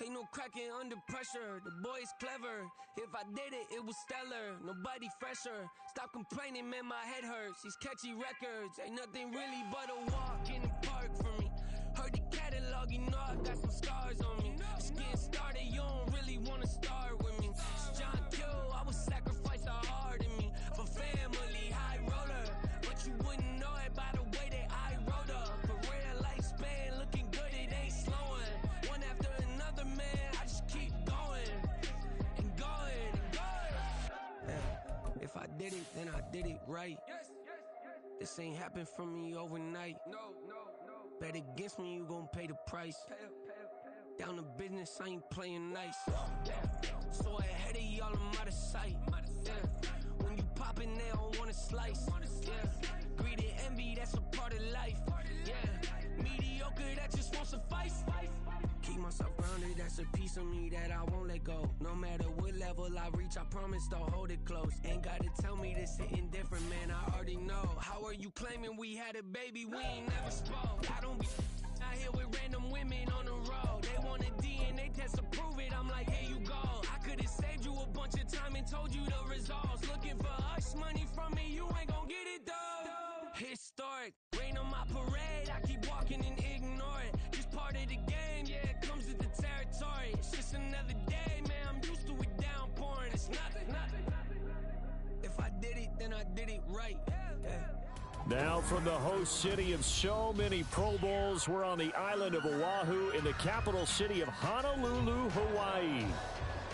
Ain't no cracking under pressure, the boy is clever. If I did it, it was stellar, nobody fresher. Stop complaining, man, my head hurts. These catchy records, ain't nothing really but a walk in the park for me. Heard the catalog, you know I got some scars on me. Just getting started, you don't really wanna start with me. It's John Q, I would sacrifice a heart in me. For family, high roller, but you wouldn't know it by the way that I wrote up. Career lifespan, looking good, it ain't slowing. One after another, man, I just keep going and going and going. Yeah. If I did it, then I did it right. This ain't happened for me overnight. No. Bet against me, you gon' pay the price. Down to business, I ain't playing nice. So ahead of y'all, I'm out of sight. Yeah. When you poppin', they don't wanna slice. Yeah. Greed and envy, that's a part of life. Yeah. Mediocre, that just won't suffice. Keep myself grounded, that's a piece of me that I won't let go. No matter what level I reach, I promise to hold it close. Ain't gotta tell me this hitting different, man, I already know. How are you claiming we had a baby, we ain't never spoke? I don't be out here with random women on the road. They want a DNA test to prove it, I'm like, here you go. I could've saved you a bunch of time and told you the results. Looking for hush money from me, you ain't gon' get it though. Historic, rain on my parade, I keep walking and ignore it. Just part of the game, yeah, it comes with the territory. It's just another day, man, I'm used to it downpouring. It's nothing. If I did it, then I did it right. Yeah. Now from the host city of so many Pro Bowls, we're on the island of Oahu in the capital city of Honolulu, Hawaii.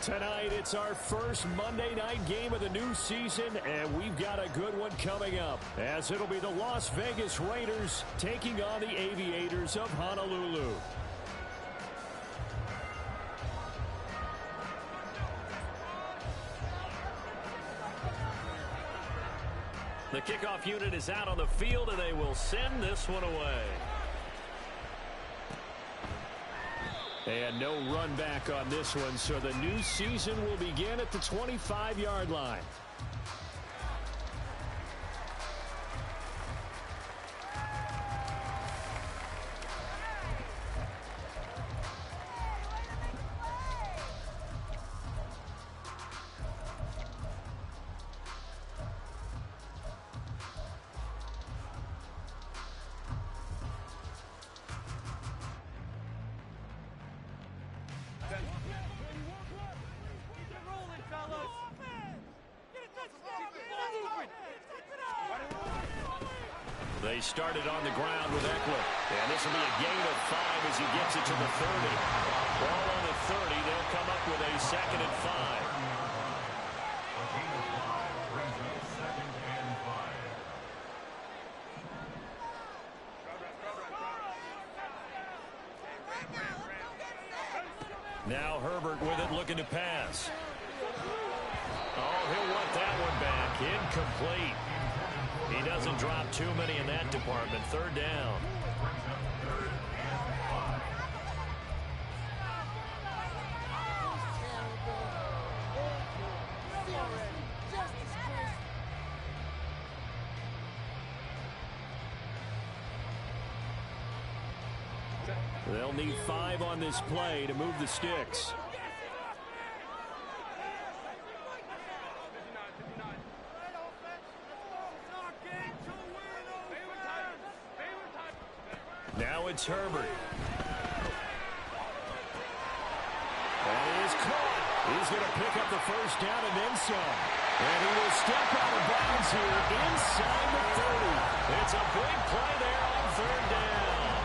Tonight, it's our first Monday night game of the new season, and we've got a good one coming up, as it'll be the Las Vegas Raiders taking on the Aviators of Honolulu. The kickoff unit is out on the field, and they will send this one away. And no run back on this one, so the new season will begin at the 25-yard line. They started on the ground with Eckler. And this will be a gain of 5 as he gets it to the 30. Ball on the 30. They'll come up with a 2nd and 5. Now Herbert with it, looking to pass. Oh, he'll want that one back. Incomplete. He doesn't drop too many in that department. 3rd down. They'll need 5 on this play to move the sticks. Now it's Herbert. That is caught. He's going to pick up the 1st down and then some. And he will step out of bounds here inside the 30. It's a big play there on 3rd down.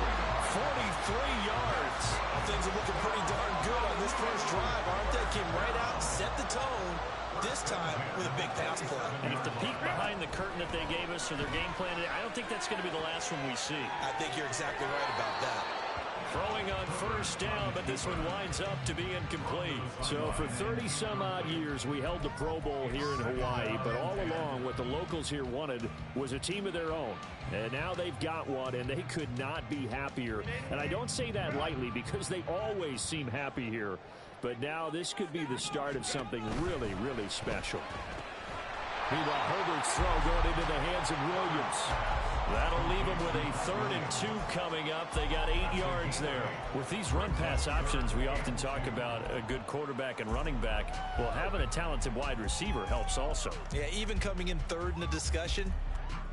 43 yards. Things are looking pretty darn good on this first drive, aren't they? Came right out, set the tone, this time with a big pass play. And if the peek behind the curtain that they gave us or their game plan, I don't think that's going to be the last one we see. I think you're exactly right about that. Throwing on 1st down, but this one winds up to be incomplete. So for 30-some-odd years, we held the Pro Bowl here in Hawaii, but all along what the locals here wanted was a team of their own. And now they've got one, and they could not be happier. And I don't say that lightly because they always seem happy here. But now this could be the start of something really, really special. Meanwhile, Herbert's throw going into the hands of Williams. That'll leave them with a 3rd and 2 coming up. They got 8 yards there. With these run-pass options, we often talk about a good quarterback and running back. Well, having a talented wide receiver helps also. Yeah, even coming in 3rd in the discussion,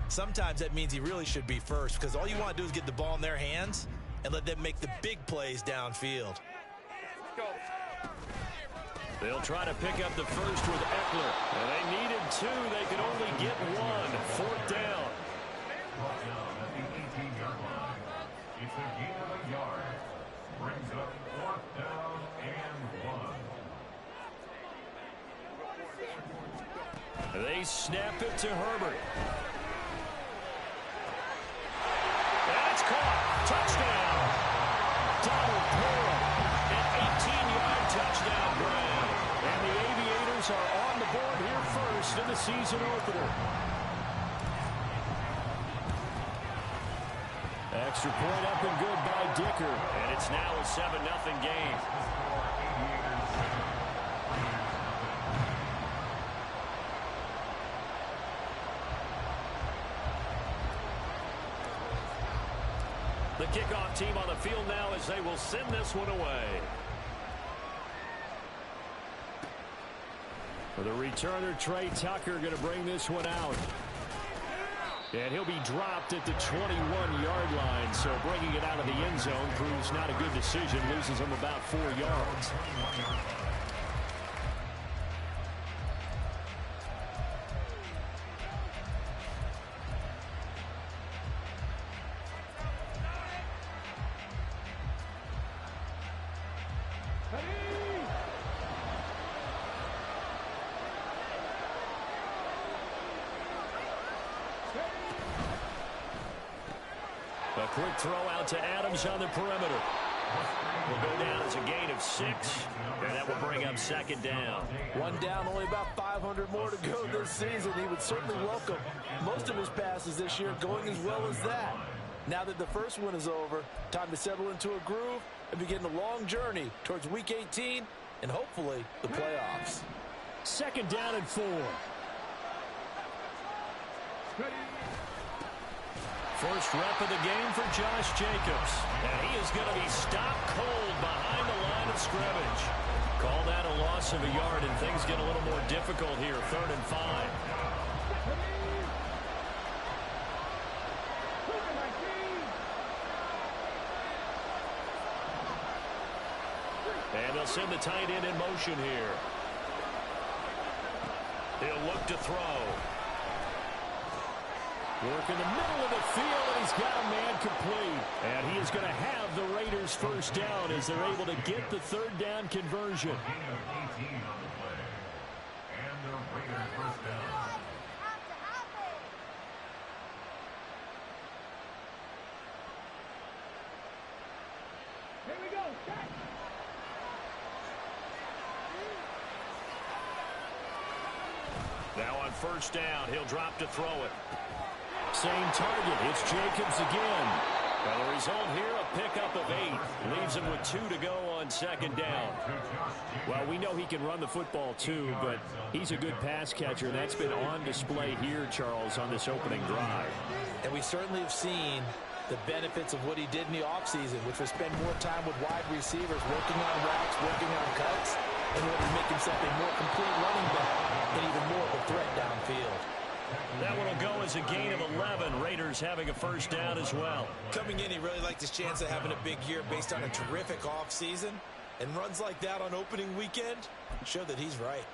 sometimes that means he really should be first because all you want to do is get the ball in their hands and let them make the big plays downfield. They'll try to pick up the first with Eckler. And they needed 2. They could only get 1. 4th down. At the 18-yard line. It's a gain of a yard. Brings up 4th down and 1. They snap it to Herbert. And it's caught. Touchdown. Donald Pearl. An 18-yard touchdown grab. And the Aviators are on the board here first in the season opener. Extra point up and good by Dicker. And it's now a 7-0 game. The kickoff team on the field now as they will send this one away. For the returner, Trey Tucker going to bring this one out. And he'll be dropped at the 21-yard line. So bringing it out of the end zone proves not a good decision. Loses him about 4 yards. A quick throw out to Adams on the perimeter. Will go down as a gain of 6, and that will bring up 2nd down. 1 down, only about 500 more to go this season. He would certainly welcome most of his passes this year going as well as that. Now that the first one is over, time to settle into a groove and begin the long journey towards Week 18 and hopefully the playoffs. 2nd down and 4. First rep of the game for Josh Jacobs. And he is going to be stopped cold behind the line of scrimmage. Call that a loss of a yard, and things get a little more difficult here. 3rd and 5. And they'll send the tight end in motion here. He'll look to throw. Work in the middle of the field, and he's got a man complete. And he is going to have the Raiders first down as they're able to get the 3rd down conversion. Gain of 18 on the play. And the Raiders first down. Here we go. Now on 1st down, he'll drop to throw it. Same target. It's Jacobs again. Well, the result here, a pickup of 8. Leaves him with 2 to go on 2nd down. Well, we know he can run the football too, but he's a good pass catcher. And that's been on display here, Charles, on this opening drive. And we certainly have seen the benefits of what he did in the offseason, which was spend more time with wide receivers, working on routes, working on cuts, in order to make himself a more complete running back and even more of a threat downfield. That one will go as a gain of 11. Raiders having a first down as well. Coming in, he really liked his chance of having a big year based on a terrific offseason. And runs like that on opening weekend show that he's right.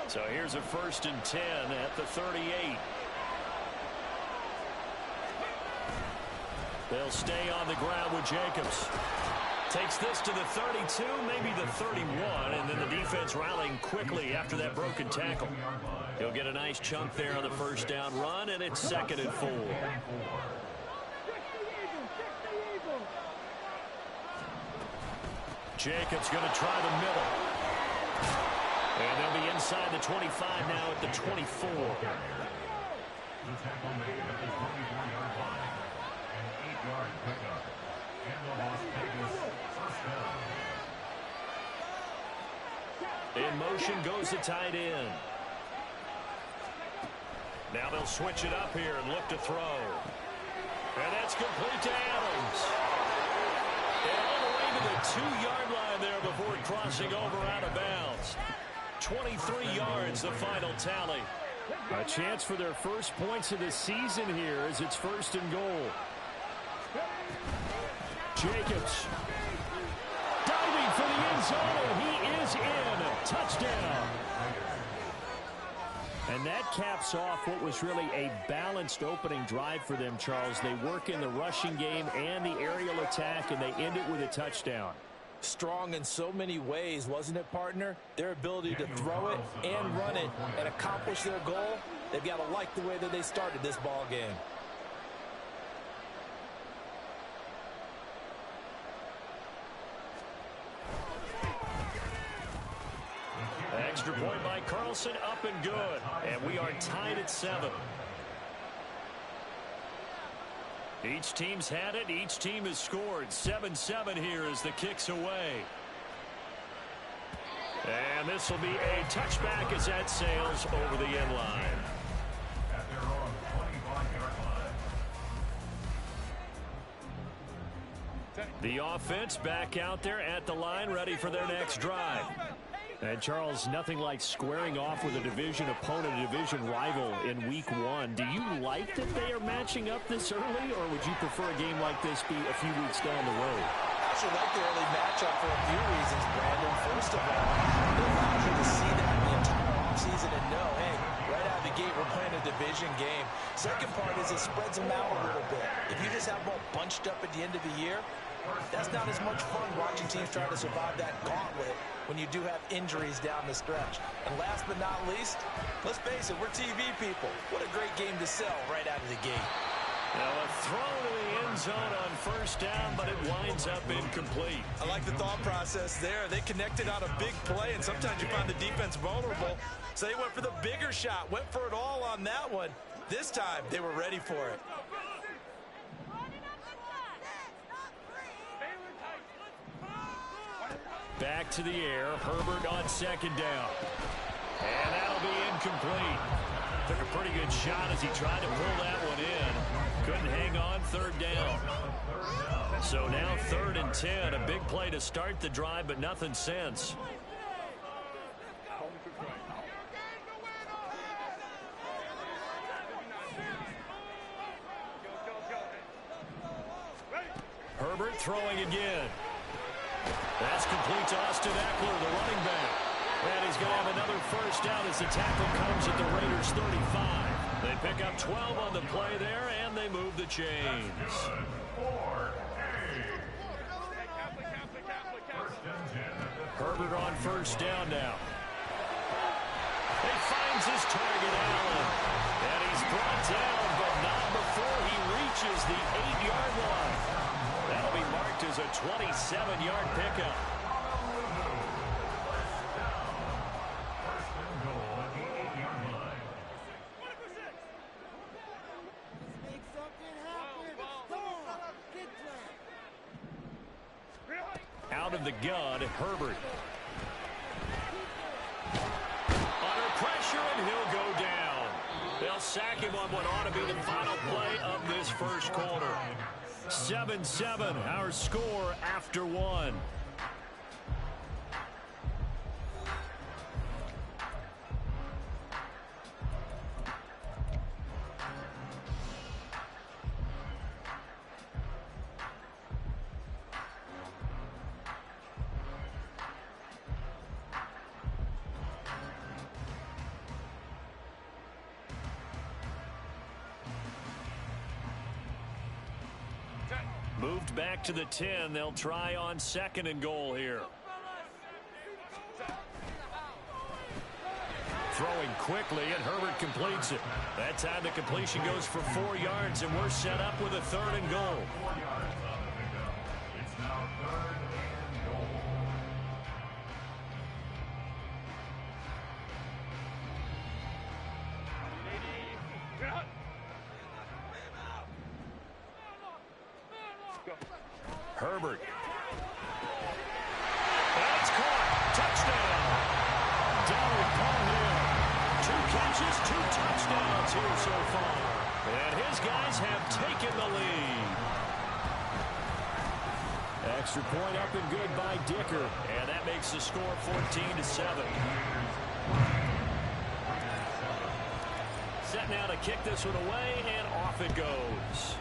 So here's a 1st and 10 at the 38. They'll stay on the ground with Jacobs. Takes this to the 32, maybe the 31, and then the defense rallying quickly after that broken tackle. He'll get a nice chunk there on the first down run, and it's 2nd and 4. Jacobs going to try the middle. And they'll be inside the 25 now at the 24. The tackle made at the 24-yard line. An 8-yard pickup. And the Las Vegas first down. In motion goes the tight end. Now they'll switch it up here and look to throw. And that's complete to Adams. And all the way to the 2-yard line there before crossing over out of bounds. 23 yards, the final tally. A chance for their first points of the season here as it's 1st and goal. Jacobs. Diving for the end zone, and he is in. Touchdown. And that caps off what was really a balanced opening drive for them, Charles. They work in the rushing game and the aerial attack, and they end it with a touchdown. Strong in so many ways, wasn't it, partner? Their ability to throw it and run it and accomplish their goal, they've got to like the way that they started this ball game. Extra point by Carlson, up and good. And we are tied at 7. Each team's had it. Each team has scored. 7-7 here as the kick's away. And this will be a touchback as that sails over the end line. At their own 25-yard line. The offense back out there at the line, ready for their next drive. And, Charles, nothing like squaring off with a division opponent, a division rival in Week 1. Do you like that they are matching up this early, or would you prefer a game like this be a few weeks down the road? I actually like the early matchup for a few reasons, Brandon. First of all, it allows you to see that the entire offseason and know, hey, right out of the gate, we're playing a division game. Second part is it spreads them out a little bit. If you just have them all bunched up at the end of the year, that's not as much fun watching teams try to survive that gauntlet when you do have injuries down the stretch. And last but not least, let's face it, we're TV people. What a great game to sell right out of the gate. Now a throw to the end zone on 1st down, but it winds up incomplete. I like the thought process there. They connected on a big play, and sometimes you find the defense vulnerable. So they went for the bigger shot, went for it all on that one. This time, they were ready for it. Back to the air. Herbert on 2nd down. And that'll be incomplete. Took a pretty good shot as he tried to pull that one in. Couldn't hang on 3rd down. So now 3rd and 10. A big play to start the drive, but nothing since. Herbert throwing again. That's complete to Austin Eckler, the running back. And he's going to have another 1st down as the tackle comes at the Raiders' 35. They pick up 12 on the play there, and they move the chains. Herbert on 1st down now. He finds his target, Allen. And he's brought down, but not before he reaches the 8-yard line. That'll be marked as a 27-yard pickup. Out of the gun, Herbert. Under pressure, and he'll go down. They'll sack him on what ought to be the final play of this 1st quarter. 7-7, our score after 1. Moved back to the 10. They'll try on 2nd and goal here. Throwing quickly, and Herbert completes it. That time the completion goes for 4 yards, and we're set up with a 3rd and goal. It's now 3rd and goal. Herbert. That's caught. Touchdown. Dalvin Coleman. 2 catches, 2 touchdowns here so far. And his guys have taken the lead. Extra point up and good by Dicker. And that makes the score 14-7. Set now to kick this one away, and off it goes.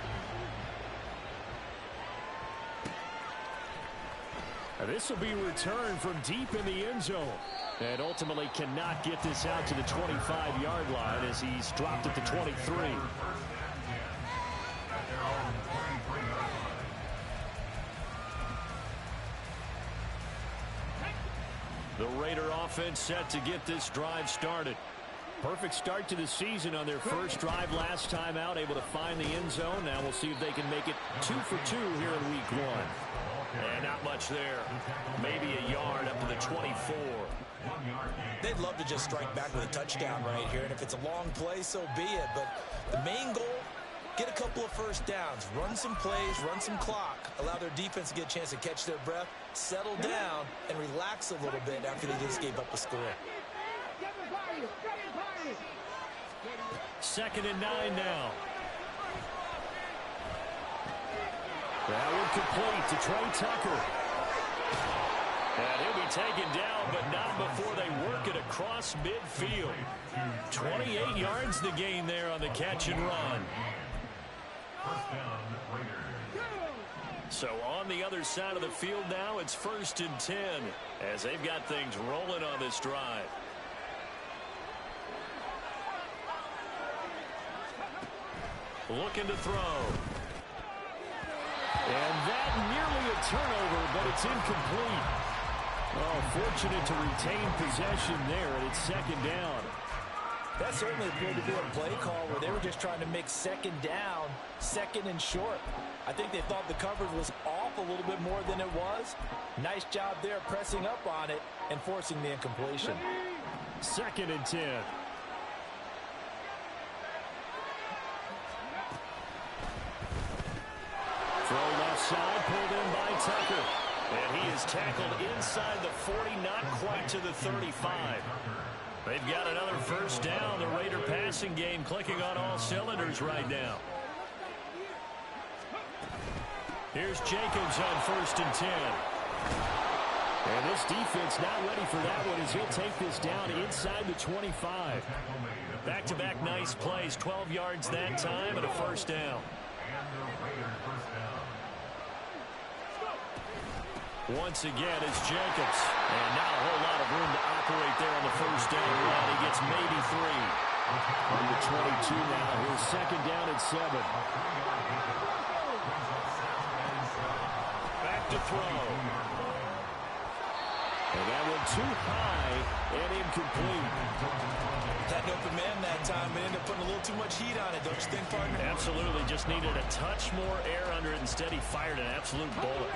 This will be returned from deep in the end zone. And ultimately cannot get this out to the 25-yard line as he's dropped at the 23. The Raider offense set to get this drive started. Perfect start to the season on their first drive last time out, able to find the end zone. Now we'll see if they can make it 2 for 2 here in week 1. And not much there. Maybe a yard up to the 24. They'd love to just strike back with a touchdown right here, and if it's a long play, so be it. But the main goal, get a couple of first downs, run some plays, run some clock, allow their defense to get a chance to catch their breath, settle down, and relax a little bit after they just gave up a score. 2nd and 9 now. That one complete to Trey Tucker. And he'll be taken down, but not before they work it across midfield. 28 yards the gain there on the catch and run. So on the other side of the field now, it's 1st and 10 as they've got things rolling on this drive. Looking to throw. And that nearly a turnover, but it's incomplete. Oh, fortunate to retain possession there, and it's 2nd down. That certainly appeared to be a play call where they were just trying to make 2nd down, 2nd and short. I think they thought the coverage was off a little bit more than it was. Nice job there pressing up on it and forcing the incompletion. 2nd and 10. Throw left side, pulled in by Tucker. And he is tackled inside the 40, not quite to the 35. They've got another 1st down. The Raider passing game clicking on all cylinders right now. Here's Jacobs on 1st and 10. And this defense not ready for that one as he'll take this down inside the 25. Back-to-back nice plays, 12 yards that time and a 1st down. Once again, it's Jacobs. And now a whole lot of room to operate there on the 1st down run. He gets maybe 3. On the 22 now. Here's 2nd down and 7. Back to throw. And that one too high and incomplete. Had an open man that time, but ended up putting a little too much heat on it, don't you think, partner? Absolutely. Just needed a touch more air under it. Instead, he fired an absolute bullet.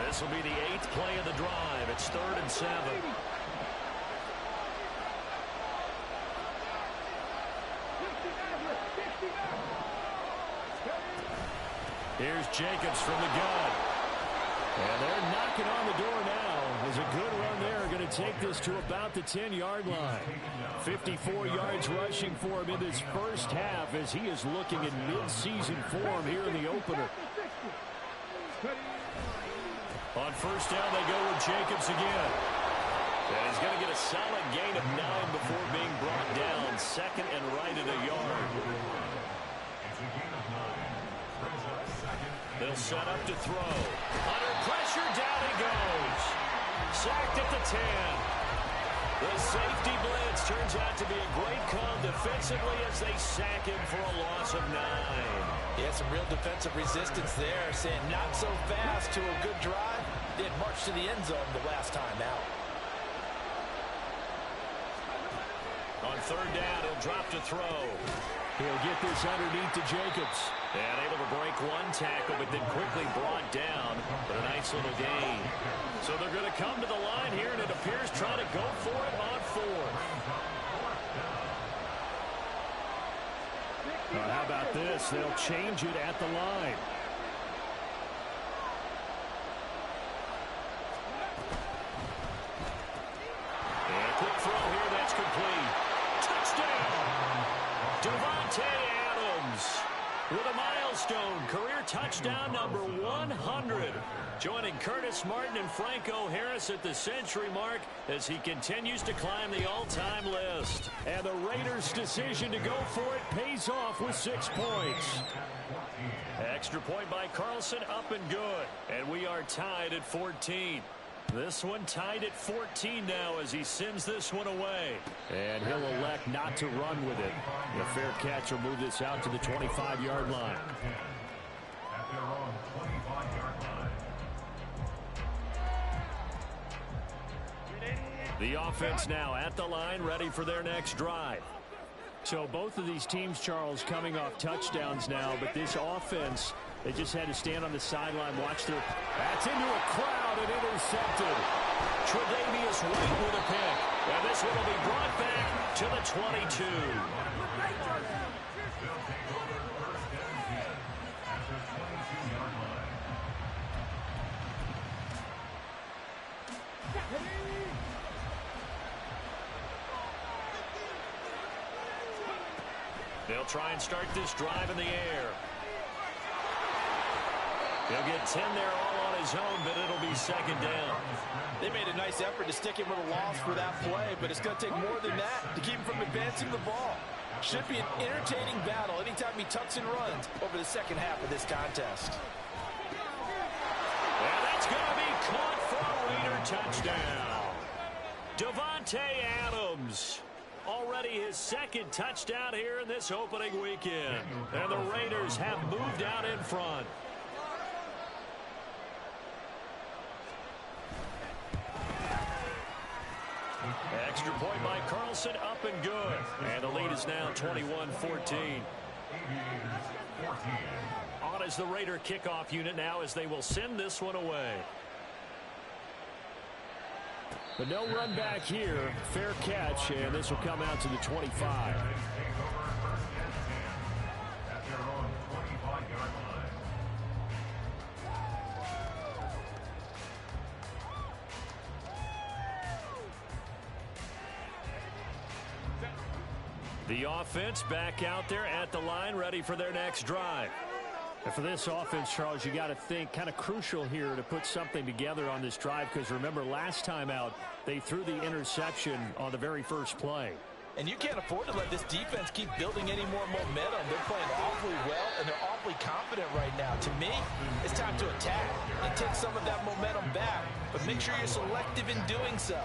This will be the 8th play of the drive. It's 3rd and 7. Here's Jacobs from the gun. And they're knocking on the door now. There's a good run there. Going to take this to about the 10-yard line. 54 yards rushing for him in this first half as he is looking in mid-season form here in the opener. On 1st down, they go with Jacobs again. And he's going to get a solid gain of 9 before being brought down. 2nd and right at a yard. They'll set up to throw. Under pressure, down he goes. Sacked at the 10. The safety blitz turns out to be a great call defensively as they sack him for a loss of 9. Yeah, some real defensive resistance there, saying not so fast to a good drive. They had marched to the end zone the last time out. On 3rd down, he'll drop to throw. He'll get this underneath to Jacobs. And able to break one tackle, but then quickly brought down. But a nice little gain. So they're going to come to the line here, and it appears trying to go for it on 4th. How about this? They'll change it at the line. And a quick throw here, that's complete. Touchdown! touchdown number 100. Joining Curtis Martin and Franco Harris at the century mark as he continues to climb the all-time list. And the Raiders' decision to go for it pays off with 6 points. Extra point by Carlson, up and good. And we are tied at 14. This one tied at 14 now as he sends this one away. And he'll elect not to run with it. The fair catch will move this out to the 25-yard line. At their own 25-yard line. The offense now at the line, ready for their next drive. So both of these teams, Charles, coming off touchdowns now, but this offense, they just had to stand on the sideline, watch their... That's into a crowd and intercepted. Tre'Davious White with a pick. And this one will be brought back to the 22. They'll take over first and 10 at their 22-yard line. They'll try and start this drive in the air. He'll get 10 there all on his own, but it'll be second down. They made a nice effort to stick him with a loss for that play, but it's going to take more than that to keep him from advancing the ball. Should be an entertaining battle anytime he tucks and runs over the second half of this contest. And that's going to be caught for a Raider touchdown. Devontae Adams. Already his second touchdown here in this opening weekend. And the Raiders have moved out in front. Extra point by Carlson, up and good. And the lead is now 21-14. On is the Raider kickoff unit now as they will send this one away. But no run back here. Fair catch, and this will come out to the 25. Take over first and 10 at their own 25-yard line. The offense back out there at the line, ready for their next drive. And for this offense, Charles, you got to think kind of crucial here to put something together on this drive, because remember last time out they threw the interception on the very first play. And you can't afford to let this defense keep building any more momentum. They're playing awfully well, and they're awfully confident right now. To me, it's time to attack and take some of that momentum back, but make sure you're selective in doing so.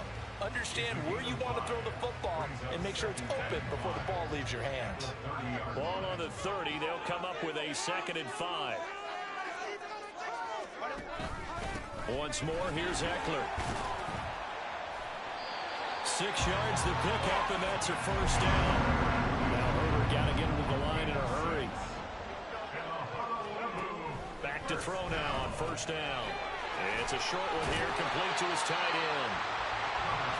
Understand where you want to throw the football and make sure it's open before the ball leaves your hands. Ball on the 30. They'll come up with a 2nd and 5. Once more, here's Eckler. 6 yards the pickup, and that's a first down. Now Herbert got to get him to the line in a hurry. Back to throw now on first down. It's a short one here, complete to his tight end.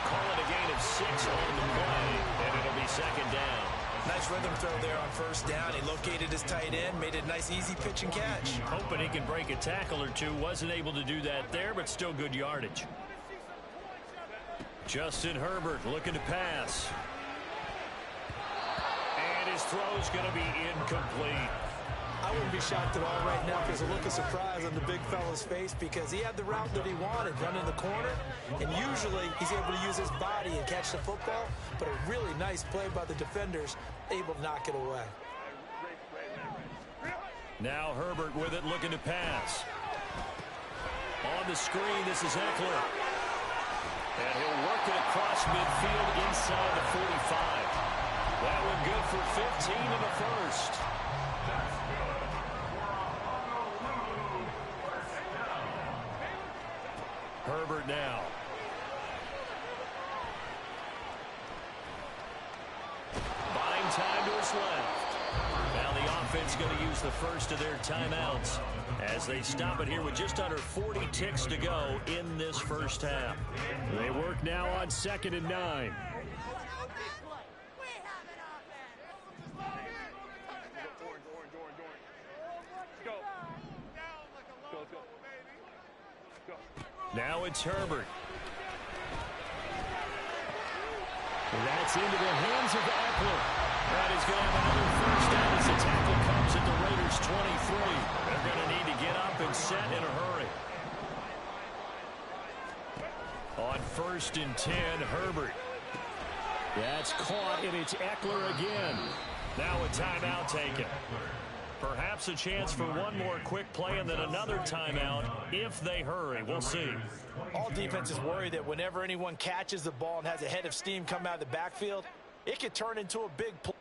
Call it a gain of 6 on the play, and it'll be second down. Nice rhythm throw there on first down. He located his tight end, made it a nice, easy pitch and catch. Hoping he can break a tackle or two. Wasn't able to do that there, but still good yardage. Justin Herbert looking to pass. And his throw's going to be incomplete. I wouldn't be shocked at all right now if there's a look of surprise on the big fella's face, because he had the route that he wanted, running the corner, and usually he's able to use his body and catch the football, but a really nice play by the defenders, able to knock it away. Now Herbert with it, looking to pass. On the screen, this is Eckler. And he'll work it across midfield inside the 45. That one good for 15 in the first. Herbert now. Buying time to his left. Now the offense going to use the first of their timeouts as they stop it here with just under 40 ticks to go in this first half. They work now on 2nd and 9. Now it's Herbert. That's into the hands of Eckler. That is going to have another first down as the tackle comes at the Raiders' 23. They're going to need to get up and set in a hurry. On 1st and 10, Herbert. That's caught, and it's Eckler again. Now a timeout taken. Perhaps a chance for one more quick play and then another timeout if they hurry. We'll see. All defenses worry that whenever anyone catches the ball and has a head of steam come out of the backfield, it could turn into a big play.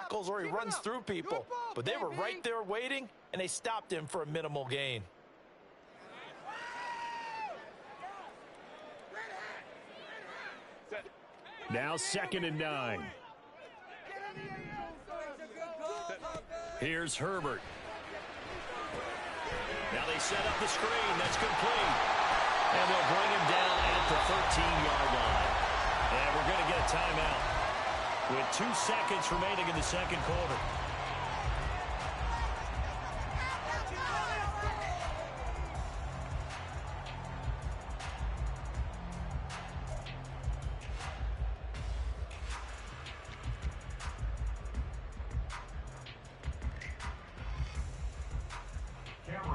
Tackles or he runs through people, but they were right there waiting, and they stopped him for a minimal gain. Now 2nd and 9. Here's Herbert. Now they set up the screen. That's complete. And they'll bring him down at the 13-yard line. And we're going to get a timeout with 2 seconds remaining in the second quarter.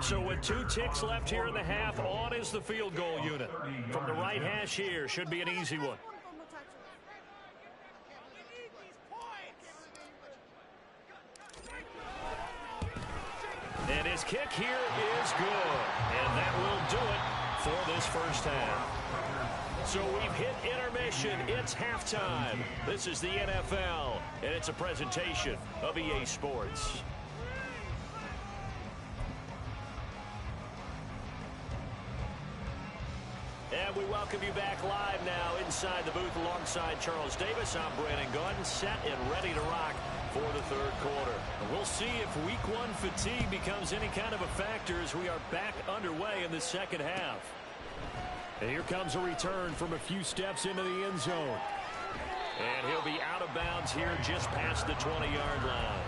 So with 2 ticks left here in the half, on is the field goal unit. From the right hash here, should be an easy one. And his kick here is good. And that will do it for this first half. So we've hit intermission. It's halftime. This is the NFL, and it's a presentation of EA Sports. And we welcome you back live now inside the booth alongside Charles Davis. I'm Brandon Gaudin, set and ready to rock for the third quarter. And we'll see if week 1 fatigue becomes any kind of a factor as we are back underway in the second half. And here comes a return from a few steps into the end zone. And he'll be out of bounds here just past the 20-yard line.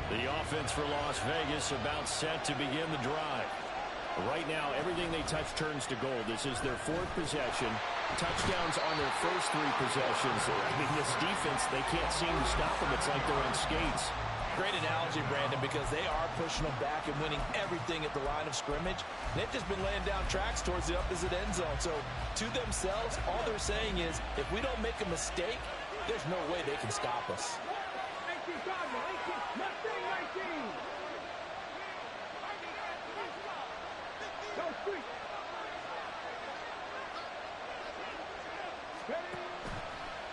The offense for Las Vegas about set to begin the drive. Right now, everything they touch turns to gold. This is their 4th possession. Touchdowns on their first 3 possessions. I mean, this defense, they can't seem to stop them. It's like they're on skates. Great analogy, Brandon, because they are pushing them back and winning everything at the line of scrimmage. They've just been laying down tracks towards the opposite end zone. So to themselves, all they're saying is, if we don't make a mistake, there's no way they can stop us.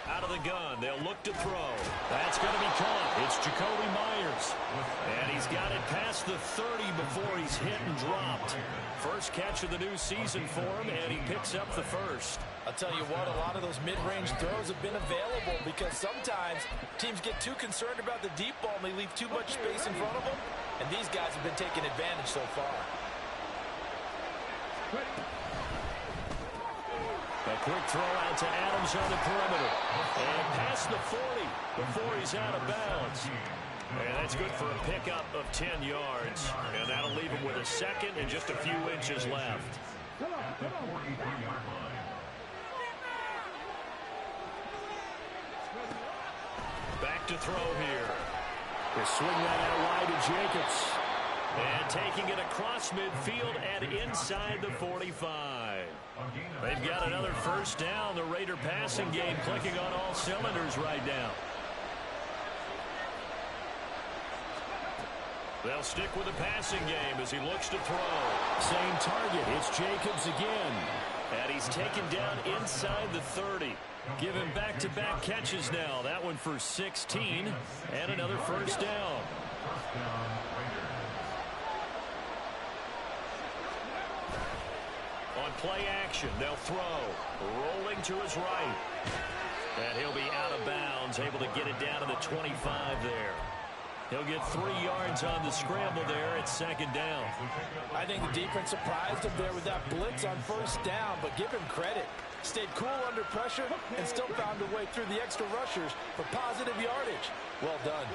Out of the gun, they'll look to throw. That's going to be caught. It's Jacoby Myers. And he's got it past the 30 before he's hit and dropped. First catch of the new season for him, and he picks up the first. I'll tell you what, a lot of those mid-range throws have been available because sometimes teams get too concerned about the deep ball and they leave too much space in front of them. And these guys have been taking advantage so far. A quick throw out to Adams on the perimeter. And past the 40 before he's out of bounds. And that's good for a pickup of 10 yards. And that'll leave him with a second and just a few inches left. Back to throw here. They swing that out wide to Jacobs. And taking it across midfield and inside the 45. They've got another first down. The Raider passing game clicking on all cylinders right now. They'll stick with the passing game as he looks to throw. Same target. It's Jacobs again. And he's taken down inside the 30. Give him back-to-back catches now. That one for 16 and another first down. On play action, they'll throw. Rolling to his right. And he'll be out of bounds, able to get it down to the 25 there. He'll get 3 yards on the scramble there at second down. I think the defense surprised him there with that blitz on first down, but give him credit. Stayed cool under pressure and still found a way through the extra rushers for positive yardage. Well done.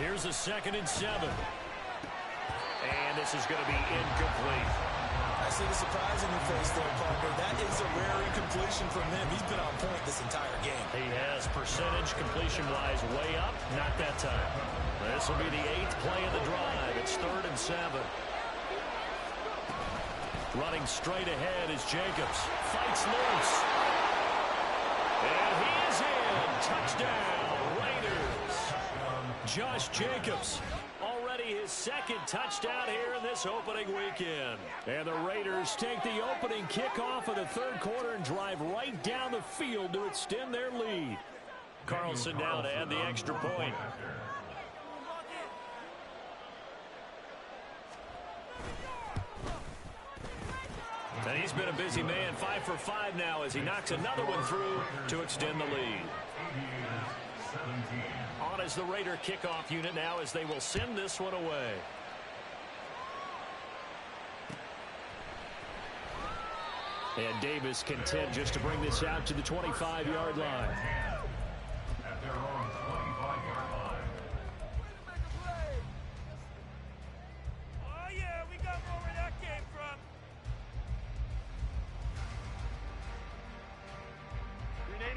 Here's a 2nd and 7. And this is going to be incomplete. I see the surprise in your face there, partner. That is a rare incompletion from him. He's been on point this entire game. He has percentage completion-wise way up. Not that time. This will be the 8th play of the drive. It's 3rd and 7. Running straight ahead is Jacobs. Fights loose. And he is in. Touchdown, Raiders. Josh Jacobs. Already his 2nd touchdown here in this opening weekend. And the Raiders take the opening kickoff of the 3rd quarter and drive right down the field to extend their lead. Carlson now to add the extra point. And he's been a busy man, 5 for 5 now as he knocks another one through to extend the lead. On is the Raider kickoff unit now as they will send this one away. And Davis content just to bring this out to the 25-yard line. At their own 25-yard line. Oh, yeah, we got where that came from.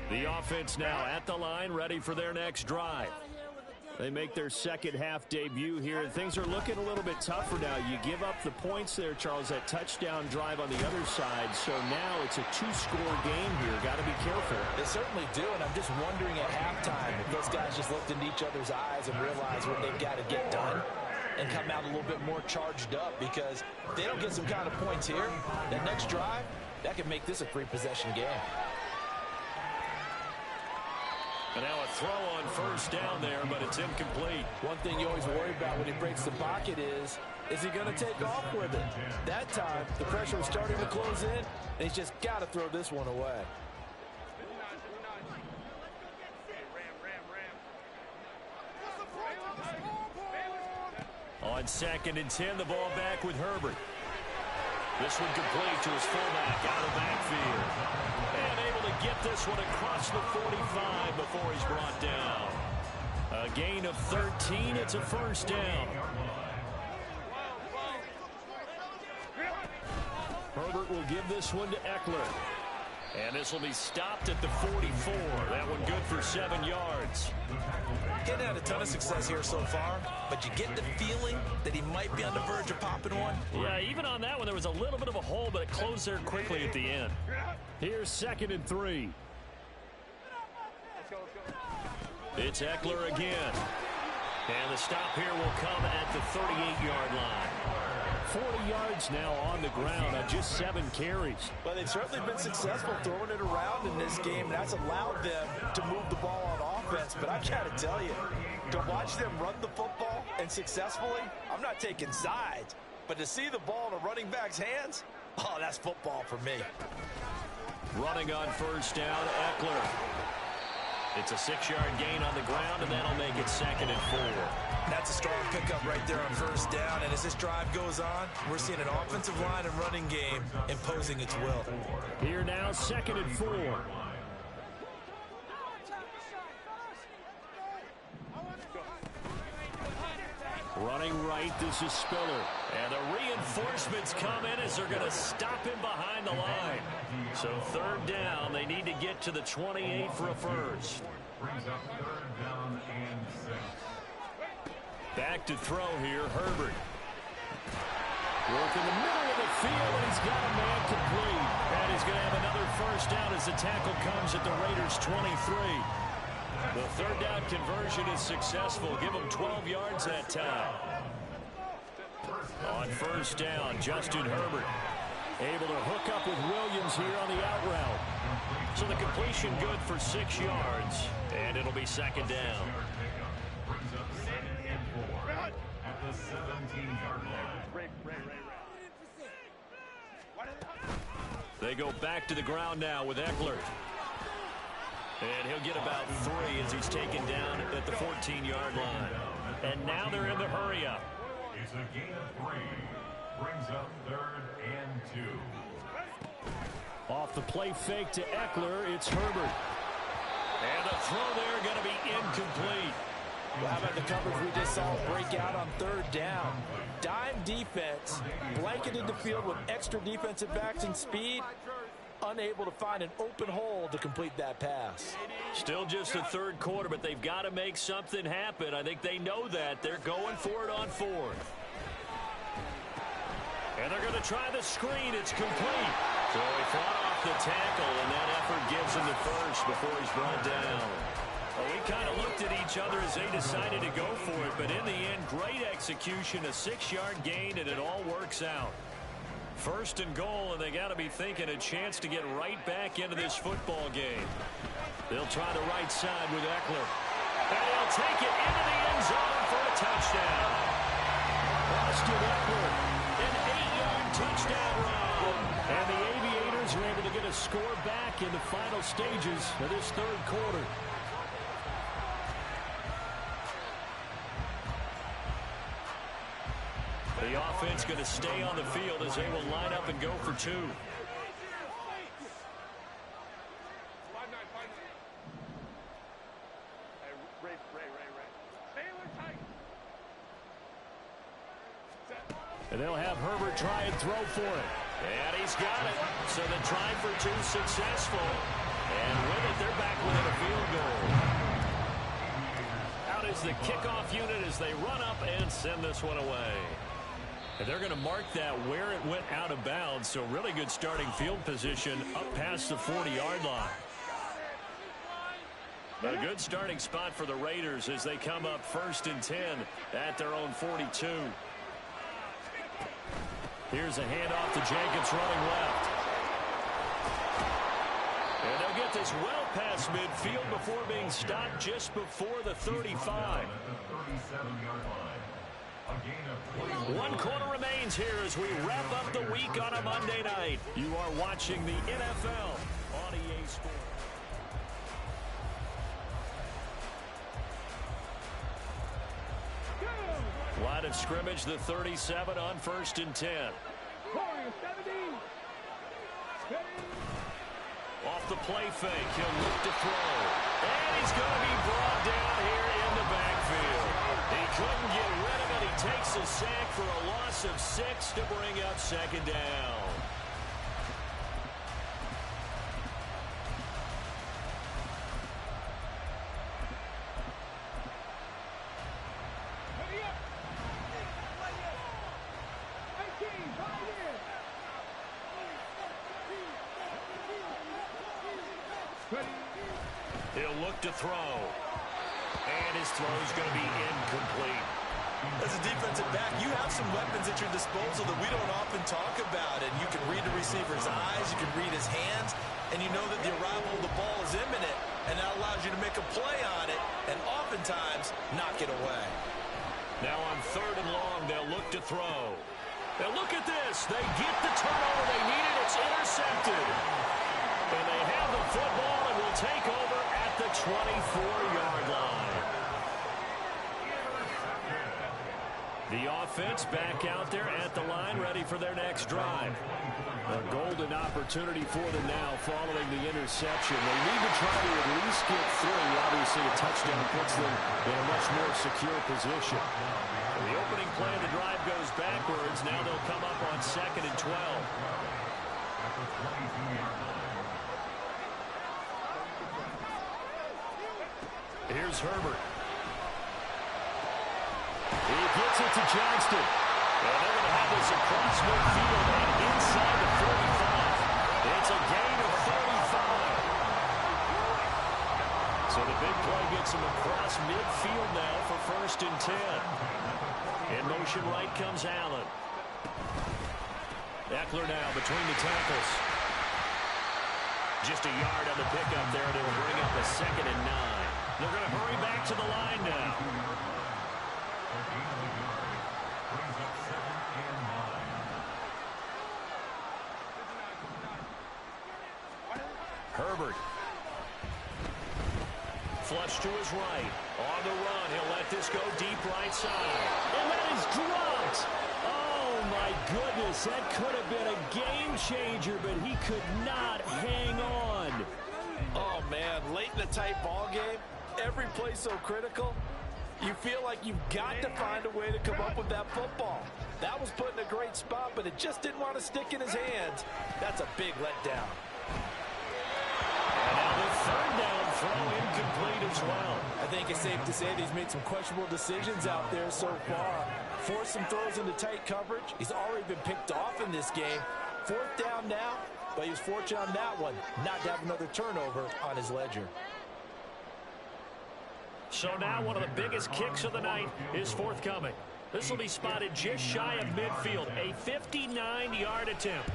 The offense now at the line, ready for their next drive. They make their second half debut here. Things are looking a little bit tougher now. You give up the points there, Charles, that touchdown drive on the other side. So now it's a 2-score game here. Got to be careful. They certainly do, and I'm just wondering at halftime if those guys just looked into each other's eyes and realized what they've got to get done and come out a little bit more charged up, because if they don't get some kind of points here, that next drive, that could make this a 3-possession game. And now a throw on first down there, but it's incomplete. One thing you always worry about when he breaks the pocket is he going to take off with it? That time, the pressure was starting to close in, and he's just got to throw this one away. On 2nd and 10, the ball back with Herbert. This one complete to his fullback out of the backfield. And able to get this one across the 45 before he's brought down. A gain of 13. It's a first down. Herbert will give this one to Eckler. And this will be stopped at the 44. That one good for 7 yards. Getting had a ton of success here so far, but you get the feeling that he might be on the verge of popping one. Yeah, even on that one, there was a little bit of a hole, but it closed there quickly at the end. Here's 2nd and 3. It's Eckler again. And the stop here will come at the 38-yard line. 40 yards now on the ground on just 7 carries. Well, they've certainly been successful throwing it around in this game, and that's allowed them to move the ball on offense. But I got to tell you, to watch them run the football and successfully, I'm not taking sides, but to see the ball in a running back's hands, oh, that's football for me. Running on first down, Eckler. It's a 6-yard gain on the ground, and that'll make it 2nd and 4. That's a strong pickup right there on first down. And as this drive goes on, we're seeing an offensive line and running game imposing its will. Here now, 2nd and 4. Running right, this is Spiller. And the reinforcements come in as they're going to stop him behind the line. So 3rd down, they need to get to the 28 for a first. Brings up 3rd down and 6. Back to throw here, Herbert. Work in the middle of the field, and he's got a man complete. And he's going to have another first down as the tackle comes at the Raiders' 23. The 3rd down conversion is successful. Give him 12 yards that time. On first down, Justin Herbert able to hook up with Williams here on the out route. So the completion good for 6 yards, and it'll be 2nd down. Brings up 2nd and 4 at the 17-yard line. They go back to the ground now with Eckler. And he'll get about 3 as he's taken down at the 14-yard line. And now they're in the hurry-up. It's a gain of 3. Brings up 3rd and 2. Off the play fake to Eckler, it's Herbert. And the throw there going to be incomplete. Well, how about the coverage we just saw break out on 3rd down? Dime defense, blanketed the field with extra defensive backs and speed, unable to find an open hole to complete that pass. Still just the 3rd quarter, but they've got to make something happen. I think they know that. They're going for it on 4th. And they're going to try the screen. It's complete. So he fought off the tackle, and that effort gives him the first before he's brought down. Well, we kind of looked at each other as they decided to go for it, but in the end, great execution, a 6-yard gain, and it all works out. 1st and goal, and they got to be thinking a chance to get right back into this football game. They'll try the right side with Eckler. And he'll take it into the end zone for a touchdown. Austin Eckler. An 8-yard touchdown run. And the Aviators are able to get a score back in the final stages of this 3rd quarter. The offense going to stay on the field as they will line up and go for 2. And they'll have Herbert try and throw for it. And he's got it. So the try for 2 successful. And with it, they're back within a field goal. Out is the kickoff unit as they run up and send this one away. And they're going to mark that where it went out of bounds. So really good starting field position up past the 40-yard line. A good starting spot for the Raiders as they come up 1st and 10 at their own 42. Here's a handoff to Jenkins running left. And they'll get this well past midfield before being stopped just before the 35. 1 quarter remains here as we wrap up the week on a Monday night. You are watching the NFL on EA Sports. Line of scrimmage, the 37 on 1st and 10. Off the play fake, he'll look to throw. And he's going to be brought down here in the backfield. He couldn't get rid of it. He takes a sack for a loss of 6 to bring up 2nd down. He'll look to throw. And his throw is going to be incomplete. As a defensive back, you have some weapons at your disposal that we don't often talk about. And you can read the receiver's eyes, you can read his hands, and you know that the arrival of the ball is imminent, and that allows you to make a play on it and oftentimes knock it away. Now on 3rd and long, they'll look to throw. Now look at this. They get the turnover they needed. It's intercepted. And they have the football and will take over at the 24-yard line. The offense back out there at the line, ready for their next drive. A golden opportunity for them now following the interception. They need to try to at least get 3. Obviously, a touchdown puts them in a much more secure position. The opening play of the drive goes backwards. Now they'll come up on 2nd and 12. Here's Herbert. He gets it to Johnston. And they're going to have this across midfield and inside the 45. It's a gain of 35. So the big play gets him across midfield now for 1st and 10. In motion right comes Allen. Eckler now between the tackles. Just a yard on the pickup there, and it'll bring up a 2nd and 9. They're going to hurry back to the line now. Herbert. Flush to his right. On the run. He'll let this go deep right side. And that is dropped. Oh, my goodness. That could have been a game changer, but he could not hang on. Oh, man. Late in a tight ball game, every play so critical. You feel like you've got to find a way to come up with that football. That was put in a great spot, but it just didn't want to stick in his hands. That's a big letdown. And now the 3rd down throw incomplete as well. I think it's safe to say that he's made some questionable decisions out there so far. Forced some throws into tight coverage. He's already been picked off in this game. 4th down now, but he was fortunate on that one not to have another turnover on his ledger. So now one of the biggest kicks of the night is forthcoming. This will be spotted just shy of midfield. A 59-yard attempt.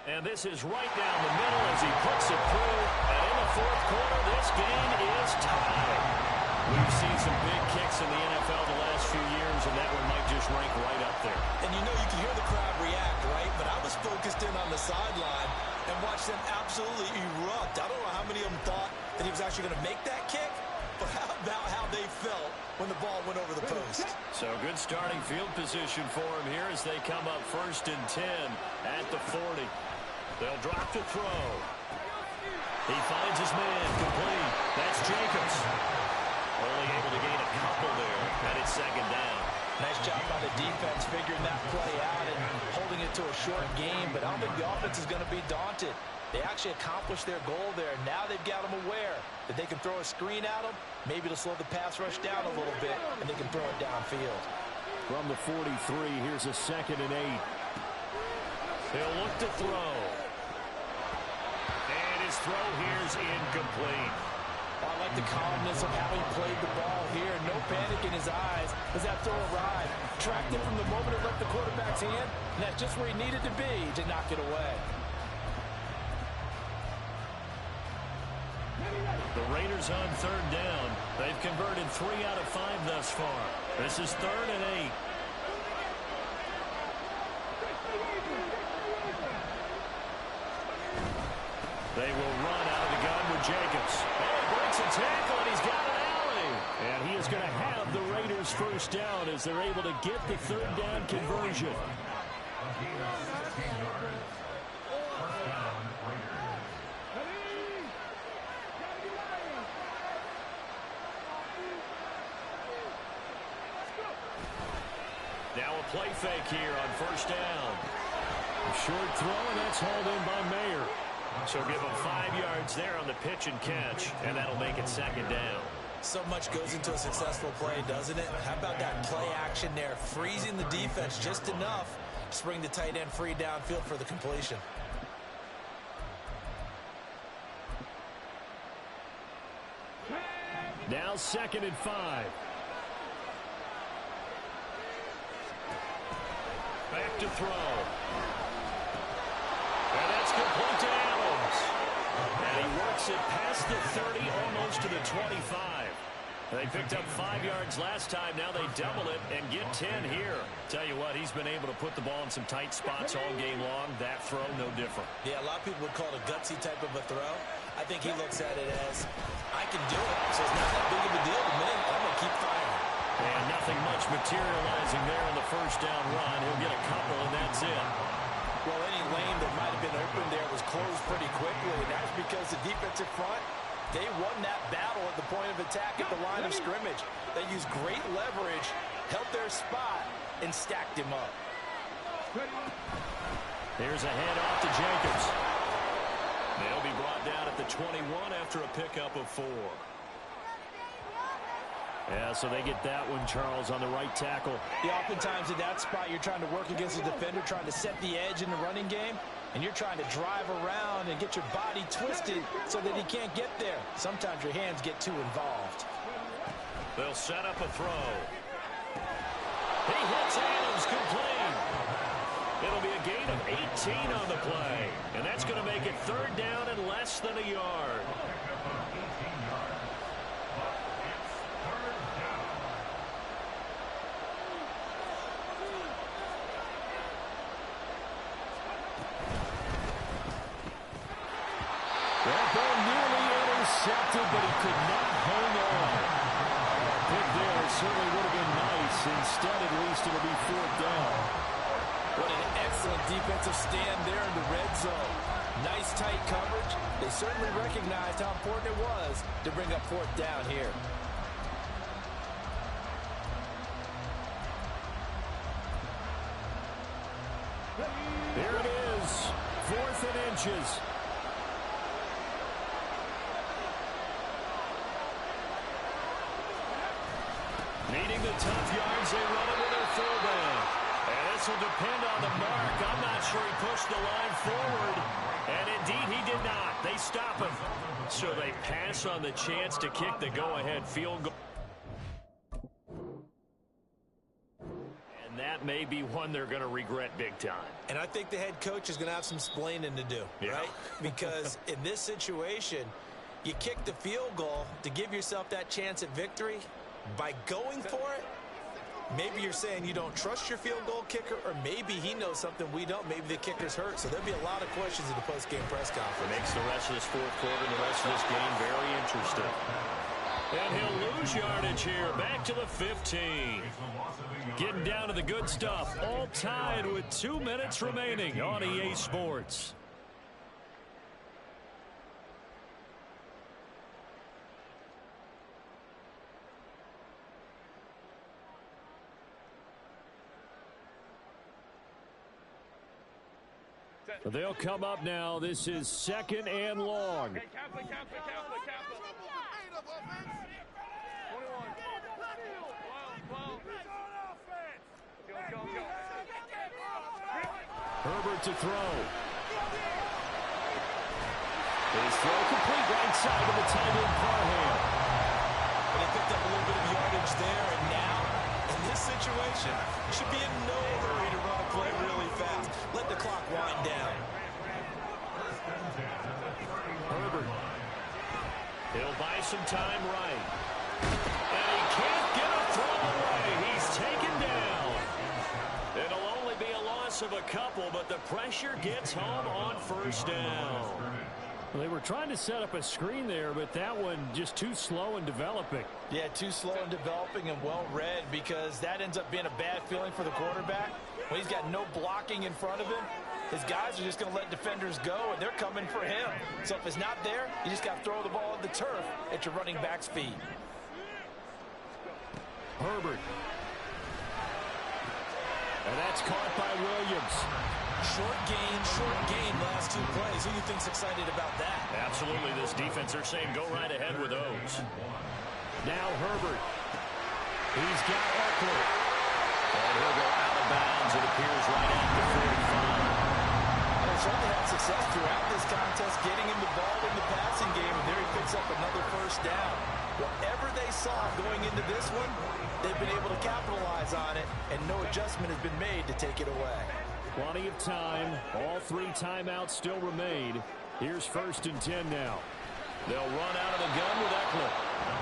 And this is right down the middle as he puts it through. And in the 4th quarter, this game is tied. We've seen some big kicks in the NFL the last few years, and that one might just rank right up there. And you know you can hear the crowd react, right? But I was focused in on the sideline and watched them absolutely erupt. I don't know how many of them thought that he was actually going to make that kick, but how about how they felt when the ball went over the post? So good starting field position for him here as they come up 1st and 10 at the 40. They'll drop to throw. He finds his man complete. That's Jacobs. Only able to gain a couple there, and it's 2nd down. Nice job by the defense figuring that play out and holding it to a short game, but I don't think the offense is going to be daunted. They actually accomplished their goal there. Now they've got them aware that they can throw a screen at them. Maybe it'll slow the pass rush down a little bit, and they can throw it downfield. From the 43, here's a 2nd and 8. He'll look to throw. And his throw here's incomplete. I like the calmness of how he played the ball here. No panic in his eyes as that throw arrived. Tracked it from the moment it left the quarterback's hand, and that's just where he needed to be to knock it away. The Raiders on 3rd down. They've converted 3 out of 5 thus far. This is 3rd and 8. They will run out of the gun with Jacobs. And he breaks a tackle, and he's got an alley. And he is going to have the Raiders 1st down as they're able to get the 3rd down conversion. Now a play fake here on 1st down. A short throw, and that's hauled in by Mayer. So give him 5 yards there on the pitch and catch, and that'll make it 2nd down. So much goes into a successful play, doesn't it? How about that play action there, freezing the defense just enough to bring the tight end free downfield for the completion. Now 2nd and 5. Back to throw. And that's complete to Adams. And he works it past the 30, almost to the 25. They picked up 5 yards last time. Now they double it and get 10 here. Tell you what, he's been able to put the ball in some tight spots all game long. That throw, no different. Yeah, a lot of people would call it a gutsy type of a throw. I think he looks at it as, I can do it, so it's not that big of a deal to me. I'm going to keep firing. And nothing much materializing there on the first down run. He'll get a couple, and that's it. Well, any lane that might have been open there was closed pretty quickly, and that's because the defensive front, they won that battle at the point of attack at the line of scrimmage. They used great leverage, held their spot, and stacked him up. Here's a handoff to Jacobs. They'll be brought down at the 21 after a pickup of 4. Yeah, so they get that one, Charles, on the right tackle. Yeah, oftentimes at that spot, you're trying to work against a defender, trying to set the edge in the running game, and you're trying to drive around and get your body twisted so that he can't get there. Sometimes your hands get too involved. They'll set up a throw. He hits Adams complete. It'll be a gain of 18 on the play, and that's going to make it 3rd down and less than a yard. That ball nearly intercepted, but he could not hang on. Pick there certainly would have been nice. Instead, at least, it'll be 4th down. What an excellent defensive stand there in the red zone. Nice tight coverage. They certainly recognized how important it was to bring up 4th down here. There it is. 4th and inches. Needing the tough yards, they run it with their fullback. And this will depend on the mark. I'm not sure he pushed the line forward. And indeed, he did not. They stop him. So they pass on the chance to kick the go-ahead field goal. And that may be one they're going to regret big time. And I think the head coach is going to have some splaining to do, right? Because in this situation, you kick the field goal to give yourself that chance at victory. By going for it, maybe you're saying you don't trust your field goal kicker, or maybe he knows something we don't. Maybe the kicker's hurt. So there'll be a lot of questions in the post-game press conference. It makes the rest of this 4th quarter and the rest of this game very interesting. And he'll lose yardage here. Back to the 15. Getting down to the good stuff. All tied with 2 minutes remaining on EA Sports. They'll come up now. This is 2nd and long. Okay, Kaplan. 21. Go. Herbert to throw. His throw complete right side of the tight end Parham. But he picked up a little bit of yardage there, and now, in this situation, you should be in no hurry to run a play really fast. Let the clock wind down. Herbert. He'll buy some time right. And he can't get a throw away. He's taken down. It'll only be a loss of a couple, but the pressure gets home on 1st down. Well, they were trying to set up a screen there, but that one just too slow in developing. Yeah, too slow in developing and well read, because that ends up being a bad feeling for the quarterback. When he's got no blocking in front of him, his guys are just going to let defenders go, and they're coming for him. So if it's not there, you just got to throw the ball at the turf at your running back's feet. Herbert. And that's caught by Williams. Short gain, last 2 plays. Who do you think's excited about that? Absolutely. This defense, they're saying go right ahead with those. Now Herbert. He's got Eckler. And he'll go out of bounds. It appears right at the 45. They've certainly had success throughout this contest, getting him the ball in the passing game, and there he picks up another 1st down. Whatever they saw going into this one, they've been able to capitalize on it, and no adjustment has been made to take it away. Plenty of time. All 3 timeouts still remain. Here's 1st and 10 now. They'll run out of the gun with Eckler.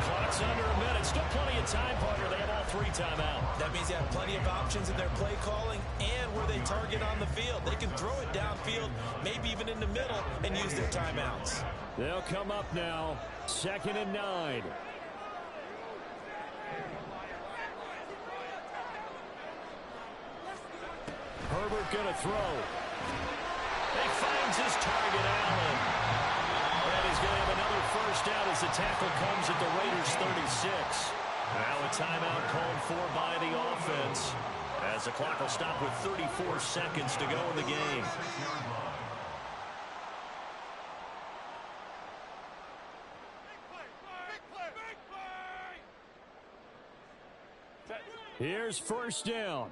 Clock's under a minute. Still plenty of time, partner. They have all 3 timeout. That means they have plenty of options in their play calling and where they target on the field. They can throw it downfield, maybe even in the middle, and use their timeouts. They'll come up now. 2nd and 9. Herbert going to throw. He finds his target, Allen. And he's going to have another first down as the tackle comes at the Raiders' 36. Now a timeout called for by the offense as the clock will stop with 34 seconds to go in the game. Here's 1st down.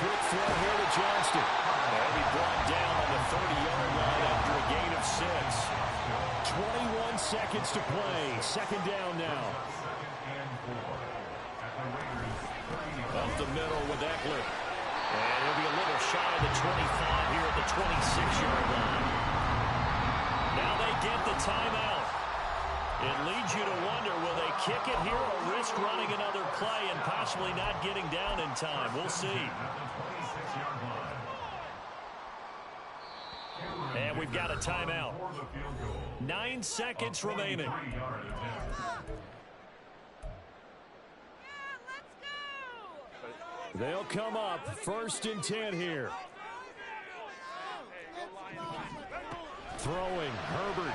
Quick throw here to Johnston. And he brought down on the 30-yard line after a gain of 6. 21 seconds to play. 2nd down now. Up the middle with Eckler. And he'll be a little shy of the 25 here at the 26-yard line. Now they get the timeout. It leads you to wonder, will they kick it here or risk running another play and possibly not getting down in time? We'll see. And we've got a timeout. 9 seconds remaining. They'll come up 1st and 10 here. Throwing, Herbert.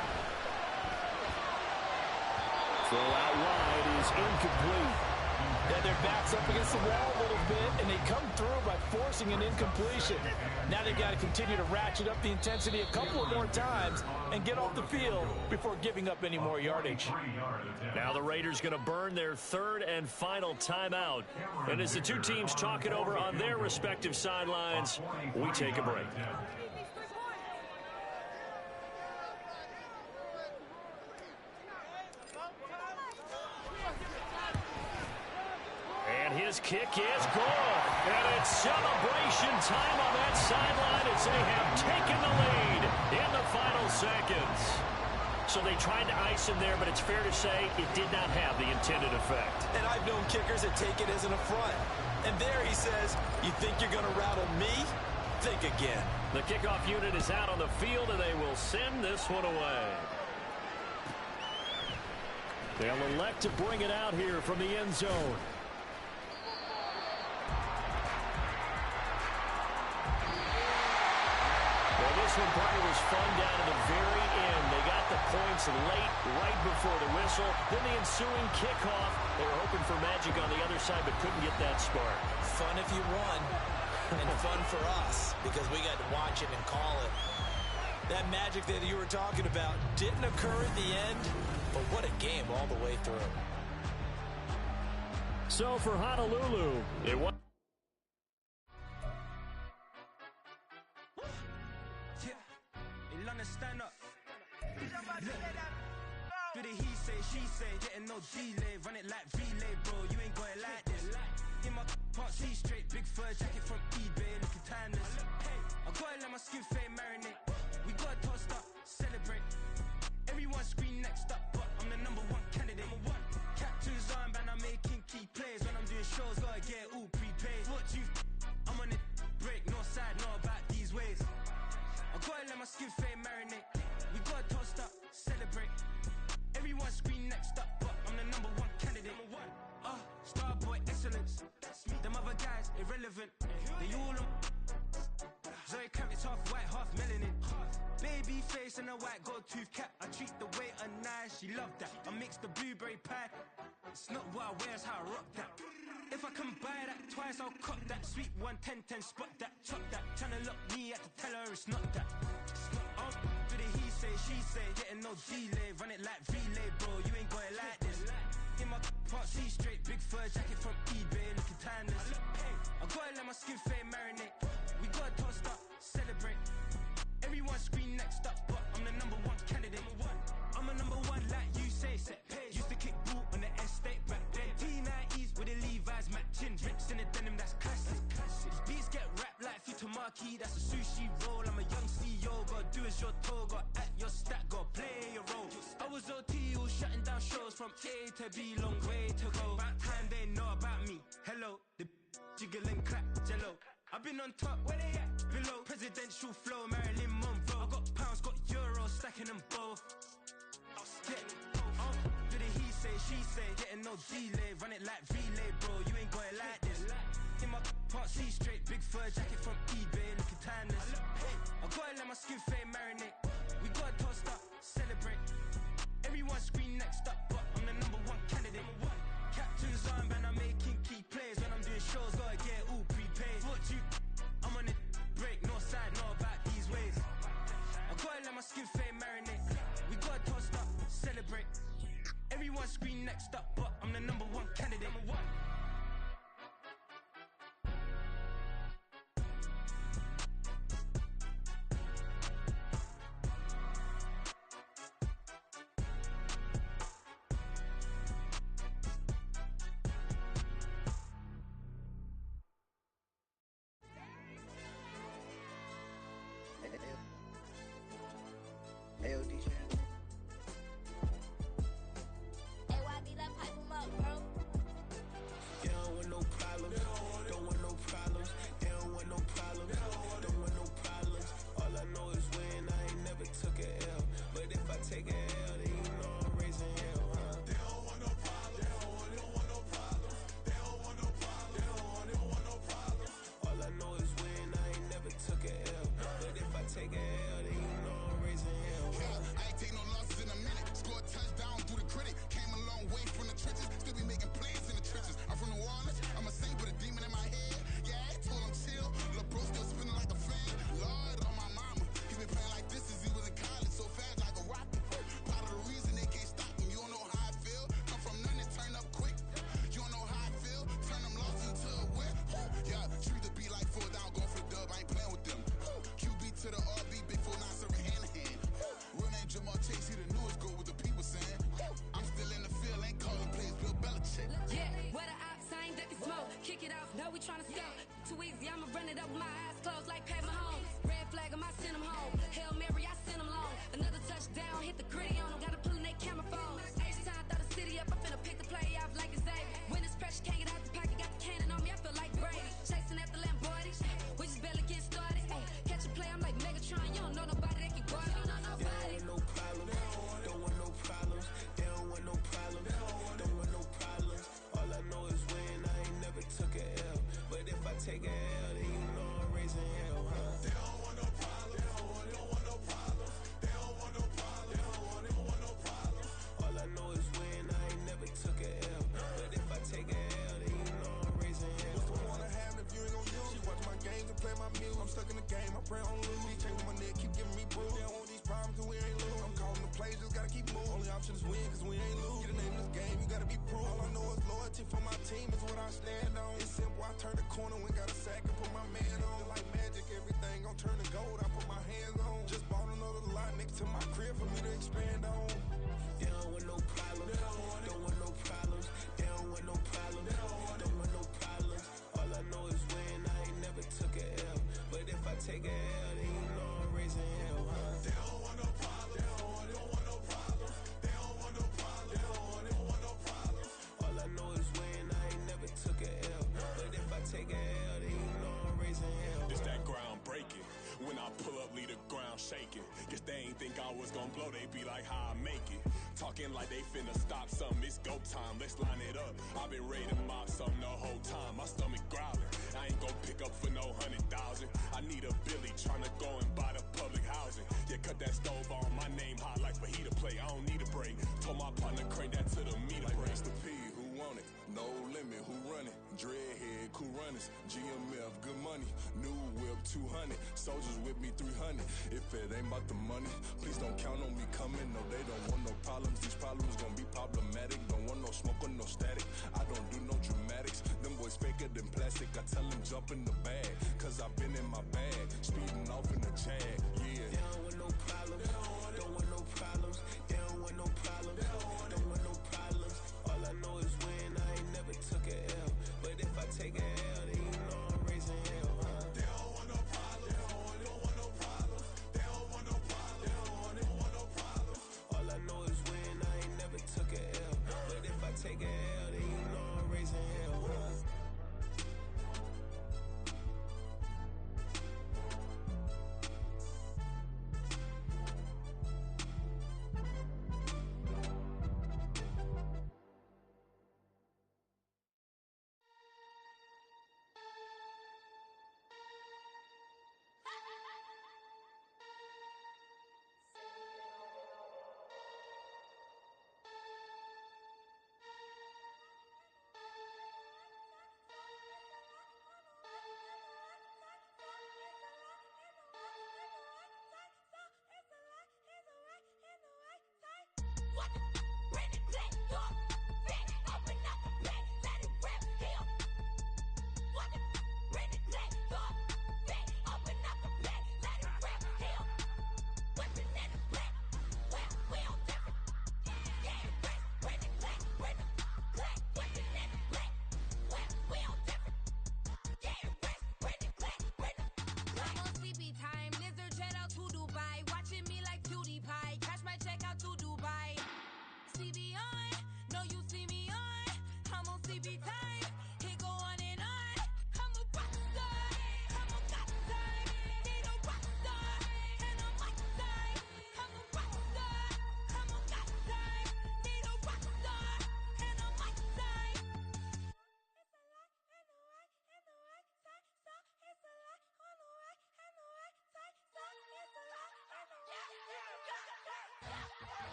Throw out wide is incomplete. Yeah, their back's up against the wall a little bit, and they come through by forcing an incompletion. Now they've got to continue to ratchet up the intensity a couple of more times and get off the field before giving up any more yardage. Now the Raiders going to burn their 3rd and final timeout. And as the 2 teams talk it over on their respective sidelines, we take a break. His kick is good. And it's celebration time on that sideline as they have taken the lead in the final seconds. So they tried to ice him there, but it's fair to say it did not have the intended effect. And I've known kickers that take it as an affront. And there he says, you think you're going to rattle me? Think again. The kickoff unit is out on the field, and they will send this one away. They'll elect to bring it out here from the end zone. This one, partner, was fun down to the very end. They got the points late, right before the whistle. Then the ensuing kickoff. They were hoping for magic on the other side, but couldn't get that spark. Fun if you won, and fun for us, because we got to watch it and call it. That magic that you were talking about didn't occur at the end, but what a game all the way through. So for Honolulu, it was. Stand up. Do the he say, she say, getting no delay, run it like relay, bro. You ain't got it like this. In my can't see straight, big fur jacket from eBay, looking timeless. I gotta let my skin fade marinate. We gotta toast up, celebrate. Everyone scream next up, but I'm the #1 candidate. Captain's armband, I'm making key plays. When I'm doing shows, gotta get it all prepaid. What you? I'm on it, break, no side, no about these ways. I gotta let my skin fade marinate. We gotta toast up, celebrate. Everyone scream next up, but I'm the #1 candidate. Starboy excellence. Them other guys irrelevant. They all on. Zoe Camp, it's half white, half melanin. Baby face and a white gold tooth cap. I treat the waiter nice, she love that. I mix the blueberry pie. It's not what I wear, it's how I rock that. If I can buy that twice, I'll cop that. Sweet 110, spot that, chop that. Tryna lock me, I have to tell her it's not that. Do the he say, she say, getting no delay, run it like relay, bro. You ain't got it like this. In my can't see straight, big fur jacket from eBay, looking timeless. I gotta let my skin fade marinate. We gotta toast up, celebrate. Everyone scream next marquee, that's a sushi roll. I'm a young CEO, gotta do as you're told, gotta act your stat, gotta play your role. I was OT, all shutting down shows from A to B, long way to go. About time they know about me. Hello, the jiggle and clap, jello. I've been on top, where they at? Below, presidential flow, Marilyn Monroe. I got pounds, got euros, stacking them both. Do the he say, she say, getting no delay, run it like relay, bro. You ain't got it like this. In my part C straight, big fur jacket from eBay, looking timeless. I gotta let my skin fade marinate. We gotta toast up, celebrate. Everyone scream next up, but I'm the #1 candidate. Captain's armband, I'm making key plays. When I'm doing shows, gotta get all prepaid. What you? I'm on it break, no side, know about these ways. I gotta let my skin fade marinate. We gotta toast up, celebrate. Everyone scream next up, but I'm the #1 candidate. Ayo, DJ. AYB, let pipe him up, bro. They don't want no problems. Don't want no problems. They don't want no problems. Don't want no problems. All I know is win. I ain't never took a L. But if I take a L, then you know I'm raising hell, huh? They don't want no problems. They don't want no problems. They don't want no problems. They don't want no problems. All I know is win. I ain't never took a L. But if I take a L, then you know I'm raising hell. Yeah, I ain't take no losses in a minute. Scored touchdown through the critic. Came a long way from the trenches. Still be making plays in the trenches. I'm from New Orleans. I'm a saint with a demon in my head. Yeah, I told him chill. Lil' bro still spinning like a fan. Lord on my mama. He been playing like this since he was in college. So fast like a rocket. Part of the reason they can't stop him. You don't know how I feel. Come from nothing and turn up quick. You don't know how I feel. Turn them losses into a whip. Yeah, treat the beat like 4 down. Going for the dub. I ain't playing with them. QB to the RB. Big 4-9 serving hand to hand. Real name Jamal Chase. He the newest goal with the people saying. I'm still in the field. Ain't calling plays. Bill Belichick. Yeah, where the ops, I ain't ducking smoke. Kick it off, no, we tryna score. Too easy, I'ma run it up with my eyes closed like Pat Mahomes. Red flag, I send him home. Hail Mary, I send him long. Another touchdown, hit the gritty on him. Gotta pull in that camera phone. H-time, throw the city up. I finna pick the play off like it's Xavier. When it's pressure, can't get out the pocket. Got the cannon on me, I feel like Brady. Chasing at the Lamborghini. We just barely getting started. Ay, catch a play, I'm like Megatron. You don't know nobody that can guard it. You don't know nobody. They don't want no problems. Don't want no problems. They don't want no problems. Don't want no problems. All I know is win. I ain't never took a L. But if I take a L, then you know I'm raising hell, huh? They don't want no problems. They don't want no problems. They don't want no problems. They don't want no problems. All I know is win. I ain't never took a L. But if I take a L, then you know I'm raising hell. What's the point of having if you ain't gon' use? She watch my game and play my music. I'm stuck in the game. I pray on lose. DJ with my neck keep giving me bruise. They don't want these problems 'cause we ain't lose. I'm calling the plays, just gotta keep moving. Only option is win 'cause we ain't lose. Get a name in this game, you gotta be proved. All I know is loyalty for my team is what I stand on. It's simple. I turn the corner when got a sack and put my man on. Like magic, everything gon' turn to gold. I put my hands on. Just bought another lot next to my crib for me to expand on. They don't want no problems. Don't want no problems. They don't want no problems. Don't want no problems. All I know is win. I ain't never took a L. But if I take a L, then you know I'm raising hell, huh? They don't want no problems. They don't want no problems. They don't want no problems. They don't want no problems. All I know is win. I ain't never took a L. But if I take a L, then you know I'm raising hell. It's that ground breaking. When I pull up, leave the ground shaking. Guess they ain't think I was gonna blow. They be like, how I make it. Talking like they finna stop something. It's go time. Let's line it up. I've been ready to mop something the whole time. My stomach growling. I ain't gon' pick up for no 100,000. I need a Billy tryna go and buy the public housing. Yeah, cut that stove on. My name hot like fajita play. I don't need a break. Told my partner crank that to the meter Like break. Mr. P, who want it? No limit, who run it? Dreadhead, cool runners. GMF, good money. New whip, 200. Soldiers with me, 300. If it ain't about the money, please don't count on me coming. No, they don't want no problems. These problems gon' be problematic. Don't want no smoke or no static. I don't do no dramatics. Them boys faker than plastic. I tell them jump in the bag, 'cause I've been in my bag. Speeding off in the Jag, yeah. They don't want no problems. Don't want no problems. They don't want no problems. Don't want no problems. All I know is win. I ain't never took a L. But if I take a L, then you know I'm raising hell, huh? They don't want no problems.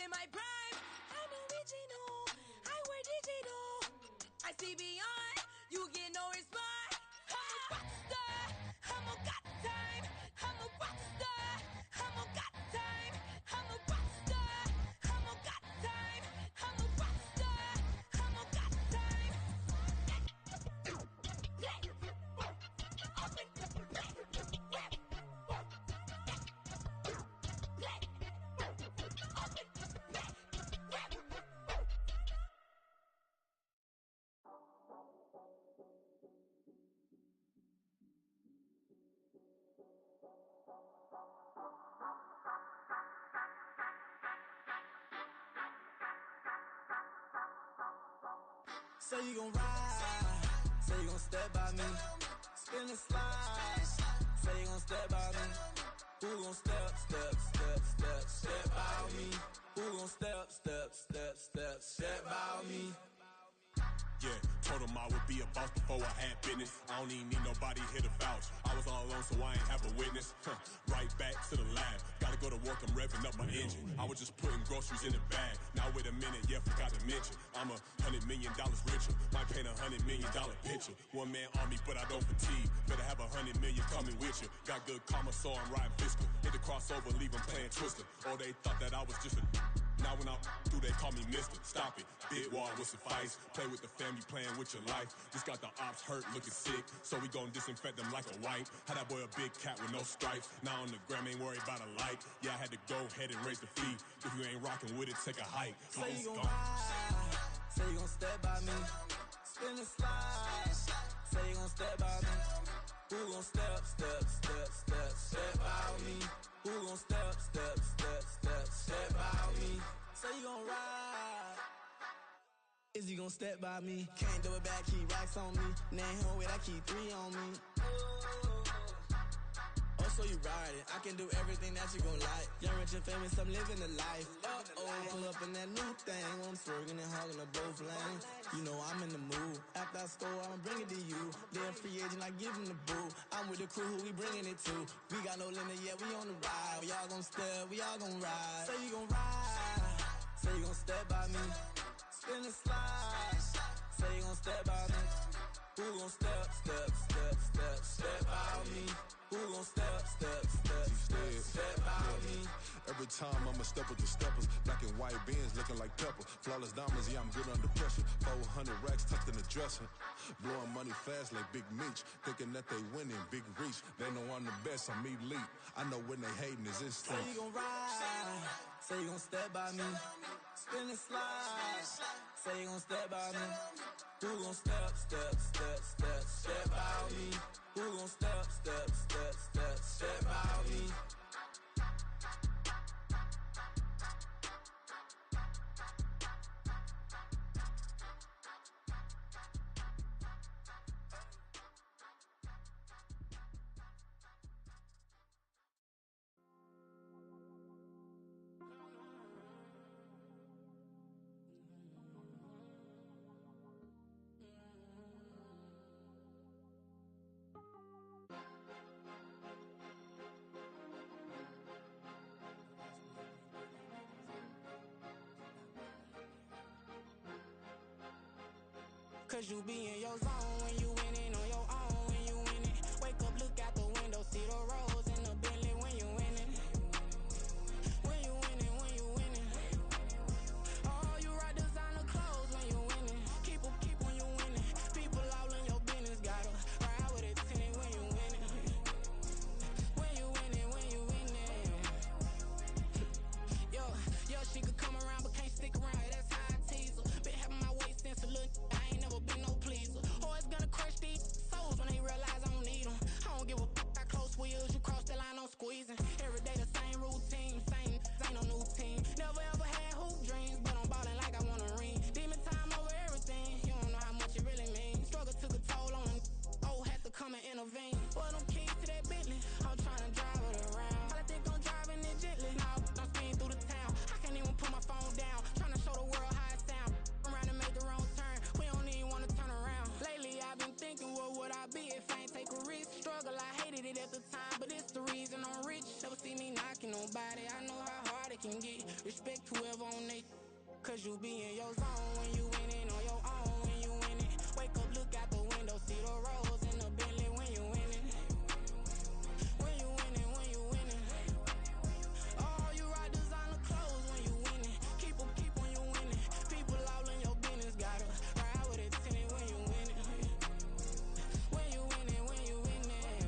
in my prime. I'm original. I wear digital. I see beyond. You get no response. I'm a rock star. I'm a got time. I'm a rock star. I'm a got time. I'm a rock star. I'm a got time. I'm a rock star. I'm a got time. Say you gon' ride, say you gon' step by me, spin and slide, say you gon' step by me, who gon' step by me, who gon' step by me. Yeah, told him I would be a boss before I had business. I don't even need nobody here to vouch. I was all alone, so I ain't have a witness. Right back to the lab. Gotta go to work, I'm revving up my engine. I was just putting groceries in the bag. Now wait a minute, yeah, forgot to mention. I'm $100 million richer. Might paint $100 million picture. One man army, but I don't fatigue. Better have 100 million coming with you. Got good karma, so I'm riding fiscal. Hit the crossover, leave them playing Twister. Oh, they thought that I was just a... Now when I do, they call me Mister. Stop it, big wall will suffice. Play with the family, playing with your life. Just got the ops hurt, looking sick. So we gon' disinfect them like a wipe. Had that boy a big cat with no stripes. Now on the gram, ain't worried about a light. Yeah, I had to go ahead and raise the fee. If you ain't rocking with it, take a hike. Say you gon' ride, say you gon' step by me, spin and slide. Say you gon' step by me, who gon' step by me, who gon' step by me. Say you gon' ride, is he gon' step by me? Can't do it back, keep racks on me. Name home with, I keep 3 on me. Oh, so you riding, I can do everything that you gon' like. Young, rich, and famous, I'm living the life. Pull up in that new thing, when I'm swerving and hogging up both lanes. You know I'm in the mood, after I score, I'ma bring it to you. They're a free agent, I give him the boo. I'm with the crew, who we bringing it to. We got no limit, yeah, we on the ride. We all gon' step, we all gon' ride. Say you gon' ride, say you gon' step by me, spin and slide. Say you gon' step by me, who gon' step by me, who gon' step by me. Every time I'ma step with the steppers. Black and white beans looking like pepper. Flawless diamonds, yeah, I'm good under pressure. 400 racks tucked in the dresser. Blowing money fast like Big Meech. Thinking that they winning, big reach. They know I'm the best, I'm elite. I know when they hating is instinct. Say you gon' ride, say you gon' step by me, spin and slide. Say you gon' step by me, who gon' step by me, who gon' step by me. Cause you be in your zone when you winning on your own when you winning. Wake up, look out the window, see the rose in the Bentley when you winning. When you winning, when you winning. Oh, you rock designer clothes when you winning. Keep when you winning. People all in your business, gotta ride with a tenant when you winning. When you winning, when you winning. Yo, she could come around but can't stick around, that's how I tease her. Been having my waist since a little, I ain't never been no pleaser. Always gonna crush these souls when they realize I don't need them. I don't give a f***, I close wheels, you cross the line, I'm squeezing. Every day the same routine, ain't no new team. Never ever had hoop dreams, but I'm ballin' like I want a ring. Demon time over everything, you don't know how much it really means. Struggle took a toll on them, had to come and intervene. Boy, them keys to that Bentley, I'm tryna drive it around. I think I'm driving it gently, now I'm speeding through the town. I can't even put my phone down, tryna show the world how it sound. Around and make the wrong turn, we don't even wanna turn around. Lately I've been thinking, what would I be if I ain't take a risk? Struggle, I hated it at the time, but it's the reason I'm rich. Never see me knocking nobody, I know how hard it can get. Respect whoever on they, cause you be in your zone when you winning on your own when you winning. Wake up, look out the window, see the rose in the Bentley when you winning. When you winning, when you winning. Oh, you rock designer clothes when you winning. Keep when you winning. People all in your business, gotta ride with it tinted when you winning. When you winning, when you winning.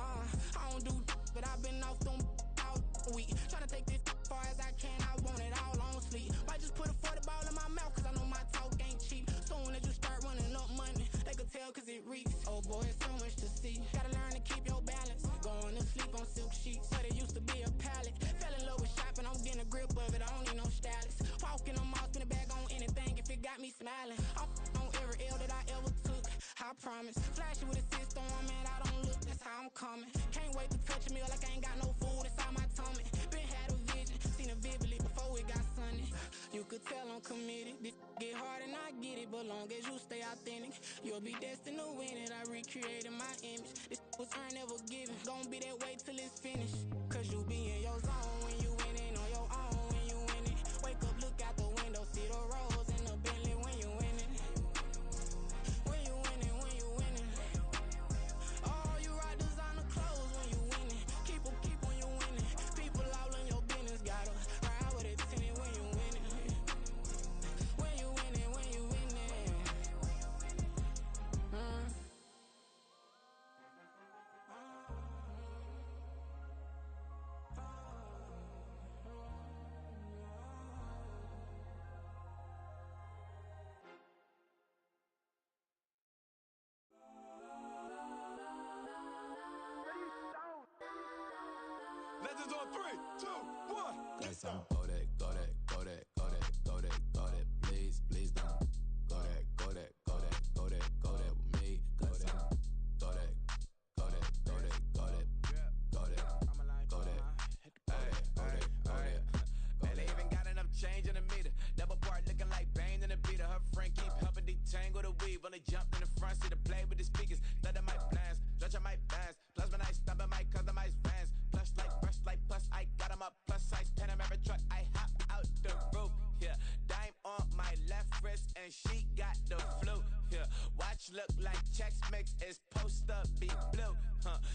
I don't do but I've been off them all week. Tryna take this far as I can, I want it all on sleep. Might just put a 40 ball in my mouth, cause I know my talk ain't cheap. Soon as you start running up money, they could tell cause it reeks. Oh boy, it's so much to see. Gotta learn to keep your balance. Going to sleep on silk sheets, but it used to be a pallet. Fell in love with shopping, I'm getting a grip of it, I don't need no stylist. Walking on mall, spin a bag on anything if it got me smiling. I'm on every L that I ever took, I promise. Flashy with a system on, man, I don't look, that's how I'm coming. Can't wait to touch a meal like I ain't got no food inside my tummy. Been had a vision, seen it vividly before it got sunny. You could tell I'm committed. This get hard and I get it, but long as you stay authentic, you'll be destined to win it. I recreated my image. This was earned, never given. Gonna be that way till it's finished. Cause you be in your zone when you winning on your own when you winning. Wake up, look out the window, see the rose in the Bentley when you winning. When you winning, when you winning. Oh, you rock designer clothes when you winning. Keep when you winning. People all in your business, gotta ride with it tinted when you winning. When you winning, when you winning. Legends on 3, 2, 1. Guess I'm go that, go that, go that, go that, go that, go that. Please, please don't go that, go that, go that, go that, go that with me. Guess I'm go that, go that, go that, go that, go that, go that, go that. Man, they even got enough change in the meter. Double part looking like Bane in the beater. Her friend keep helping detangle the weave. Only jumped in the front seat to play with the speakers. Let my plans, stretch my bands. Plasma night, stopping my customized vans. Plush like brush like plus. I got 'em up plus size Panamera truck. I hop out the roof. Yeah, dime on my left wrist and she got the flu. Yeah, watch look like Chex Mix is post up be blue.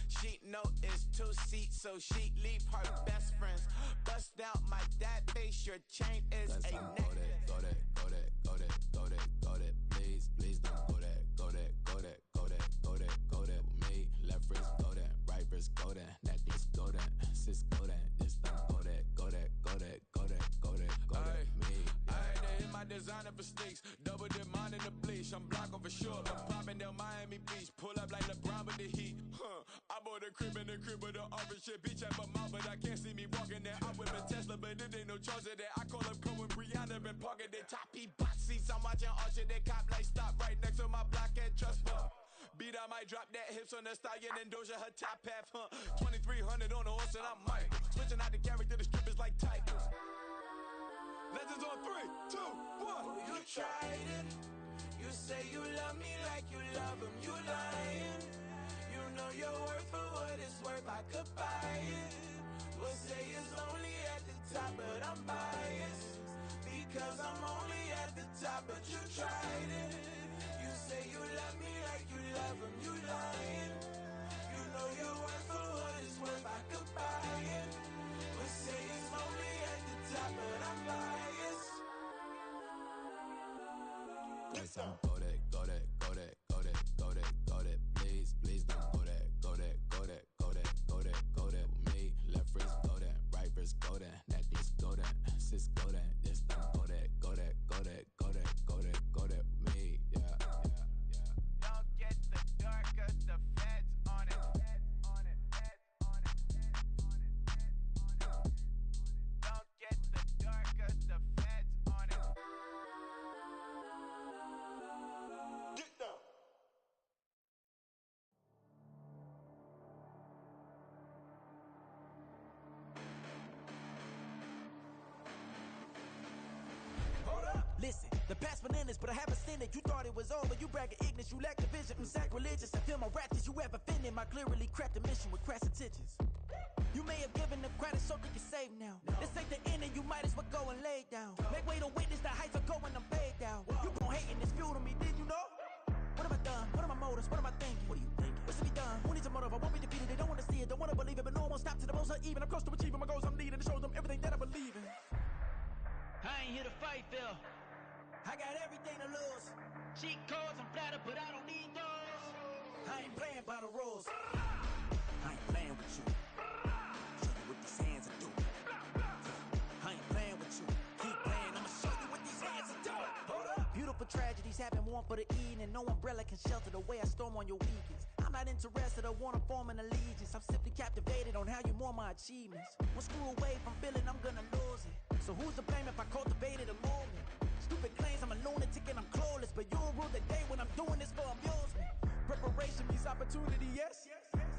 She know it's 2 seats, so she leave her best friends. Bust out my dad face, your chain is a necklace. Go that, go that, go that, go that, go that. Please, please don't go that, go that, go that, go that, go that, go that with me. Left wrist go that, right wrist go that, necklace go that, sis go that, this don't go that, go that, go that, go that, go that, go that with me. Ayy, they hit my designer for sneaks. Double dip mine in the bleach. I'm blocking for sure. I'm popping down Miami Beach. Pull up like LeBron with the heat. I bought a crib in the crib with the orange shit. Bitch at my mouth, but I can't see me walking there. I'm with a Tesla, but it ain't no charge of that. I call up Cohen, Brianna, been parking their top P box seats. I'm watching Archer, they cop like stop right next to my block and trust fund. Beat, I might drop that hips on the stallion and Doja her top half, 2300 on the horse and I'm Michael. Switching out the character, the strippers like titles. Legends on 3, 2, 1. You tried it. You say you love me like you love him. You lying. You know your worth for what it's worth. I could buy it. We'll say it's only at the top, but I'm biased because I'm only at the top. But you tried it. You say you love me like you love him. You lying. You know your worth for what it's worth. I could buy it. We'll say it's only at the top, but I'm biased. Guess I'm go that, go that, go that, go that, go that, go that. Please, please don't go that, go that, go that, go that, go that, go that with me. Left wrist go that, right wrist go that, necklace go that, sis go that, this don't go that, go that, go that, go that, go that, go that with me. Yeah, yeah, yeah. Don't get the dark 'cause the feds on it. Don't get the dark 'cause the feds on it. Get down. Listen, the past bananas, but I haven't seen it. You thought it was over, you bragging ignorance, you lack the vision. I'm sacrilegious, I feel my ratchets, you ever offended my clearly crafted mission with crass intentions. You may have given the credit so that you say even. I'm close to achieving my goals. I'm needing to show them everything that I believe in. I ain't here to fight, Phil. I got everything to lose. Cheat codes, I'm flattered, but I don't need those. I ain't playing by the rules. I ain't playing with you. Show you what these hands are doing. I ain't playing with you. Keep playing, I'ma show you what these hands are doing. Hold up. Beautiful tragedies happen, one for the evening. No umbrella can shelter the way I storm on your weekends. I'm not interested, I wanna form an allegiance. I'm simply captivated on how you more my achievements. One screw away from feeling I'm gonna lose it. So who's to blame if I cultivated a movement? Stupid claims I'm a lunatic and I'm clueless, but you'll rule the day when I'm doing this for amusement. Preparation means opportunity, yes.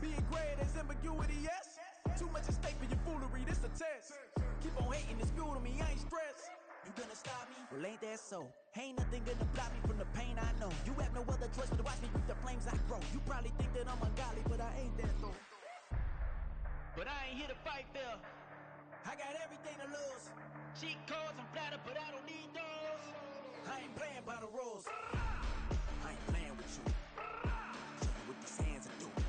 Being great as ambiguity, yes. Too much at stake for your foolery, this a test. Keep on hating, it's fuel to me, I ain't stressed. You gonna stop me? Well, ain't that so? Ain't nothing gonna block me from the pain I know. You have no other choice but to watch me reap the flames I grow. You probably think that I'm ungodly, but I ain't that though. But I ain't here to fight, Phil. I got everything to lose. Cheat codes, I'm flattered, but I don't need those. I ain't playing by the rules. I ain't playing with you. Show you what these hands are doing.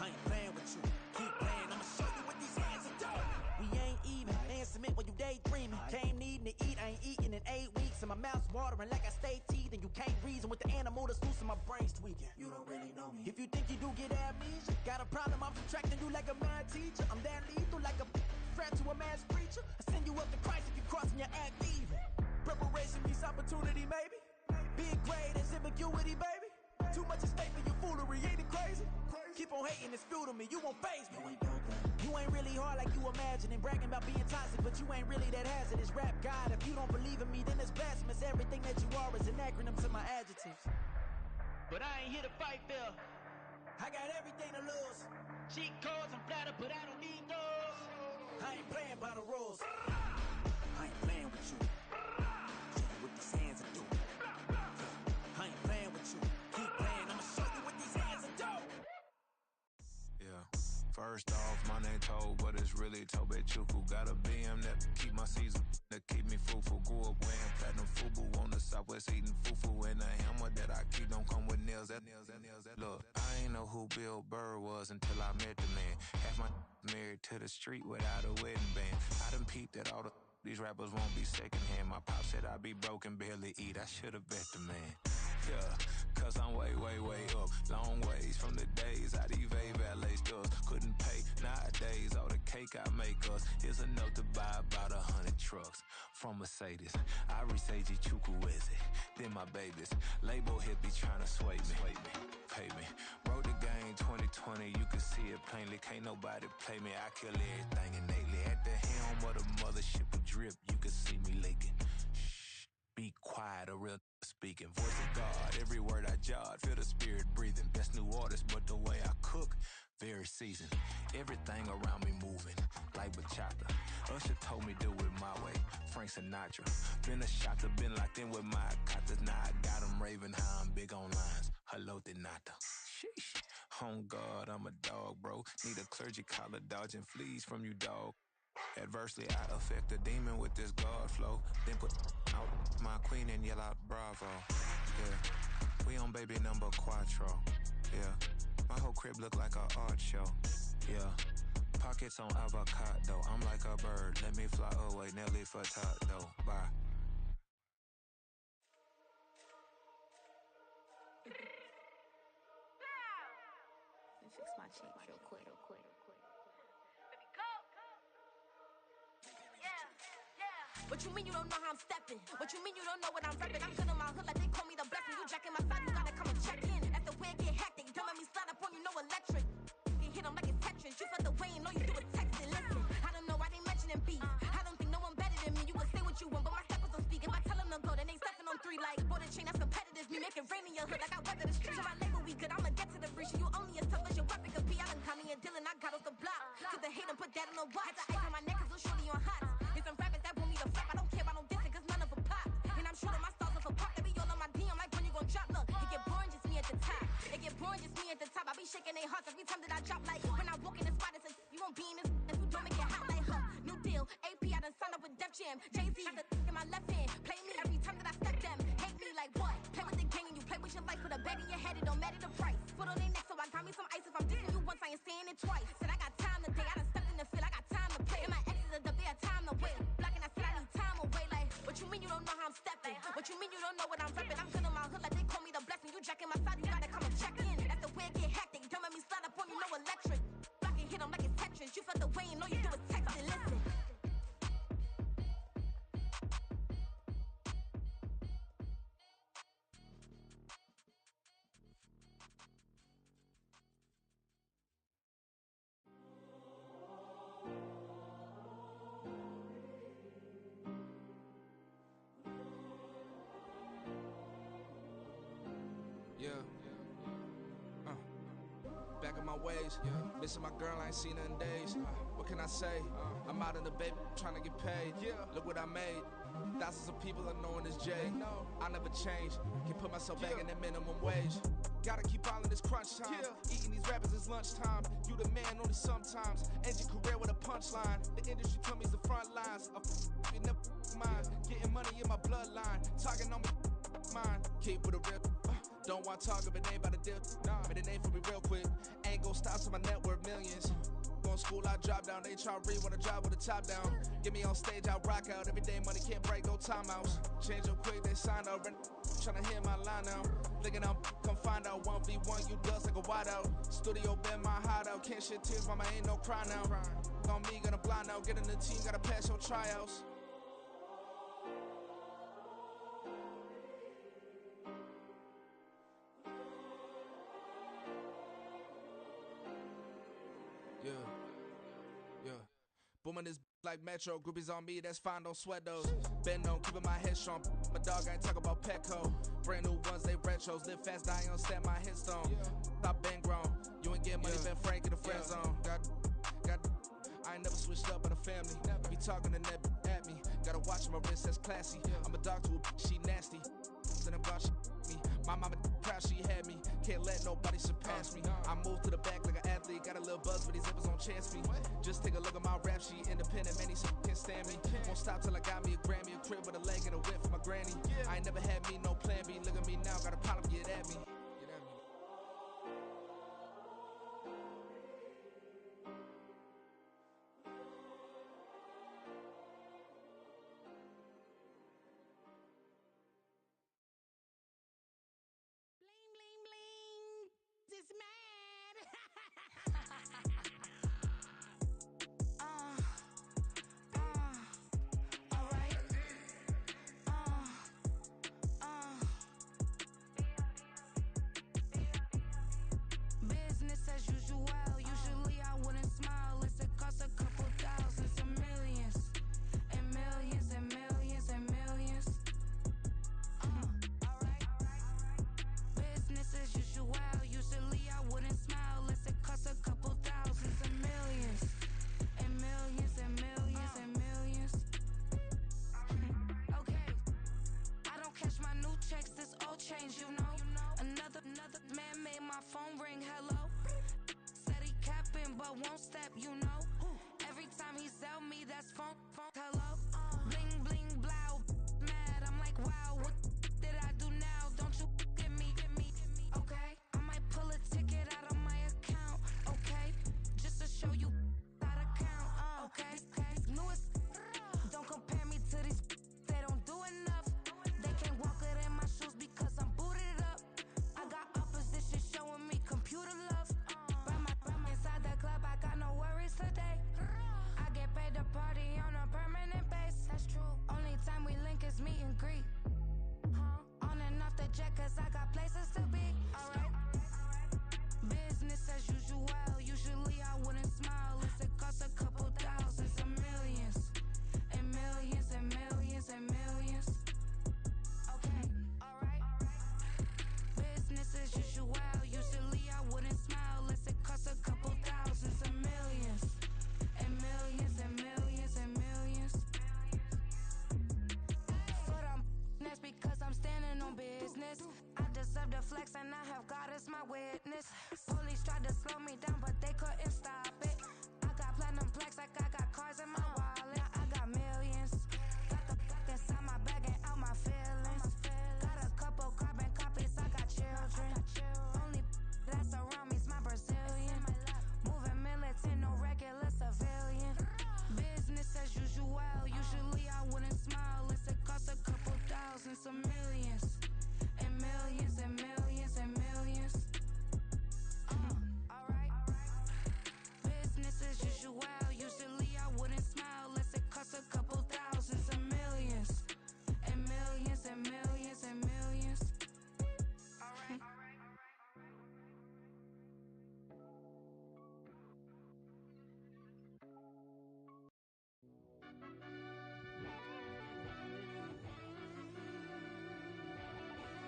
I ain't playing with you. Keep playing, I'ma show you what these hands are doing. We ain't even. Ain't submit when you daydreaming. Came needing to eat, I ain't eating in 8 weeks. And my mouth's watering like I stay teething. You can't reason with the animal that's loose and my brain's tweaking. You don't really know me. If you think you do get amnesia, got a problem, I'm subtracting you like a mad teacher. I'm that lethal like a threat to a mass preacher. I send you up to Christ if you crossing your act evil. Preparation means opportunity, maybe. Being great is ambiguity, baby. Too much at stake for your foolery, ain't it crazy? Keep on hating, it's fuel to me, you won't faze me. You ain't really hard like you imagine and bragging about being toxic, but you ain't really that hazardous. Rap God, if you don't believe in me, then it's blasphemous. Everything that you are is an acronym to my adjectives. But I ain't here to fight, Phil. I got everything to lose. Cheat codes, I'm flattered, but I don't need those. I ain't playing by the rules. I ain't playing with you. Show you what these hands are doing. I ain't playing with you. Keep playing, I'ma show you what these hands are doing. Yeah. First off, my name Toad, but it's really Tobe Chuku. Got a BM that keep my season, that keep me fruitful. Grew up wearing platinum FUBU on the southwest eating fufu. And the hammer that I keep don't come with nails. Look, I ain't know who Bill Burr was until I met the man. Half my married to the street without a wedding band. I done peeped that all these rappers won't be secondhand. My pop said I'd be broken, barely eat. I should've bet the man. Yeah, cause I'm way up. Long ways from the days I these valet stores couldn't pay. Nowadays, all the cake I make us is enough to buy about 100 trucks. From Mercedes, I resage Chukwueze. Then my babies, label hit be trying to sway me. Pay me. Wrote the game 2020, you can see it plainly. Can't nobody play me, I kill everything innately. At the helm of the mothership with drip, you can see me leaking. Shh, be quiet, a real speaking. Voice of God, every word I jot, feel the spirit breathing. Best new artist, but the way I cook, very seasoned. Everything around me moving, like bachata. Usher told me do it my way, Frank Sinatra. Been a shotter, been locked in with my katas. Now I got them raving how I'm big on lines. Hello, de nata. Sheesh. On God, I'm a dog, bro. Need a clergy collar, dodging fleas from you, dog. Adversely, I affect a demon with this God flow. Then put out my queen and yell out bravo. Yeah, we on baby number quattro. Yeah, my whole crib look like a art show. Yeah, pockets on avocado. I'm like a bird, let me fly away. Nelly Furtado, bye. Fix my cheeks real quick. What you mean you don't know how I'm stepping? What you mean you don't know what I'm repping? I'm good in my hood like they call me the blessing. You jacking my side, you gotta come and check in. That's the way it get hectic. Don't let me slide up on you, no electric. You can hit them like it's Tetris. You felt the way and all you do is text it. Listen, I don't know why they mentioning beef. I don't think no one better than me. You can say what you want, but my steppers don't speak. If I tell them to go, then they stepping on 3 like border chain. That's competitive. Me make it rain in your hood like I weather the streets. So my label we good. I'ma get to the breach. You only as tough as your weapon could be. I done caught me a deal and I got off the block. Cause the hate them put that on the watch. Had the ice on my neck cause it's surely on hot. There's some rappers that want me to flop. I don't care about no dissing cause none of them pop. And I'm shooting my stars off a pop. They be all on my DM like when you gon' drop. Look, it get boring just me at the top. It get boring just me at the top. I be shaking their hearts every time that I drop. Like when I walk in the spot it says you won't be in this if you don't make it hot like her. New deal, AP I done signed up with Def Jam. Jay-Z got the in my left hand. Play me every time that I step them. Hate me like what? Play with the gang and you play with your life. Put a bag in your head, it don't matter the price. Foot on their neck so I got me some ice. If I'm dissing you once I ain't saying it twice. Said I got time today, I done stepped don't know what I'm reppin'. I'm good on my hood like they call me the blessing. You jacking my side, you gotta come and check in. That's the way it get hectic. Don't make me slide up on you, no electric. Block and hit 'em like it's Tetris. You felt the way and all you do is text it. Listen. Back in my ways, missing my girl, I ain't seen her in days. What can I say? I'm out in the baby, trying to get paid. Look what I made. Thousands of people are knowing this Jay. I never change. Can put myself back in that minimum wage. Gotta keep all in this crunch time. Eating these rappers is lunchtime. You the man only sometimes. End your career with a punchline. The industry told me it's the front lines. You never mind. Getting money in my bloodline. Talking on me, mine. Keep with a real. Don't want to talk if it ain't about a deal. Made a name for me real quick. Ain't gon' stop till my net worth millions. Going school, I drop down. They try to read when I drive with the top down. Get me on stage, I rock out. Every day money can't break, no timeouts. Change up quick, they sign up. Tryna hear my line now. Thinking I'm come find out 1v1, you dust like a wideout. Studio been my hideout. Can't shed tears, mama ain't no cry now. On me, gonna blind out. Get in the team, gotta pass your tryouts. Booming this like Metro, groupies on me, that's fine, don't sweat those. Bend on, keeping my head strong. My dog ain't talking about Petco. Brand new ones, they retros. Live fast, die on stand my headstone. Stop been grown. You ain't get money, been frank in the friend zone. I ain't never switched up on the family. Be talking to that at me. Gotta watch my wrist, that's classy. I'm a dog to a she nasty. Then I'm gone, she me. My mama proud she had me. Can't let nobody surpass me. I move to the back like an athlete. Got a little buzz, but these zippers don't chance me. Just take a look at my rap sheet. Independent, many can't stand me. Won't stop till I got me a Grammy, a crib with a leg and a whip for my granny. I ain't never had me no plan B. Look at me now, got a problem, get at me. This mad. All right.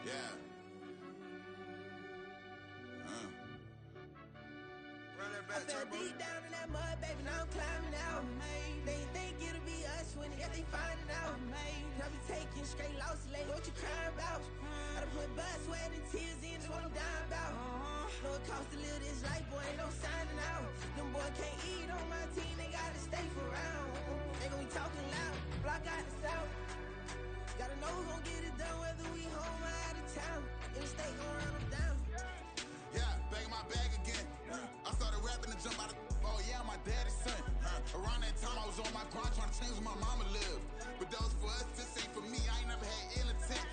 Yeah. I fell deep down in that mud, baby, now I'm climbing out. They think it'll be us when they finding out. I be taking straight losses lately, what you crying about? I done put blood, sweat, and tears in, that's what I'm dying about. Know it costs to live this life, boy, ain't no signing out. Them boy can't eat on my team, they gotta stay for round. They gon' be talking loud, block out the south. Gotta know who gon' get it done, whether we home or out of town. In the state gon' run them down. Yeah, back in my bag again. I started rapping to jump out of. Oh yeah, I'm my daddy's son. Around that time, I was on my grind trying to change where my mama lived. But that was for us, this ain't for me. I ain't never had ill intent.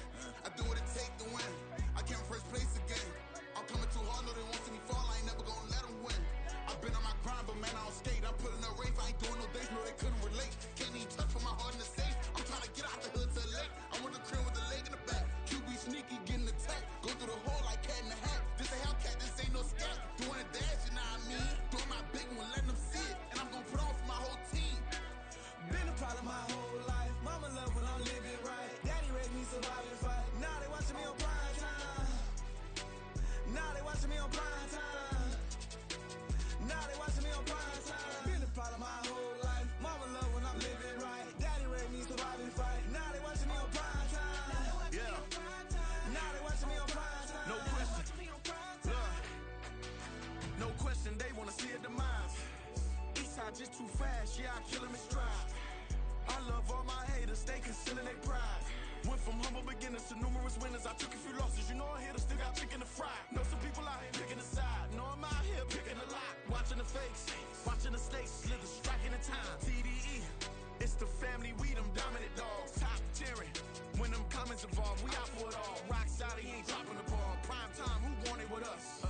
I do what it take to win. I came first place again. I'm coming too hard, know they won't see me fall. I ain't never gonna let them win. I've been on my grind, but man, I don't skate. I'm putting up race, I ain't doing no dates. No, they couldn't relate. Can't even touch with my heart in the safe. I'm trying to get out the hood to the lake. I'm with the crib with the leg in the back. QB sneaky, getting attacked. Go through the hole like cat in the hat. This a Hellcat, this ain't no scat. Doing a dash, you know what I mean? Doing my big one, letting them see it. And I'm gonna put on for my whole team. Been a problem my whole life. Mama love when I'm living right. Daddy raised me survive and fight. Now they watching me on prime time. Now they watching me on prime time. Now they watching me on prime time. Been a problem my whole life. Mama love when I'm living right. Daddy raised me survive and fight. Now they watching me on prime time. Yeah. Now they watching me on prime time. No question. Look. No question, they wanna see a demise. Eastside just too fast, yeah, I kill him in stride. I love all my haters, they concealing their pride. Went from humble beginners to numerous winners. I took a few losses, you know I hit, still got chicken to fry. Know some people out here picking a side, know I'm out here picking a lot. Watching the fakes, watching the stakes, slither, striking the time. TDE, it's the family, we them dominant dogs. Top tiering, when them comments involved, we out for it all. Rock solid, he ain't dropping the ball. Prime time, who want it with us?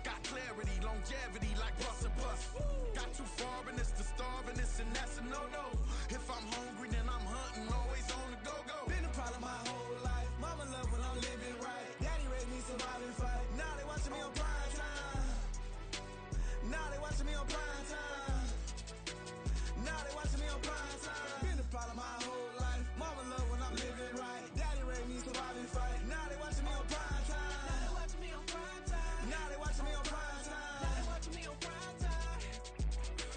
Got clarity, longevity, like bus and bus. Got too far and it's the starving, this and that's a no-no. If I'm hungry, then I'm hunting, always on the go-go. Been a problem my whole life. Mama love when I'm living right. Daddy raised me survive and fight. Now they watching me on prime time. Now they watching me on prime time. Now they watching me on prime time. Been a problem my whole life. Mama love when I'm living right. Daddy raised me survive and fight. Now they watching me on prime time. Now they watching me on prime time. Now they watching me on prime time. Now they watching me on prime time.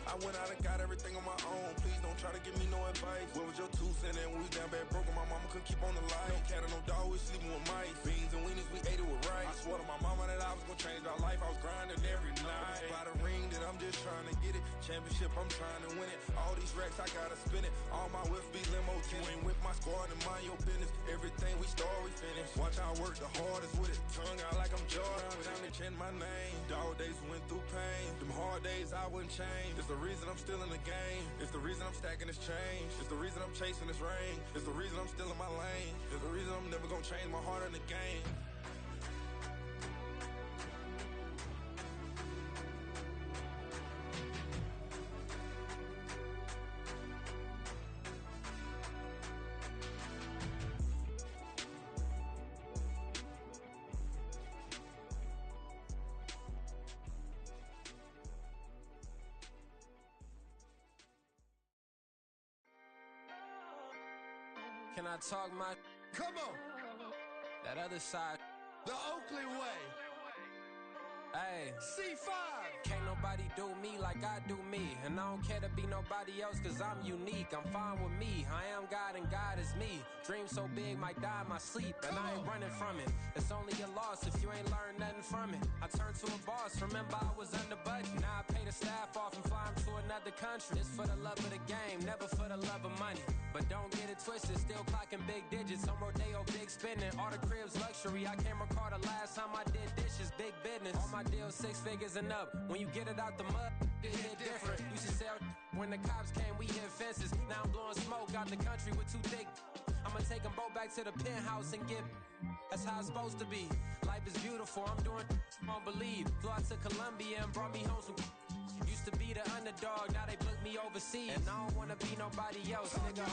I went out and got everything on my own. Please don't try to give me no advice. What was your 2 cents and we was down bad broke and my mama couldn't keep on the light. No cat or no dog, we sleeping with mice. Beans and weenies, we ate it with rice. I swore to my mama that I was gonna change our life. I was grinding every night. By the ring that I'm just trying to get it. Championship, I'm trying to win it. All these racks, I gotta spin it. All my whips be limo. You ain't with my squad and mind your business. Everything we start, we finish. Watch I work the hardest with it. Tongue out like I'm Jordan. Time to change my name. Dog days went through pain. Them hard days I wouldn't change. It's the reason I'm still in the game. It's the reason I'm stacking this change. It's the reason I'm chasing this ring. It's the reason I'm still in my lane. It's the reason I'm never gonna change my heart in the game. Can I talk my? Come on. That other side. The Oakley way. Hey. C5. Can't nobody do me like I do me. And I don't care to be nobody else cause I'm unique. I'm fine with me. I am God and God is me. Dream so big might die in my sleep. And I ain't running from it. It's only a loss if you ain't learned nothing from it. I turned to a boss. Remember I was under budget. Now I pay the staff off and fly them to another country. It's for the love of the game, never for the love of money. But don't get it twisted, still clocking big digits. I'm Rodeo, big spending. All the cribs luxury. I can't recall the last time I did dishes, big business. All my deals 6 figures and up. When you get it out the mud, it hit different. Used to sell when the cops came, we hit fences. Now I'm blowing smoke out the country with 2 thick. I'ma take them both back to the penthouse and get. That's how it's supposed to be. Life is beautiful, I'm doing won't believe. Flew out to Colombia and brought me home some. Used to be the underdog, now they book me overseas. And I don't wanna be nobody else, nigga.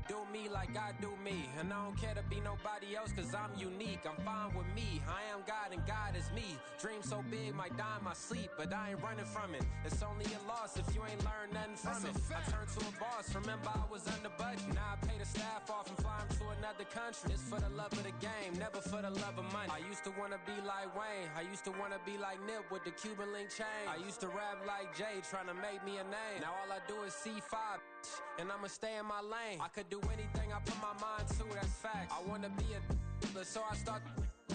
do me like I do me. And I don't care to be nobody else, cause I'm unique. I'm fine with me, I am God and God is me. Dream so big, might die in my sleep, but I ain't running from it. It's only a loss if you ain't learned nothing from it. I turned to a boss, remember I was under budget. Now I pay the staff off and fly them to another country. It's for the love of the game, never for the love of money. I used to wanna be like Wayne, I used to wanna be like Nip with the Cuban link chain. I used to rap like Jay, trying to make me a name. Now all I do is C5, and I'ma stay in my lane. I could do anything I put my mind to, that's fact. I wanna be a so I start,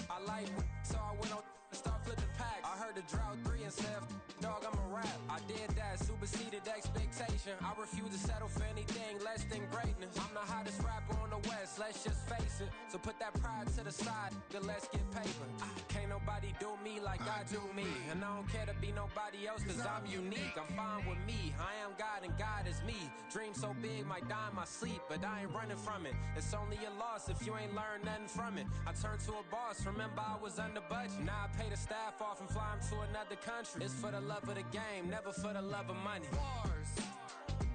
I like, so I went on and start flipping packs. I heard the drought 3 and said, dog, I'm a rap. I did that, superseded expectation. I refuse to settle for anything less than greatness. I'm the hottest rapper on the West, let's just face it. So put that pride to the side, then let's get paper. Can't nobody do me like I do me. And I don't care to be nobody else, cause I'm unique. I'm fine with me, I am God and God is me. Dream so big, might die in my sleep, but I ain't running from it. It's only a loss if you ain't learned nothing from it. I turned to a boss, remember I was under budget. Now I pay the staff off and fly them to another country. It's for the love of the game, never for the love of money. Bars,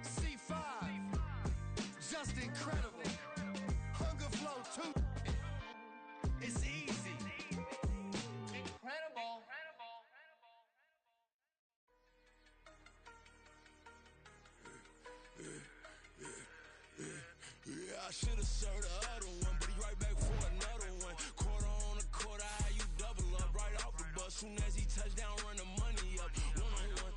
C5, just incredible. Hunger Flow 2, it's easy. Incredible. Yeah, I should've served the other one, but he right back for another one. Quarter on a quarter, how you double up right off the bus. Soon as he touch down, run the money up. One-on-one.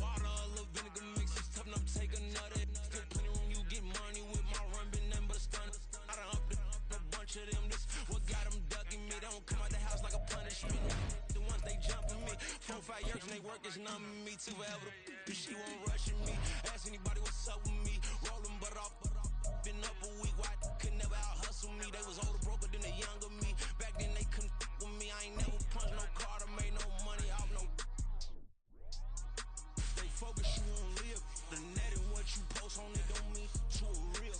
Water, a little vinegar mix, it's tough enough to take another. Still plenty room, you get money with my run, been nothing but a stun. I done upped a bunch of them, this what got them ducking me. They don't come out the house like a punishment. The ones they jumping me, 4 or 5 years and they work is numbing me. Too forever, she won't rushing me. Ask anybody what's up with me, rolling butt off. Been up a week, why could never out hustle me? They was older, broker than the younger me. Back then they couldn't with me. I ain't never punched no card or made no money off no. They focus you on live. The net and what you post on it don't mean to a real.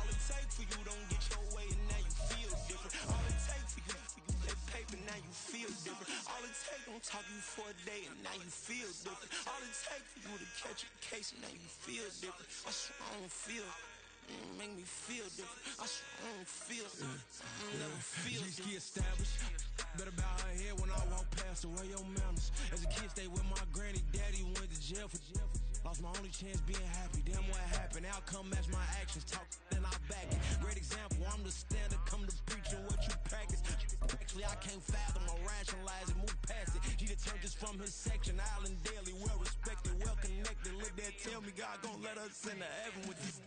All it take for you don't get your way and now you feel different. All it take for you that paper now you feel different. All it take don't talk you for a day and now you feel different. All it take for you to catch a case and now you feel different. I swear I don't feel. Make me feel different. I swear I don't feel. I never feel different. G-ski established. Better bow her head when I walk past her. Where your manners? As a kid, stayed with my granny. Daddy went to jail for lost my only chance being happy. Damn, what happened? Outcome match my actions. Talk, then I back it. Great example. I'm the standard. Come to preaching what you practice. Actually, I can't fathom or rationalize it. Move past it. She determined this from his section. Island daily, well respected, well connected. Look there, tell me God gon' let us into heaven with you.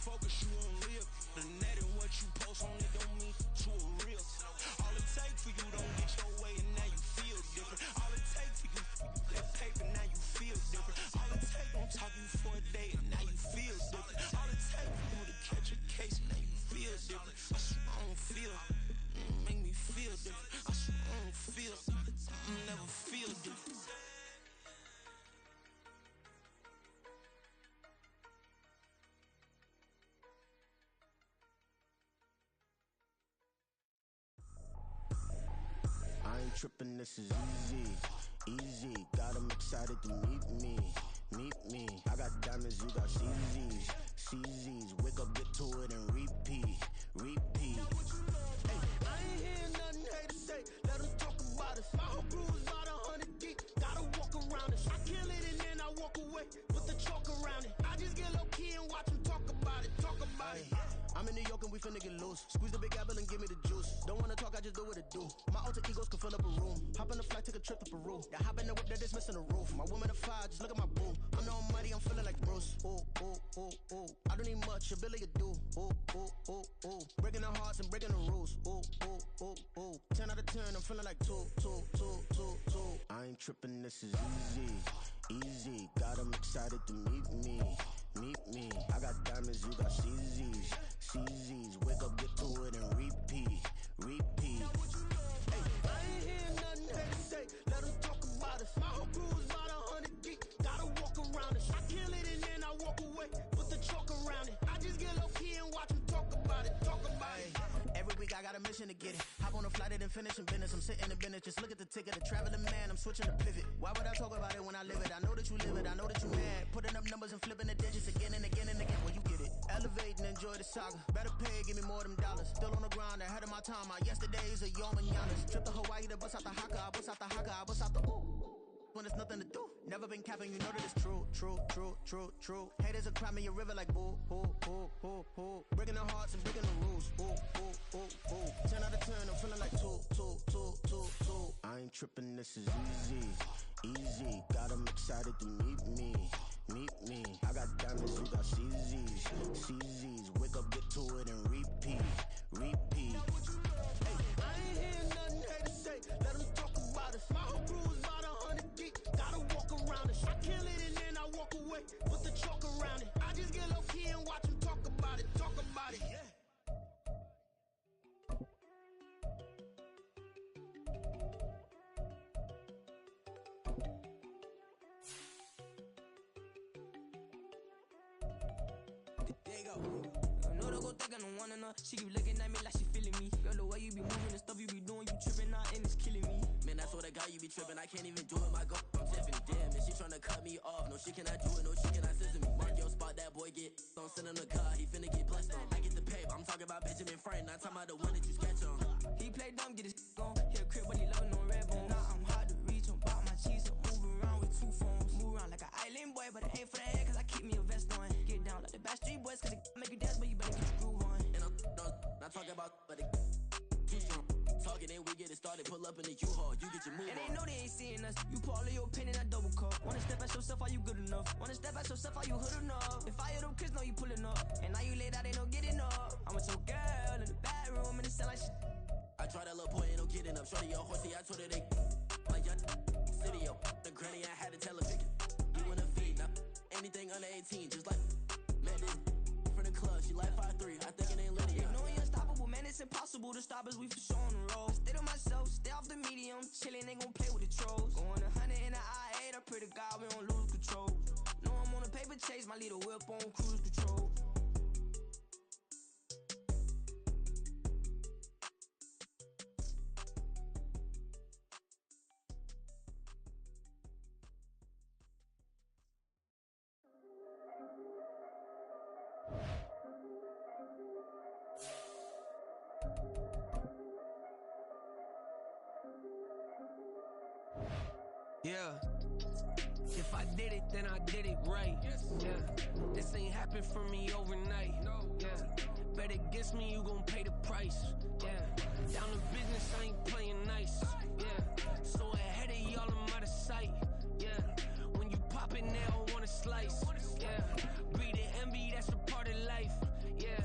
Focus you on live. The net and what you post on it don't mean to a real. All it take for you don't get your way and now you feel different. All it take for you that paper now you feel different. All it take don't talk you for a day and now you feel different. All it take for you to catch a case and now you feel different. I swear I don't feel. Make me feel different. I swear I don't feel. I never feel different. I ain't tripping, this is easy, easy. Got them excited to meet me. I got diamonds, you got CZs. Wake up, get to it, and repeat. Hey, I ain't hearing nothing haters say. Let them talk about us. My whole crew is about 100 deep. Gotta walk around us. I kill it and then I walk away. Put the chalk around it. I just get low key and watch them talk about it. I'm in New York and we finna get loose. Squeeze the big apple and give me the juice. Don't wanna talk, I just do what it do. My alter egos can fill up a room. Hop on the flight, take a trip to Peru. That hop in the whip that is missing the roof. My woman a fire, just look at my boo. I'm the almighty, I'm feeling like Bruce. Ooh. I don't need much, ability to do. Ooh. Breaking the hearts and breaking the rules. Ooh. 10 out of 10, I'm feeling like two. I ain't tripping, this is easy. Got them excited to meet me. I got diamonds, you got CZs. Wake up, get to it, and repeat. Hey, I ain't hearing nothing haters say. Let them talk about us. My whole crew is about 100 deep. Gotta walk around us. I kill it and then I walk away. Put the chalk around it. I just get low key and watch them talk about it. Every week I got a mission to get it. Hop on a flight and then finish in business. I'm sitting in business, just look at the ticket. A traveling man, I'm switching to pivot. Why would I talk about it when I live it? I know that you live it, I know that you mad. Putting up numbers and flipping the digits again and again. saga. Better pay, give me more them dollars. Still on the grind, ahead of my time. My yesterday's a yo mananas. Trip to Hawaii to bust out the haka. I bust out the haka. I bust out the ooh. When there's nothing to do. Never been capping, you know that it's true, true, true, true, true. Haters are climbing your river like boo, hoo, hoo, hoo, hoo. Breaking their hearts and breaking the rules. Ooh, ooh, ooh, ooh. 10 out of 10, I'm feeling like two. I ain't tripping, this is easy, easy. Got 'em excited to meet me. I got diamonds, you got CZs. Wake up, get to it and repeat. Hey, I ain't hearing nothing haters say. Let them talk about us. My whole crew is about 100 deep. Gotta walk around it. I kill it and then I walk away. Put the chalk around it. I just get low key and watch them talk about it. Yeah. No, don't go thinking I don't wanna know. She keep looking at me like she feeling me. Girl, the way you be moving and stuff you be doing, you tripping out and it's killing me. Man, that's what I got, you be tripping. I can't even do it, my girl from Tiffany. Damn, and she tryna cut me off. No, she cannot do it, no, she cannot scissor me. Mark your spot, that boy get. Don't send him the car, he finna get blessed on. I get the paper, I'm talking about Benjamin Franklin. Not talking about the one that you sketch on. He play dumb, get his on. Hit a crib, but he loving on red bone. Now I'm hard to reach, I'm bout my cheese. I'm moving around with two phones. Move around like an island boy, but it ain't for the head, cause I keep me a vest on. Get down like the Backstreet Boys, cause it make you dance, but you better get your groove on. And I'm not talking about, but it too strong. Talking, then we get it started. Pull up in the U-Haul, you get your move and on. they know they ain't seeing us. You pull all of your pen in that double cup. Wanna step at yourself, are you good enough? Wanna step at yourself, are you hood enough? If I hear them kids, know you pulling up. And now you laid out, they don't get enough. I'm with your girl in the bedroom, and it sound like shit. I try that little boy, ain't no getting up. Shorty, your horsey, I told her they like your city, yo. The granny, I had to tell her pick it. You wanna feed, now anything under 18, just like met this from the club. She like 5'3", I think it ain't Lydia. You know we unstoppable, man, it's impossible to stop us, we for sure on the road. Stay to myself, stay off the medium, chillin', ain't gon' play with the trolls. Going 100 in the I-8, I pray to God we don't lose control. Know I'm on a paper chase, my little whip on cruise control. Yeah. If I did it, then I did it right. Yeah. This ain't happened for me overnight. Yeah. Bet against me, you gon' pay the price. Yeah. Down to business, I ain't playing nice. Yeah. So ahead of y'all, I'm out of sight. Yeah. When you pop it, they don't wanna slice. Yeah. Greed and envy, that's a part of life. Yeah.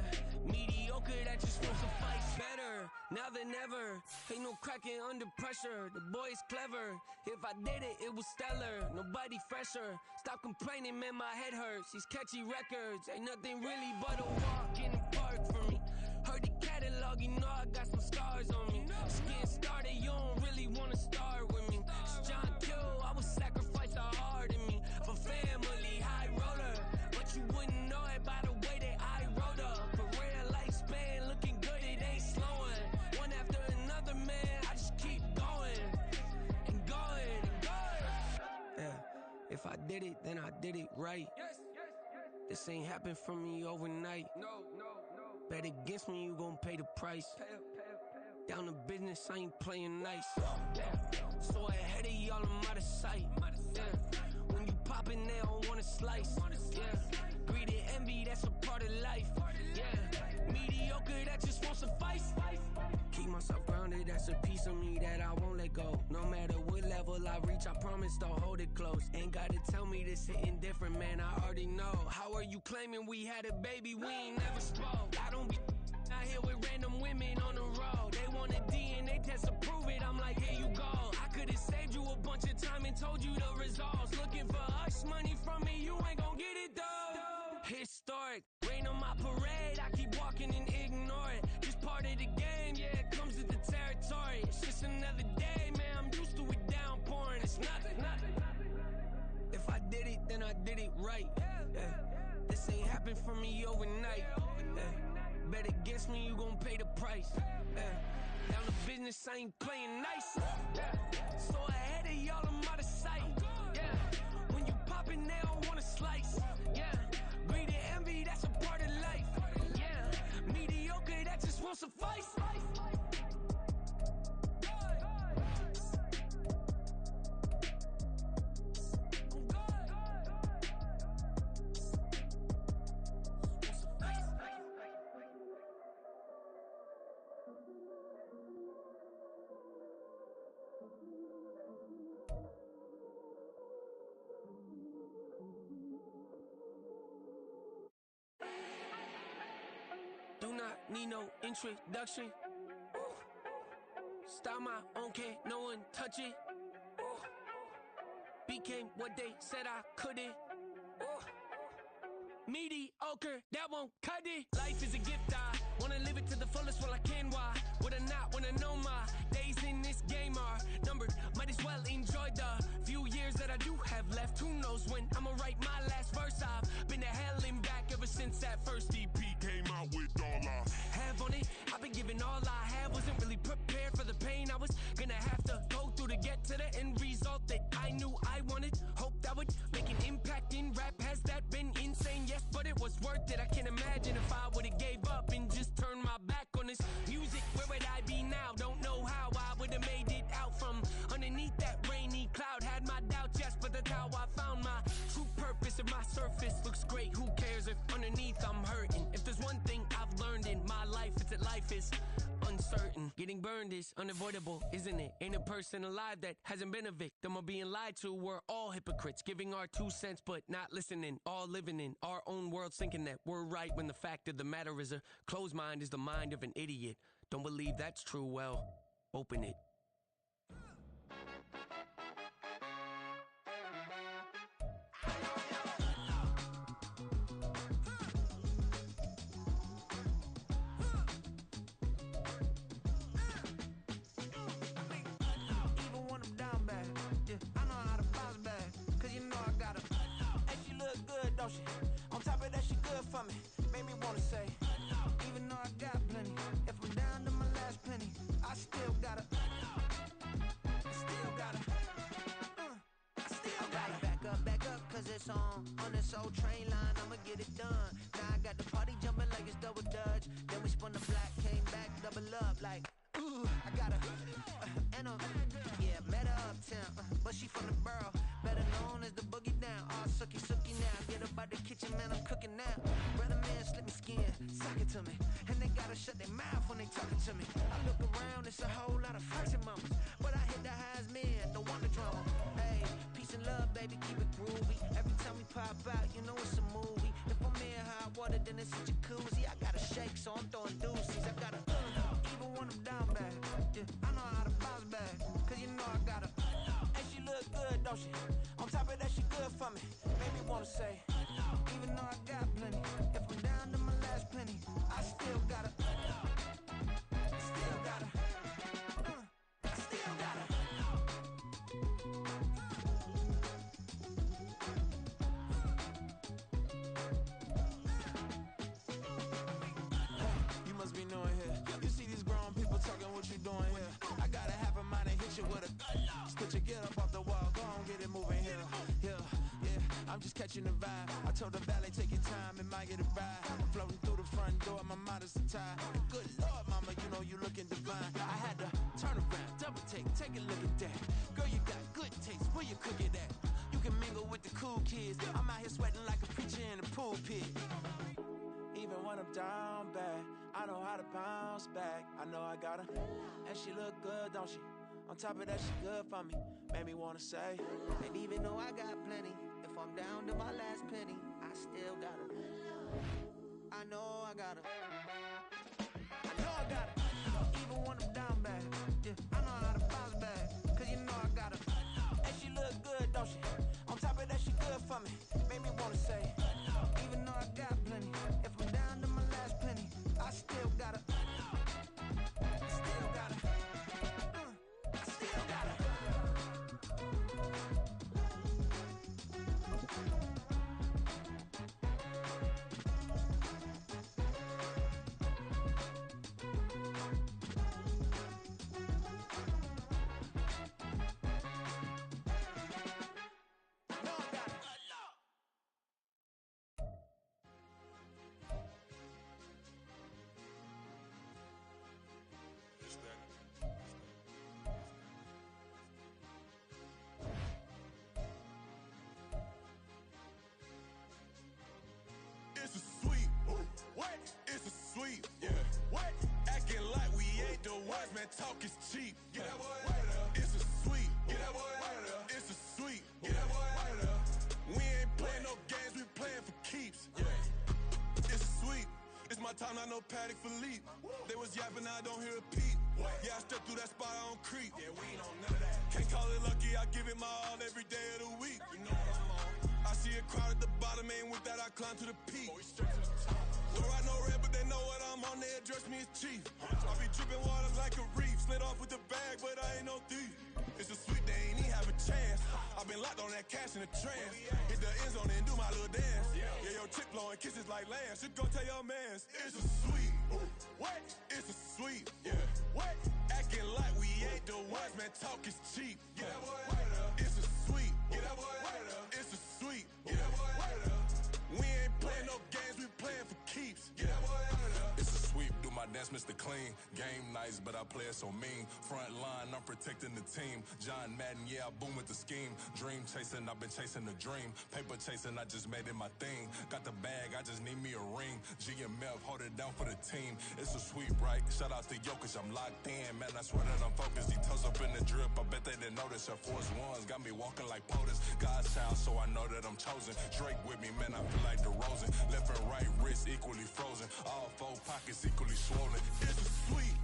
Mediocre, that just won't suffice. Better now than ever. Ain't no cracking under pressure. The boy's clever. If I did it, it was stellar. Nobody fresher. Stop complaining, man, my head hurts. These catchy records ain't nothing really but a walk in the park for me. Heard the catalog, you know I got some scars on me. Just getting started, you don't really wanna start with me. It's John Kill, I would sacrifice a heart in me for family, high roller. But you wouldn't know it by the way that I wrote up. Career lifespan looking good, it ain't slowing. One after another, man, I just keep going and going and going. Yeah, if I did it, then I did it right. This ain't happened for me overnight. Bet against me, you gon' pay the price. Down to business, I ain't playing nice. Yeah. So ahead of y'all, I'm out of sight. Yeah. When you poppin', they don't wanna slice. Yeah. Greed and envy, that's a part of life. Yeah. Mediocre, that just won't suffice. Keep myself grounded, that's a piece of me that I won't let go. No matter what level I reach, I promise to hold it close. Ain't gotta tell me this hitting different, man, I already know. How are you claiming we had a baby, we ain't never spoke? I don't be out here with random women on the road. They want a DNA test to prove it, I'm like, here you go. I could've saved you a bunch of time and told you the results. Looking for hush money from me, you ain't gon' get it though. Historic, rain on my parade, I keep walking and ignore it. Just part of the game, yeah, it comes with the territory. It's just another day, man, I'm used to it downpouring. It's nothing. If I did it, then I did it right. Yeah. This ain't happened for me overnight. Yeah. Bet against me, you gon' pay the price. Yeah. Down to business, I ain't playing nice. Yeah. So ahead of y'all, I'm out of sight. Yeah. When you poppin', they don't wanna slice. Yeah. Greed and envy, that's a part of life. Yeah. need no introduction. Start my own, can't no one touch it. Became what they said I couldn't. Mediocre, that won't cut it. Life is a gift, I wanna live it to the fullest while I can. Why would I not wanna know my days in this game are numbered? Might as well enjoy the few years that I do have left. Who knows when I'ma write my last verse? I've been to hell and back ever since that first EP came out with all I have on it. I've been giving all I have, wasn't really prepared for the pain I was gonna have to go through to get to the end result that I knew I wanted. Hope that would make an impact in rap. Has that been insane? Yes, but it was worth it. I can't imagine if I would've gave up and just turned my back on this music. Where would I be now? Don't know how I would've made it out from underneath that rainy cloud. Had my doubts, yes, but that's how I found my true purpose. If my surface looks great, who cares if underneath I'm hurting? If there's one thing I've learned in my life, it's that life is uncertain. Getting burned is unavoidable, isn't it? Ain't a person alive that hasn't been a victim of being lied to. We're all hypocrites, giving our 2 cents but not listening. All living in our own world, thinking that we're right when the fact of the matter is a closed mind is the mind of an idiot. Don't believe that's true? Well, open it. Don't she? On top of that, she good for me. Made me wanna say, even though I got plenty, if I'm down to my last penny, I still gotta, back up, cause it's on this old train line, I'ma get it done. Now I got the party jumping like it's double dutch. Then we spun the block, came back, double up, like, ooh, I got her, and yeah, met her uptown, but she from the borough, better known as the boogie down. All sookie now, get up out the kitchen, man, I'm cooking now. Brother man, slip me skin, suck it to me, and they gotta shut their mouth when they talking to me. I look around, it's a whole lot of flexing mamas, but I hit the highest man, don't want the drama. Hey, peace and love, baby, keep it groovy. Every time we pop out, you know it's a movie. If I'm in hot water, then it's a jacuzzi. I gotta shake, so I'm throwing deuces. I gotta even when I'm down bad, yeah, I know how to bounce back, cause you know I gotta. And she look good, don't she? On top of that, she good for me. Made me wanna say, even though I got plenty, if I'm down to my last penny, I still gotta, I still gotta. You must be knowing here. You see these grown people talking, what you doing here? I got a half a mind to hit you with a split your get up off the wall, go on, get it moving here. Yeah, I'm just catching the vibe. I told the valet, take your time, it might get a ride. Floating through the front door, my mind is tied. Good Lord, mama, you know you looking divine. I had to turn around, double take a look at that. Girl, you got good taste, where you cook it at? You can mingle with the cool kids. I'm out here sweating like a preacher in a pool pit. Even when I'm down bad, I know how to bounce back. I know I gotta, and she look good, don't she? On top of that, she good for me. Made me wanna say, and even though I got plenty, if I'm down to my last penny, I still gotta. I know I gotta. I know I gotta. Even when I'm down bad, yeah, I know how to bounce back, cause you know I gotta. And she look good, don't she? On top of that, she good for me. Made me wanna say, even though I got plenty, if I'm down to my last penny, I still gotta. Still gotta. I still gotta. It's a sweep. What? It's a sweep. Yeah. What? Acting like we ain't the ones, man. Talk is cheap. Get that boy out of there. It's a sweep. Get that boy out of there. It's a sweep. Get that boy out of there. We ain't playing no games. We playing for keeps. Yeah. It's a sweep. It's my my time, not no Paddock Philippe. They was yapping, I don't hear a peep. Yeah, I stepped through that spot, I don't creep. Yeah, we ain't on none of that. Can't call it lucky, I give it my all every day of the week. You know what I'm on. I see a crowd at the bottom, and with that I climb to the peak. Don't ride no red, but they know what I'm on, they address me as chief. I be dripping water like a reef, slid off with the bag, but I ain't no thief. It's a sweet, they ain't even have a chance. I been locked on that cash in a trance. Hit the end zone and do my little dance. Yeah, your chick blowing kisses like Lance. You go tell your mans, it's a sweet. What? It's a sweet. Yeah. What? Acting like we ain't the ones, man, talk is cheap. Get that boy right up. It's a sweet. Get that boy right up. It's a sweet. Get that boy right up. We ain't playing no games, we playing for keeps. Get that boy right up. It's a sweep, do my dance, Mr. Clean. Game nice, but I play it so mean. Front line, I'm protecting the team. John Madden, yeah, I boom with the scheme. Dream chasing, I've been chasing the dream. Paper chasing, I just made it my thing. Got the bag, I just need me a ring. GMF, hold it down for the team. It's a sweep, right? Shout out to Jokic, I'm locked in. Man, I swear that I'm focused. He toes up in the drip, I bet they didn't notice. Air Force Ones got me walking like POTUS. God's child, so I know that I'm chosen. Drake with me, man, I feel like DeRozan. Left and right wrist equally frozen. All four pockets equally swollen. It's a sweet.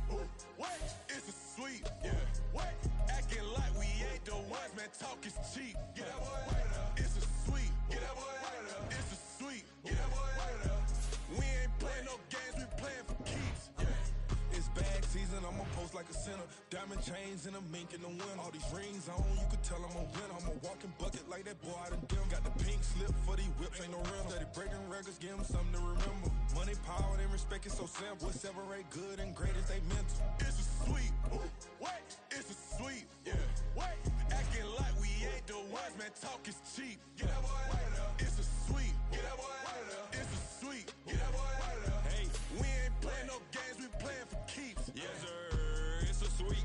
What? It's a sweet. Yeah. What? Acting like we ain't the ones, man, talk is cheap. Get that boy right up. It's a sweet. Get that boy right up. It's a sweet. Get that boy right up. We ain't playing no games, we playing for keeps. Yeah. It's bag season, I'ma post like a sinner. Diamond chains and a mink in the wind. All these rings on, you could tell I'm a winner. I'm a walking bucket like that boy out of dim. Got the pink slip for these whips, ain't no rims. Steady breaking records, give them something to remember. Money, power, and respect is so simple. What separate good and great is they mental. It's a sweet. What? It's a sweet. Yeah. What? Acting like we ain't the ones, man, talk is cheap. Get that boy right up. It's a sweet. Get that boy right up. It's a sweet. Get that boy right up. Hey, we ain't playing no games, we playing for keeps. Yes, sir. It's a sweet.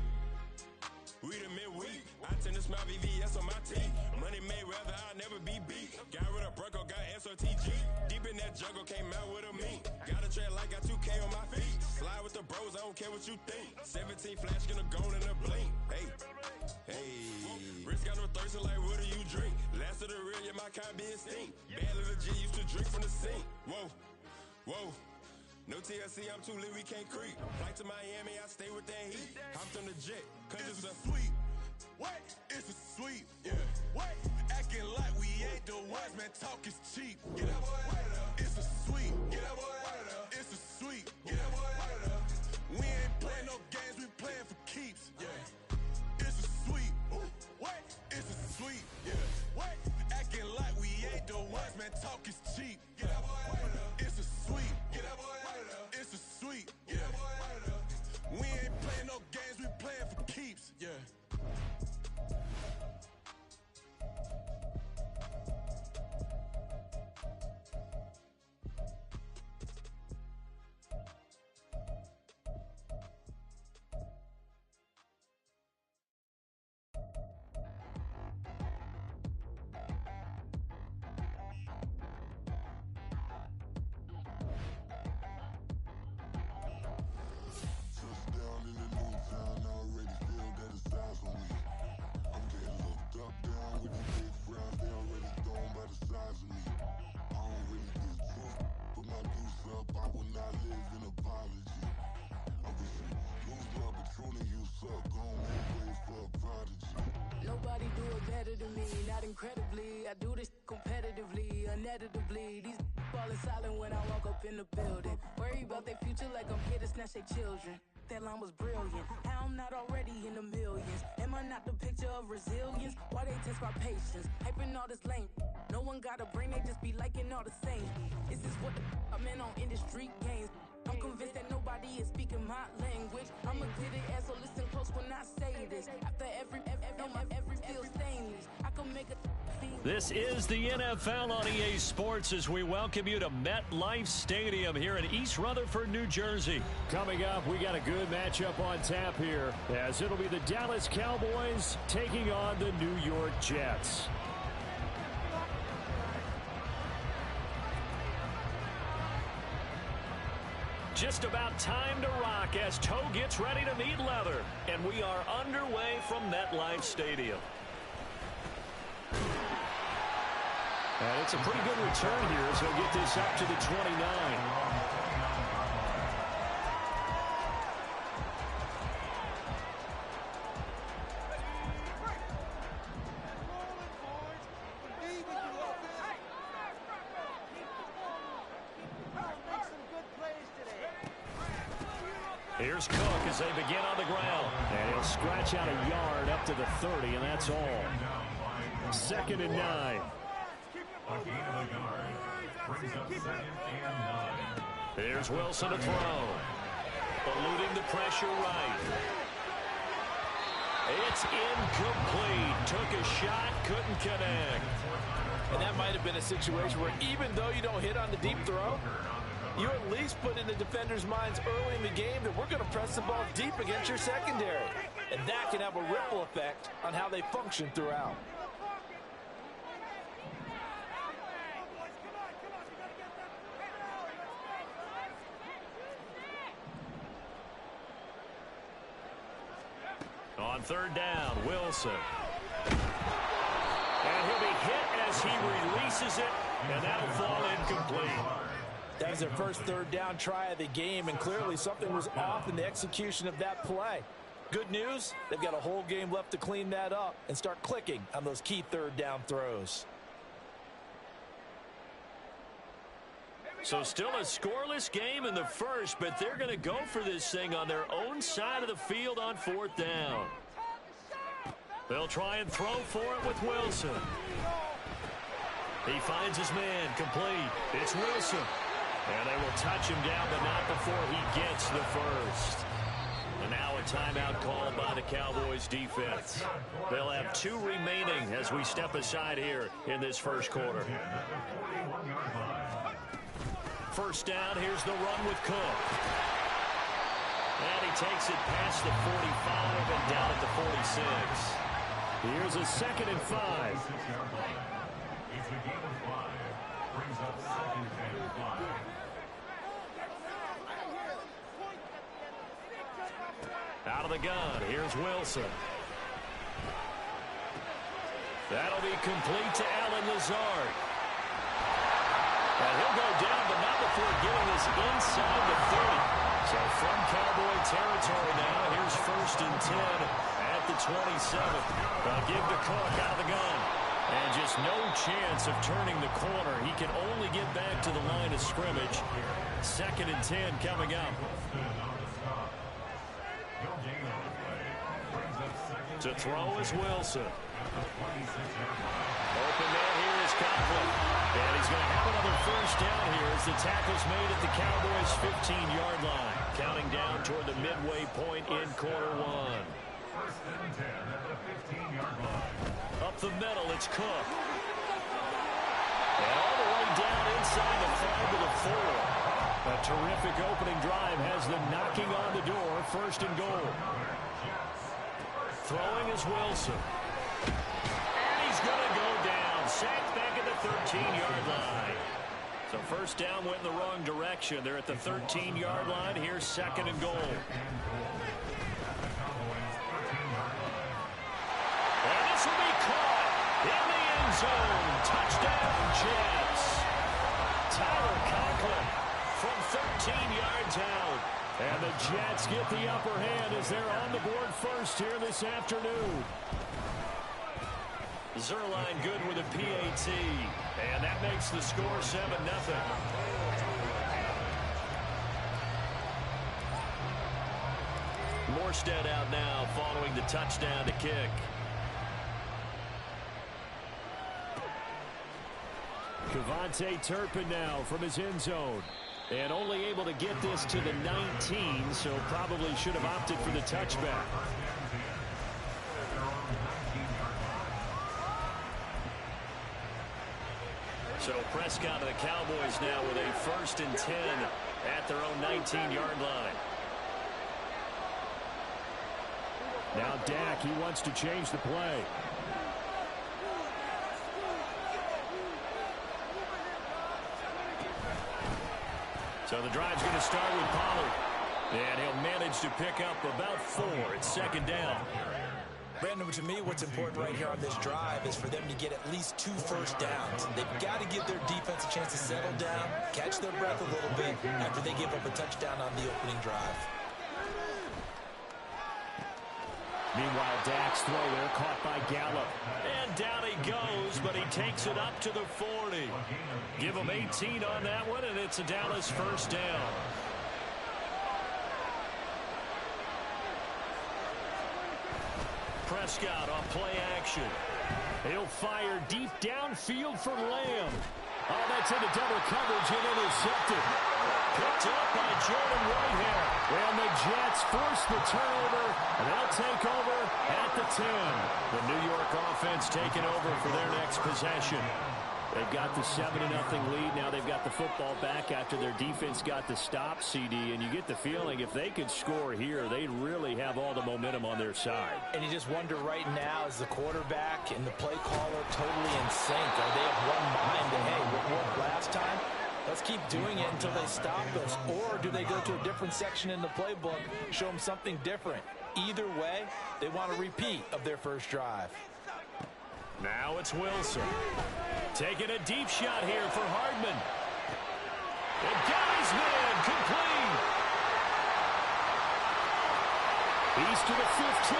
We the midweek. I tend to smile VVS on my teeth. Money made rather I'll never be beat. Got rid of Bronco, got SOTG. Deep in that jungle, came out with a meat. Got a trail like got 2K on my feet. Slide with the bros, I don't care what you think. 17 flash gonna go in a blink. Hey, hey. Wrist got no thirst, like what do you drink? Last of the real, yeah, my kind be extinct. Bad little G used to drink from the sink. Whoa, whoa. No TLC, I'm too lit, we can't creep. Flight to Miami, I stay with that heat. Hopped on the jet, cause it's a sweet. What? It's a sweet. Yeah. What? Acting like we ain't the ones, man, talk is cheap. Get that boy right up. It's a sweet. Get that boy right up. It's a sweet. Get that boy right up. We ain't playing no games, we playing for keeps. Yeah. It's a sweet. What? It's a sweet. Yeah. What? Acting like we ain't the ones, man, talk is cheap. Get that boy right up. It's a sweet. Get that boy right up. It's a sweet. Get that boy right up. We ain't playing no games, we playing for keeps. Yeah. Nobody do it better than me, not incredibly. I do this competitively, uneditably. These falling silent when I walk up in the building. Worry about their future like I'm here to snatch their children. That line was brilliant. How I'm not already in the millions. Am I not the picture of resilience? Why they test my patience? Hyping all this lame. No one got a brain, they just be liking all the same. This is what I'm in on industry games. I'm convinced that nobody is speaking my language. I'm a good ass, so listen close when I say this. After every feel stainless, I can make a This is the NFL on EA Sports as we welcome you to MetLife Stadium here in East Rutherford, New Jersey. Coming up, we got a good matchup on tap here as it'll be the Dallas Cowboys taking on the New York Jets. Just about time to rock as Toe gets ready to meet leather. And we are underway from MetLife Stadium. And it's a pretty good return here as he'll get this up to the 29. Here's Cook as they begin on the ground. And he'll scratch out a yard up to the 30, and that's all. 2nd and 9. Here's Wilson to throw. Eluding the pressure right. It's incomplete. Took a shot, couldn't connect. And that might have been a situation where even though you don't hit on the deep throw, you at least put in the defenders' minds early in the game that we're going to press the ball deep against your secondary. And that can have a ripple effect on how they function throughout. On 3rd down, Wilson. And he'll be hit as he releases it, and that'll fall incomplete. That was their first 3rd down try of the game, and clearly something was off in the execution of that play. Good news, they've got a whole game left to clean that up and start clicking on those key 3rd down throws. So still a scoreless game in the first, but they're going to go for this thing on their own side of the field on 4th down. They'll try and throw for it with Wilson. He finds his man, complete. It's Wilson. And they will touch him down, but not before he gets the first. And now a timeout called by the Cowboys defense. They'll have 2 remaining as we step aside here in this first quarter. 1st down, here's the run with Cook. And he takes it past the 45 and down at the 46. Here's a 2nd and 5. Out of the gun, here's Wilson. That'll be complete to Allen Lazard. And he'll go down, but not before getting this inside the 30. So from Cowboy territory now, here's 1st and 10 at the 27. They'll give to Cook out of the gun. And just no chance of turning the corner. He can only get back to the line of scrimmage. 2nd and 10 coming up. To throw is Wilson. Open man here is Conklin. And he's going to have another 1st down here as the tackle's made at the Cowboys' 15-yard line. Counting down toward the midway point in quarter 1. 1st and 10 at the 15-yard line. Up the middle, it's Cook. And all the way down inside the 5 to the 4. A terrific opening drive has them knocking on the door. 1st and goal. Throwing is Wilson. And he's going to go down. Sacked back at the 13-yard line. So 1st down went in the wrong direction. They're at the 13-yard line. Here's 2nd and goal. And this will be caught in the end zone. Touchdown, Jets. Tyler Conklin from 13 yards out. And the Jets get the upper hand as they're on the board first here this afternoon. Zerline good with a PAT. And that makes the score 7-0. Morstead out now following the touchdown to kick. Kevontae Turpin now from his end zone. And only able to get this to the 19, so probably should have opted for the touchback. So Prescott of the Cowboys now with a 1st and 10 at their own 19-yard line. Now Dak, he wants to change the play. So the drive's going to start with Pollard. And he'll manage to pick up about 4. It's 2nd down. Brandon, to me, what's important right here on this drive is for them to get at least 2 first downs. They've got to give their defense a chance to settle down, catch their breath a little bit after they give up a touchdown on the opening drive. Meanwhile, Dak's throw there caught by Gallup. And down he goes, but he takes it up to the 40. Give him 18 on that one, and it's a Dallas 1st down. Prescott on play action. He'll fire deep downfield for Lamb. Oh, that's into double coverage and intercepted. Picked up by Jordan Whitehair. And the Jets force the turnover, and they'll take over at the 10. The New York offense taking over for their next possession. They've got the 7-0 lead. Now they've got the football back after their defense got the stop, CD. And you get the feeling if they could score here, they'd really have all the momentum on their side. And you just wonder right now, is the quarterback and the play caller totally in sync? Are they of one mind that, hey, what worked last time? Let's keep doing it until they stop us. Or do they go to a different section in the playbook, show them something different? Either way, they want a repeat of their first drive. Now it's Wilson. Taking a deep shot here for Hardman. And got his man complete. He's to the 15.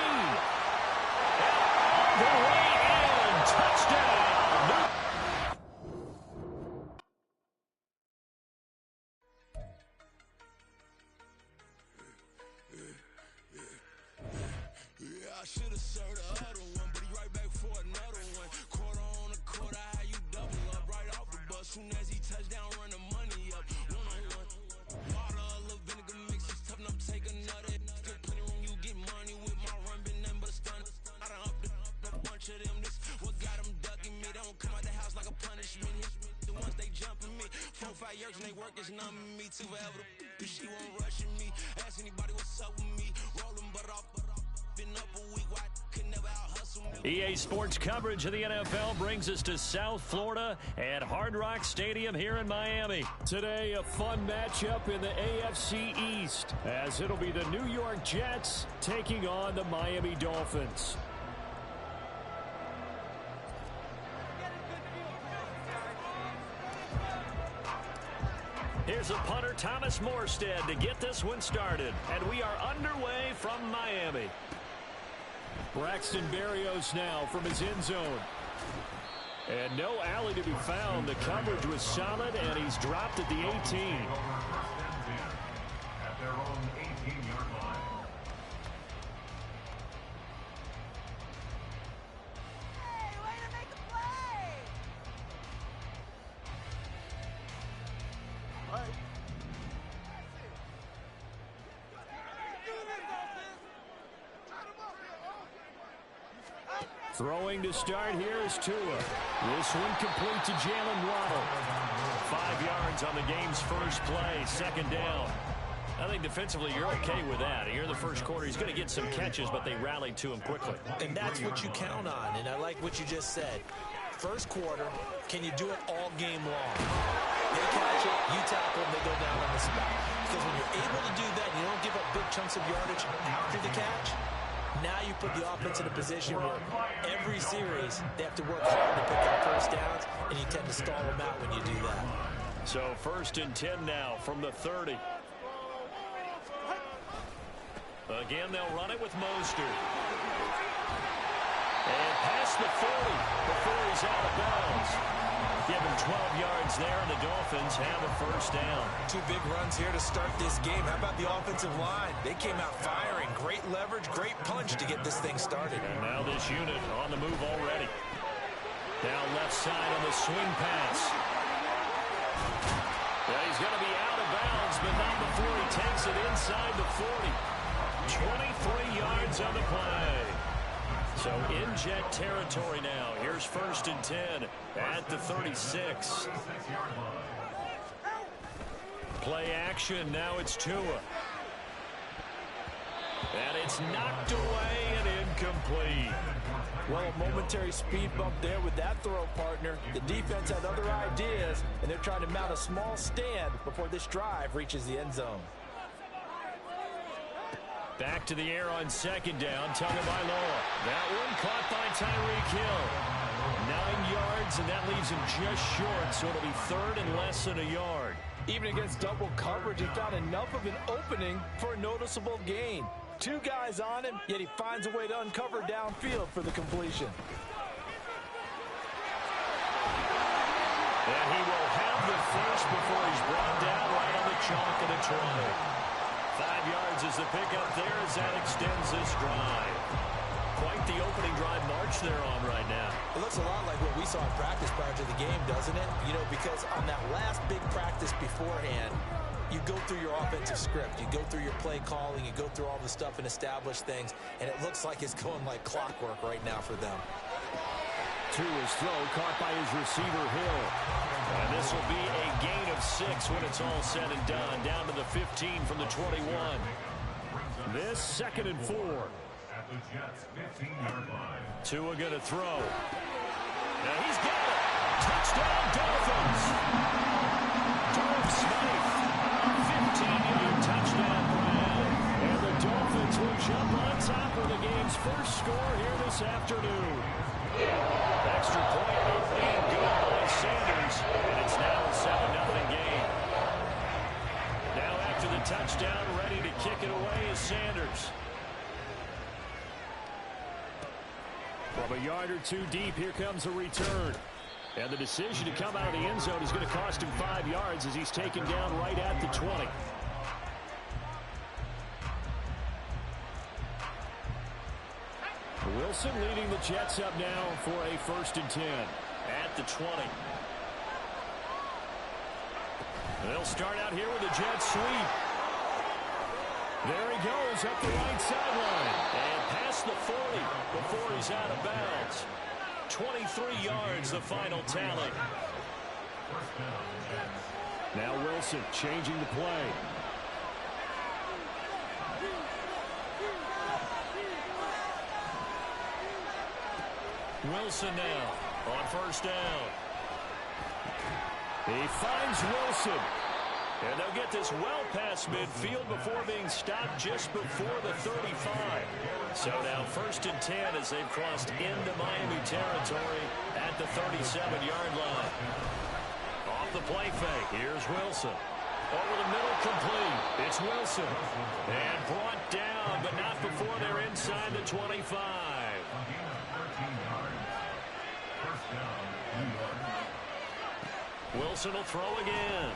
And all the way in. Touchdown. I should have served the other one, but he right back for another one. Quarter on a quarter, how you double up right off the bus. Soon as he touch down, run the money up. One-on-one. Water, a little vinegar mix is tough enough, take another. Still plenty room, you get money with my run, been nothing but a stun. I done up a bunch of them. This what got them ducking me. They don't come out the house like a punishment. The ones they jumping me. 4-5 years and they work is numbing me. Too forever. She won't rushing me. Ask anybody what's up with me. Rolling butt off. EA Sports coverage of the NFL brings us to South Florida at Hard Rock Stadium here in Miami. Today, a fun matchup in the AFC East, as it'll be the New York Jets taking on the Miami Dolphins. Here's a punter, Thomas Morstead, to get this one started. And we are underway from Miami. Braxton Berrios now from his end zone. And no alley to be found. The coverage was solid, and he's dropped at the 18. At their own 18-yard line. Throwing to start here is Tua. This one complete to Jalen Waddle. 5 yards on the game's first play, second down. I think defensively you're okay with that. Here in the first quarter, he's going to get some catches, but they rallied to him quickly. And that's what you count on, and I like what you just said. First quarter, can you do it all game long? They catch it, you tackle them, they go down on the spot. Because when you're able to do that, you don't give up big chunks of yardage after the catch. Now you put the offense in a position where every series they have to work hard to pick up first downs, and you tend to stall them out when you do that. So 1st and 10 now from the 30. Again, they'll run it with Mostert. And past the 40 before he's out of bounds. Give him 12 yards there, and the Dolphins have a first down. 2 big runs here to start this game. How about the offensive line? They came out firing. Great leverage, great punch to get this thing started. And now this unit on the move already. Down left side on the swing pass. Yeah, he's going to be out of bounds, but not before he takes it inside the 40. 23 yards on the play. So in Jet territory now. Here's 1st and 10 at the 36. Play action. Now it's Tua. And it's knocked away and incomplete. Well, a momentary speed bump there with that throw, partner. The defense had other ideas, and they're trying to mount a small stand before this drive reaches the end zone. Back to the air on second down. Tagovailoa. That one caught by Tyreek Hill. 9 yards, and that leaves him just short, so it'll be 3rd and less than a yard. Even against double coverage, he found enough of an opening for a noticeable gain. 2 guys on him, yet he finds a way to uncover downfield for the completion. And he will have the first before he's brought down right on the chalk of the 20. 5 yards is the pickup there as that extends this drive. quite the opening drive march they're on right now. It looks a lot like what we saw in practice prior to the game, doesn't it? You know, because on that last big practice beforehand, you go through your offensive script, you go through your play calling, you go through all the stuff and establish things, and it looks like it's going like clockwork right now for them. To his throw, caught by his receiver, Hill. And this will be a gain of 6 when it's all said and done. Down to the 15 from the 21. This 2nd and 4. At the Jets' 15-yard line. Tua going to throw. Now he's got it. Touchdown, Dolphins. Durham Smythe. 15-yard touchdown run. And the Dolphins will jump on top of the game's first score here this afternoon. Extra point being good by Sanders, and it's now a 7-0 game. Now after the touchdown, ready to kick it away is Sanders. From a yard or two deep, here comes a return. And the decision to come out of the end zone is going to cost him 5 yards as he's taken down right at the 20. Wilson leading the Jets up now for a 1st and 10 at the 20. They'll start out here with a jet sweep. There he goes up the right sideline and past the 40 before he's out of bounds. 23 yards, the final tally. Now Wilson changing the play. Wilson now on 1st down. He finds Wilson. And they'll get this well past midfield before being stopped just before the 35. So now 1st and 10 as they've crossed into Miami territory at the 37-yard line. Off the play fake. Here's Wilson. Over the middle, complete. It's Wilson. And brought down, but not before they're inside the 25. Wilson will throw again.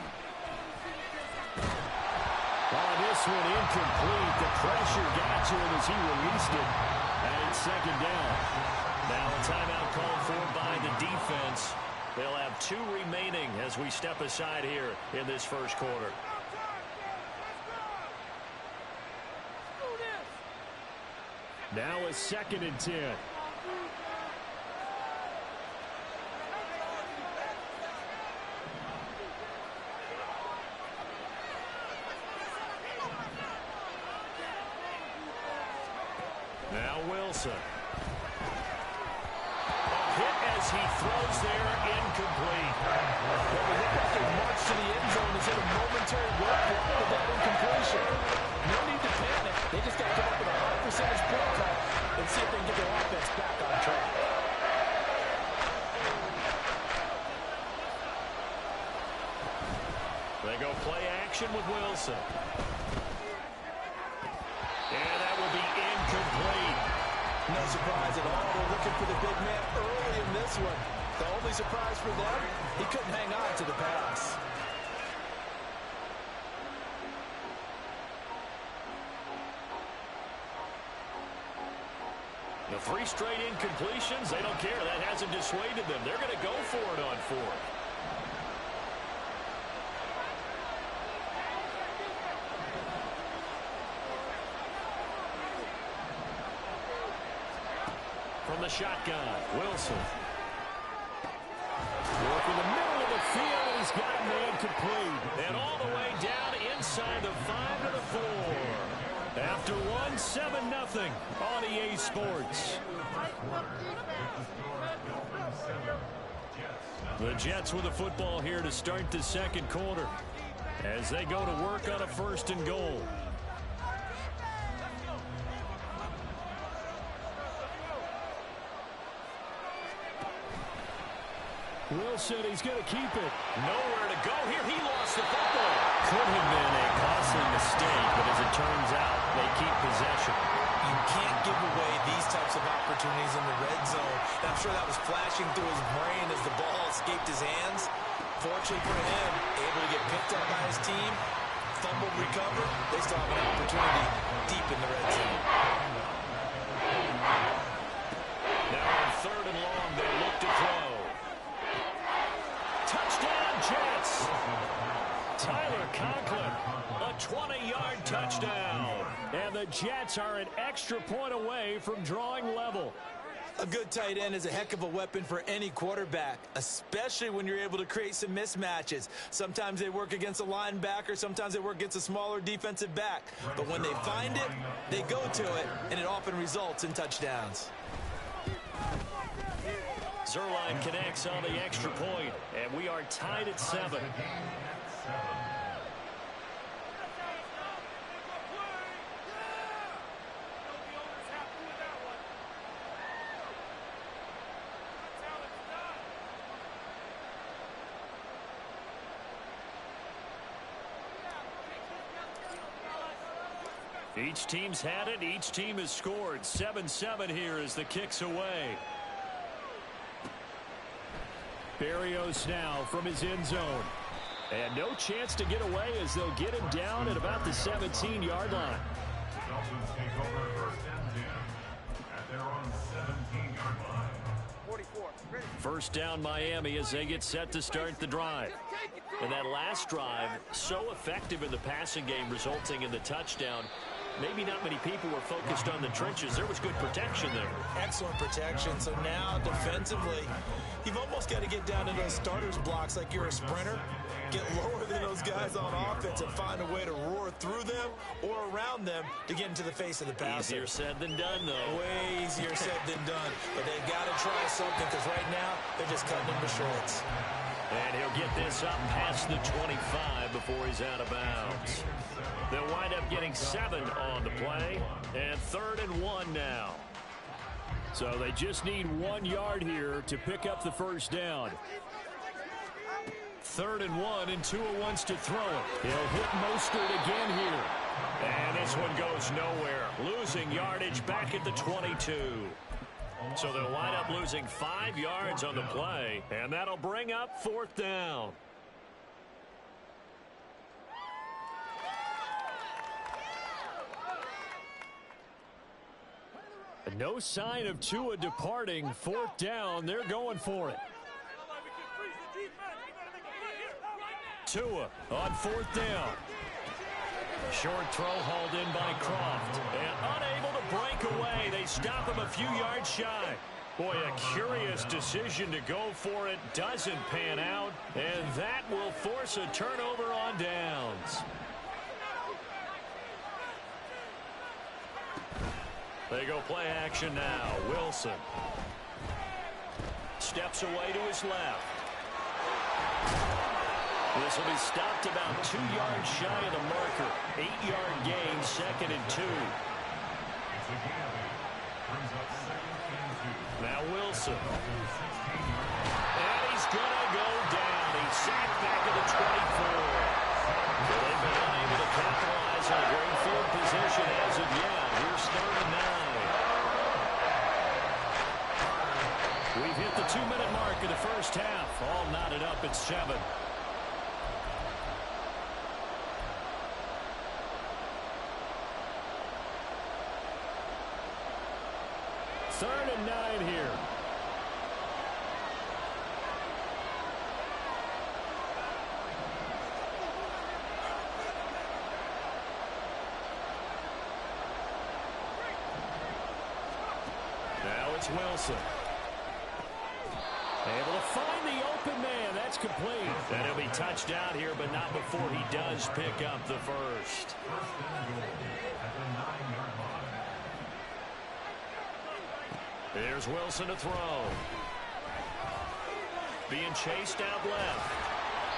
This one incomplete. The pressure got to him as he released it. And it's 2nd down. Now a timeout called for by the defense. They'll have 2 remaining as we step aside here in this 1st quarter. Now a 2nd and 10. Now Wilson. A hit as he throws there, incomplete. Well, the hit back and march to the end zone is in a momentary work with that incompletion. No need to panic. They just got to come up with a high percentage play call and see if they can get their offense back on track. They go play action with Wilson. And that will be incomplete. No surprise at all. They're looking for the big man early in this one. The only surprise for them, he couldn't hang on to the pass. The 3 straight incompletions, they don't care. That hasn't dissuaded them. They're going to go for it on 4th. From the shotgun, Wilson. Working the middle of the field, and he's got a man complete. And all the way down inside the 5 to the 4. After 1-7-0 on EA Sports. The Jets with the football here to start the 2nd quarter as they go to work on a 1st and goal. Wilson, he's going to keep it. Nowhere to go here. He lost the football. Could have been a costly mistake, but as it turns out, they keep possession. You can't give away these types of opportunities in the red zone. And I'm sure that was flashing through his brain as the ball escaped his hands. Fortunately for him, able to get picked up by his team, fumbled, recovered. They still have an opportunity deep in the red zone. 3rd and long. They look to throw. Touchdown, Jets. Tyler Conklin, a 20-yard touchdown. And the Jets are an extra point away from drawing level. A good tight end is a heck of a weapon for any quarterback, especially when you're able to create some mismatches. Sometimes they work against a linebacker, sometimes they work against a smaller defensive back. But when they find it, they go to it, and it often results in touchdowns. Zerline connects on the extra point, and we are tied at 7. Each team's had it. Each team has scored. 7-7 here as the kick's away. Berrios now from his end zone. And no chance to get away as they'll get him down at about the 17-yard line. The Dolphins take over 1st and 10 at their own 17-yard line. 44. First down Miami as they get set to start the drive. And that last drive, so effective in the passing game, resulting in the touchdown. Maybe not many people were focused on the trenches. There was good protection there. Excellent protection. So now defensively, you've almost got to get down to those starters blocks like you're a sprinter. Get lower than those guys on offense and find a way to roar through them or around them to get into the face of the passer. Easier said than done, though. Way easier said than done. But they've got to try something because right now they're just cutting him to shorts. And he'll get this up past the 25 before he's out of bounds. They'll wind up getting 7 on the play, and 3rd and 1 now. So they just need 1 yard here to pick up the first down. 3rd and 1, and Tua wants to throw it. He'll hit Mostert again here. And this one goes nowhere. Losing yardage back at the 22. So they'll wind up losing 5 yards on the play, and that'll bring up 4th down. No sign of Tua departing. 4th down. They're going for it. Tua on 4th down. Short throw hauled in by Croft. And unable to break away. They stop him a few yards shy. Boy, a curious decision to go for it. Doesn't pan out. And that will force a turnover on downs. They go play action now. Wilson steps away to his left. This will be stopped about 2 yards shy of the marker. 8-yard gain, 2nd and 2. Now Wilson. And he's going to go down. He's sacked back at the 24. They've been unable to capitalize on a great field position as of yet. Here's 3rd and 9. We've hit the 2-minute mark of the first half. All knotted up at 7. Third and 9 here. Now it's Wilson. Able to find the open man. That's complete. And he'll be touched out here, but not before he does pick up the first. Here's Wilson to throw. Being chased out left.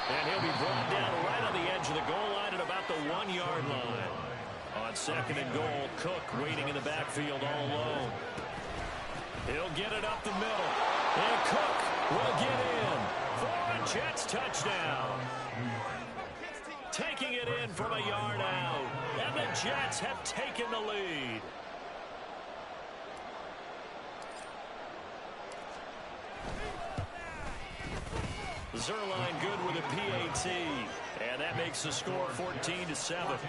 And he'll be brought down right on the edge of the goal line at about the 1-yard line. On 2nd and goal, Cook waiting in the backfield all alone. He'll get it up the middle. And Cook will get in for a Jets touchdown. Taking it in from a yard out. And the Jets have taken the lead. Zerline good with a PAT. And that makes the score 14-7.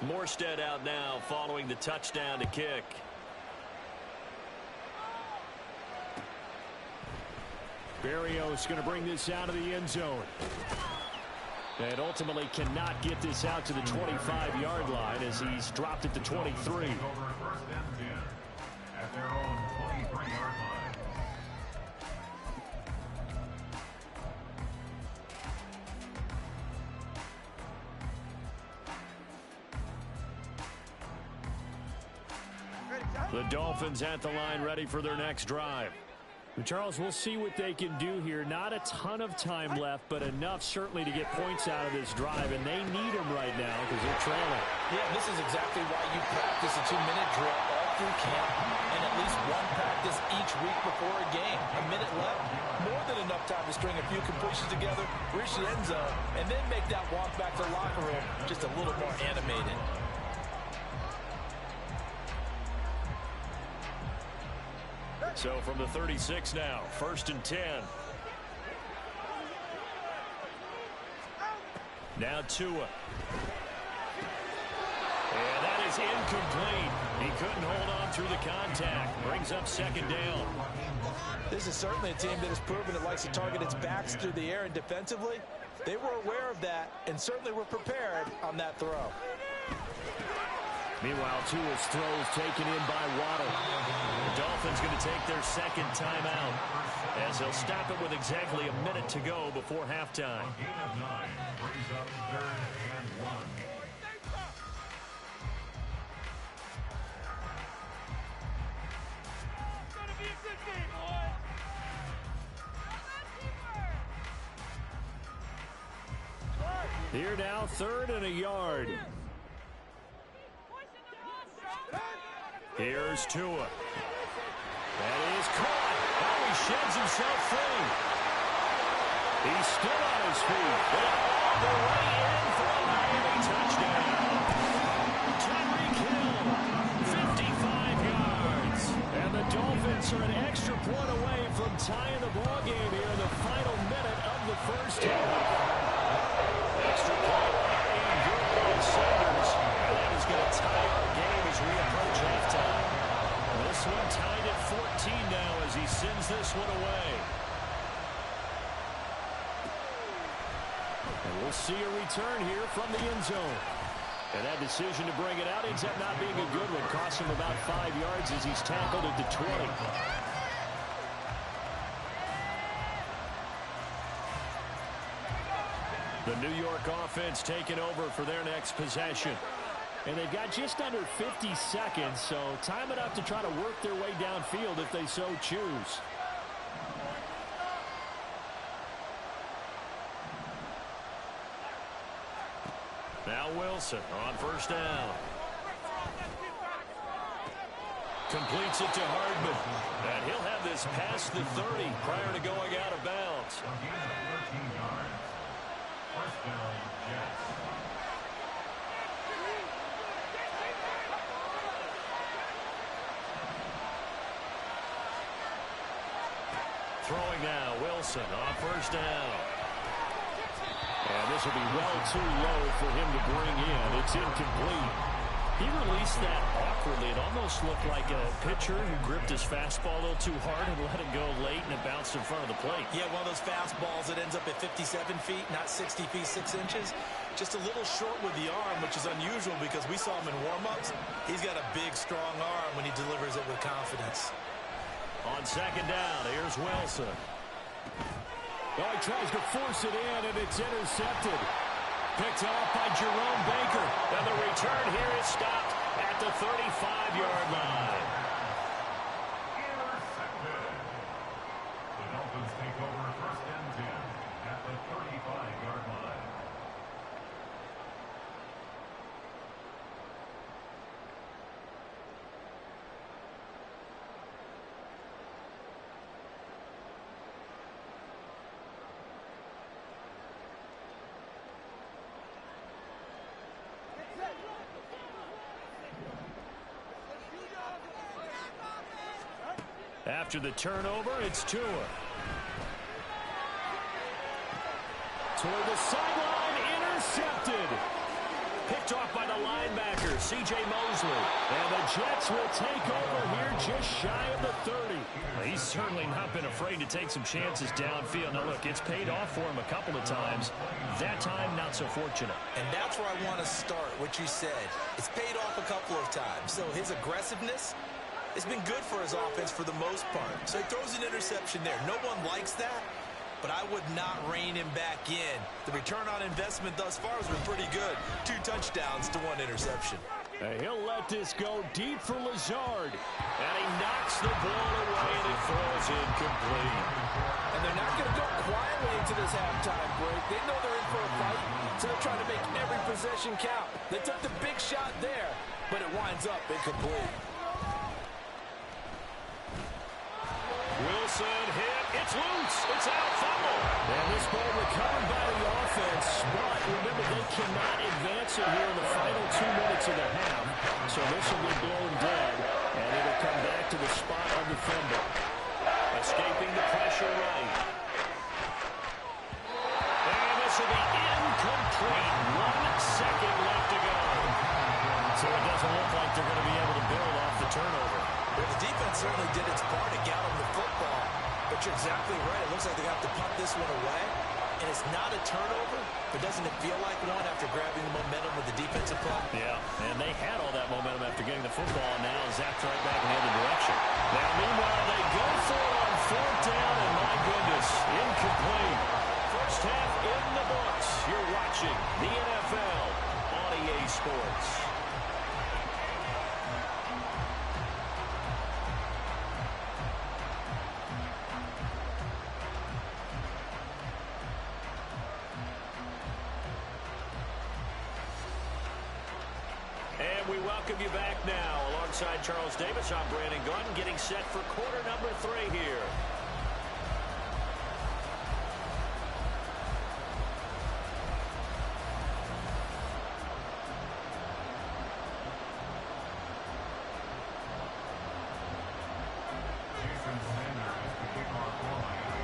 Morstead out now following the touchdown to kick. Berrios going to bring this out of the end zone. And ultimately cannot get this out to the 25-yard line as he's dropped it to 23. First and 10 at their own 23-yard line. The Dolphins at the line ready for their next drive. Charles, we'll see what they can do here. Not a ton of time left, but enough certainly to get points out of this drive, and they need them right now because they're trailing. Yeah, this is exactly why you practice a 2-minute drill all through camp and at least one practice each week before a game. A minute left, more than enough time to string a few completions together, reach the end zone, and then make that walk back to the locker room just a little more animated. So from the 36 now, 1st and 10. Now Tua. And that is incomplete. He couldn't hold on through the contact. Brings up 2nd down. This is certainly a team that has proven it likes to target its backs through the air, and defensively, they were aware of that and certainly were prepared on that throw. Meanwhile, Tua's throws taken in by Waddle. The Dolphins going to take their 2nd timeout as they'll stop it with exactly a minute to go before halftime. Gain of 9 brings up 3rd and 1. Here now, 3rd and a yard. Here's Tua. That is caught. Oh, he sheds himself free. He's still on his feet. And all the way in for a Miami touchdown. Tyreek Hill, 55 yards. And the Dolphins are an extra point away from tying the ball game here in the final minute of the first half. Extra point being good by Sanders. And that is going to tie our game as we approach halftime. This one tied at 14 now as he sends this one away. And we'll see a return here from the end zone. And that decision to bring it out ends up not being a good one. Cost him about 5 yards as he's tackled at the 20. The New York offense taking over for their next possession. And they've got just under 50 seconds, so time enough to try to work their way downfield if they so choose. Now Wilson on 1st down. Completes it to Hardman. And he'll have this past the 30 prior to going out of bounds. A gain of 13 yards. 1st down, Jets. Throwing now, Wilson on 1st down. And this will be well too low for him to bring in. It's incomplete. He released that awkwardly. It almost looked like a pitcher who gripped his fastball a little too hard and let it go late, and it bounced in front of the plate. Yeah, one of those fastballs that ends up at 57 feet, not 60 feet, 6 inches. Just a little short with the arm, which is unusual because we saw him in warm-ups. He's got a big, strong arm when he delivers it with confidence. On 2nd down, here's Wilson. Oh, he tries to force it in, and it's intercepted. Picked off by Jerome Baker. And the return here is stopped at the 35-yard line. Intercepted. The Dolphins take over 1st and 10 at the 35-yard line. After the turnover, it's Tua. Toward the sideline, intercepted. Picked off by the linebacker, C.J. Mosley. And the Jets will take over here just shy of the 30. Well, he's certainly not been afraid to take some chances downfield. Now, look, it's paid off for him a couple of times. That time, not so fortunate. And that's where I want to start, what you said. It's paid off a couple of times. So his aggressiveness has been good for his offense for the most part. So he throws an interception there. No one likes that, but I would not rein him back in. The return on investment thus far has been pretty good. 2 touchdowns to 1 interception. He'll let this go deep for Lazard. And he knocks the ball away, and it falls incomplete. And they're not going to go quietly into this halftime break. They know they're in for a fight, so they're trying to make every possession count. They took the big shot there, but it winds up incomplete. Wilson hit. It's loose. It's out. Fumble. And this ball recovered by the offense. But remember, they cannot advance it here in the final 2 minutes of the half. So this will be blown dead. And it'll come back to the spot on the fumble. Escaping the pressure right. And this will be incomplete. 1 second left to go. So it doesn't look like they're going to be able to build off the turnover. Well, the defense certainly did its part to get them the football. But you're exactly right. It looks like they got to punt this one away. And it's not a turnover, but doesn't it feel like one after grabbing the momentum with the defensive play? Yeah, and they had all that momentum after getting the football, and now zapped right back in the other direction. Now, meanwhile, they go for it on 4th down, and my goodness, incomplete. First half in the books. You're watching the NFL on EA Sports. And we welcome you back now. Alongside Charles Davis, I'm Brandon Gunn, getting set for quarter number 3 here.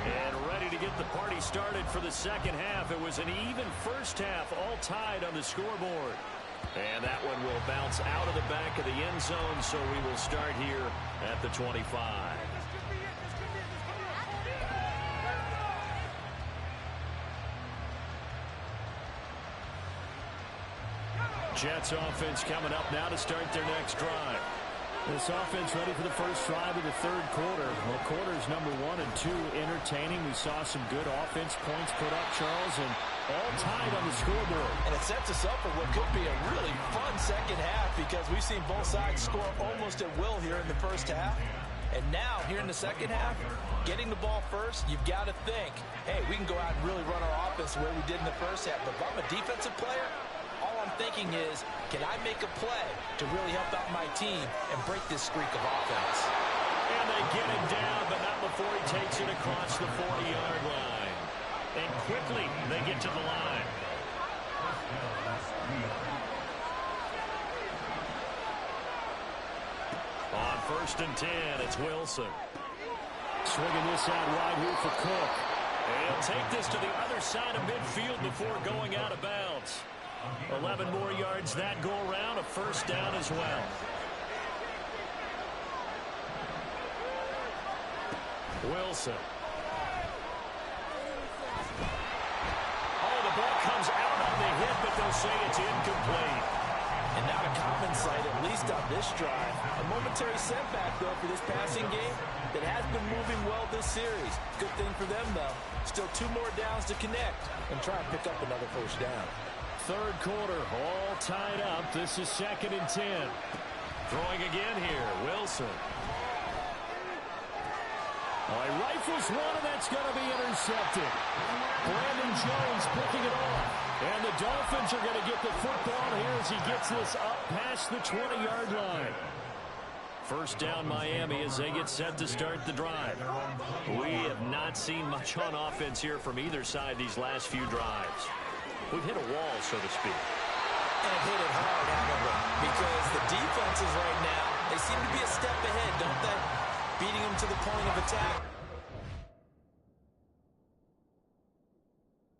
And ready to get the party started for the second half. It was an even first half, all tied on the scoreboard. And that one will bounce out of the back of the end zone, so we will start here at the 25. Jets offense coming up now to start their next drive. This offense ready for the first drive of the 3rd quarter. Well, quarters number 1 and 2 entertaining. We saw some good offense points put up, Charles, and all tied on the scoreboard. And it sets us up for what could be a really fun second half because we've seen both sides score almost at will here in the first half. And now, here in the second half, getting the ball first, you've got to think, hey, we can go out and really run our offense the way we did in the first half. But if I'm a defensive player, all I'm thinking is, can I make a play to really help out my team and break this streak of offense? And they get him down, but not before he takes it across the 40-yard line. And quickly, they get to the line. On 1st and 10, it's Wilson. Swinging this out wide here for Cook. He'll take this to the other side of midfield before going out of bounds. 11 more yards that go around, a first down as well. Wilson. Oh, the ball comes out on the hit, but they'll say it's incomplete. And not a common sight, at least on this drive. A momentary setback, though, for this passing game that has been moving well this series. Good thing for them, though. Still 2 more downs to connect and try and pick up another first down. 3rd quarter, all tied up. This is 2nd and 10. Throwing again here, Wilson. Oh, he rifles one, and that's going to be intercepted. Brandon Jones picking it off. And the Dolphins are going to get the football here as he gets this up past the 20-yard line. First down Miami as they get set to start the drive. We have not seen much on offense here from either side these last few drives. We've hit a wall, so to speak. And hit it hard, haven't we? Because the defenses right now, they seem to be a step ahead, don't they? Beating them to the point of attack.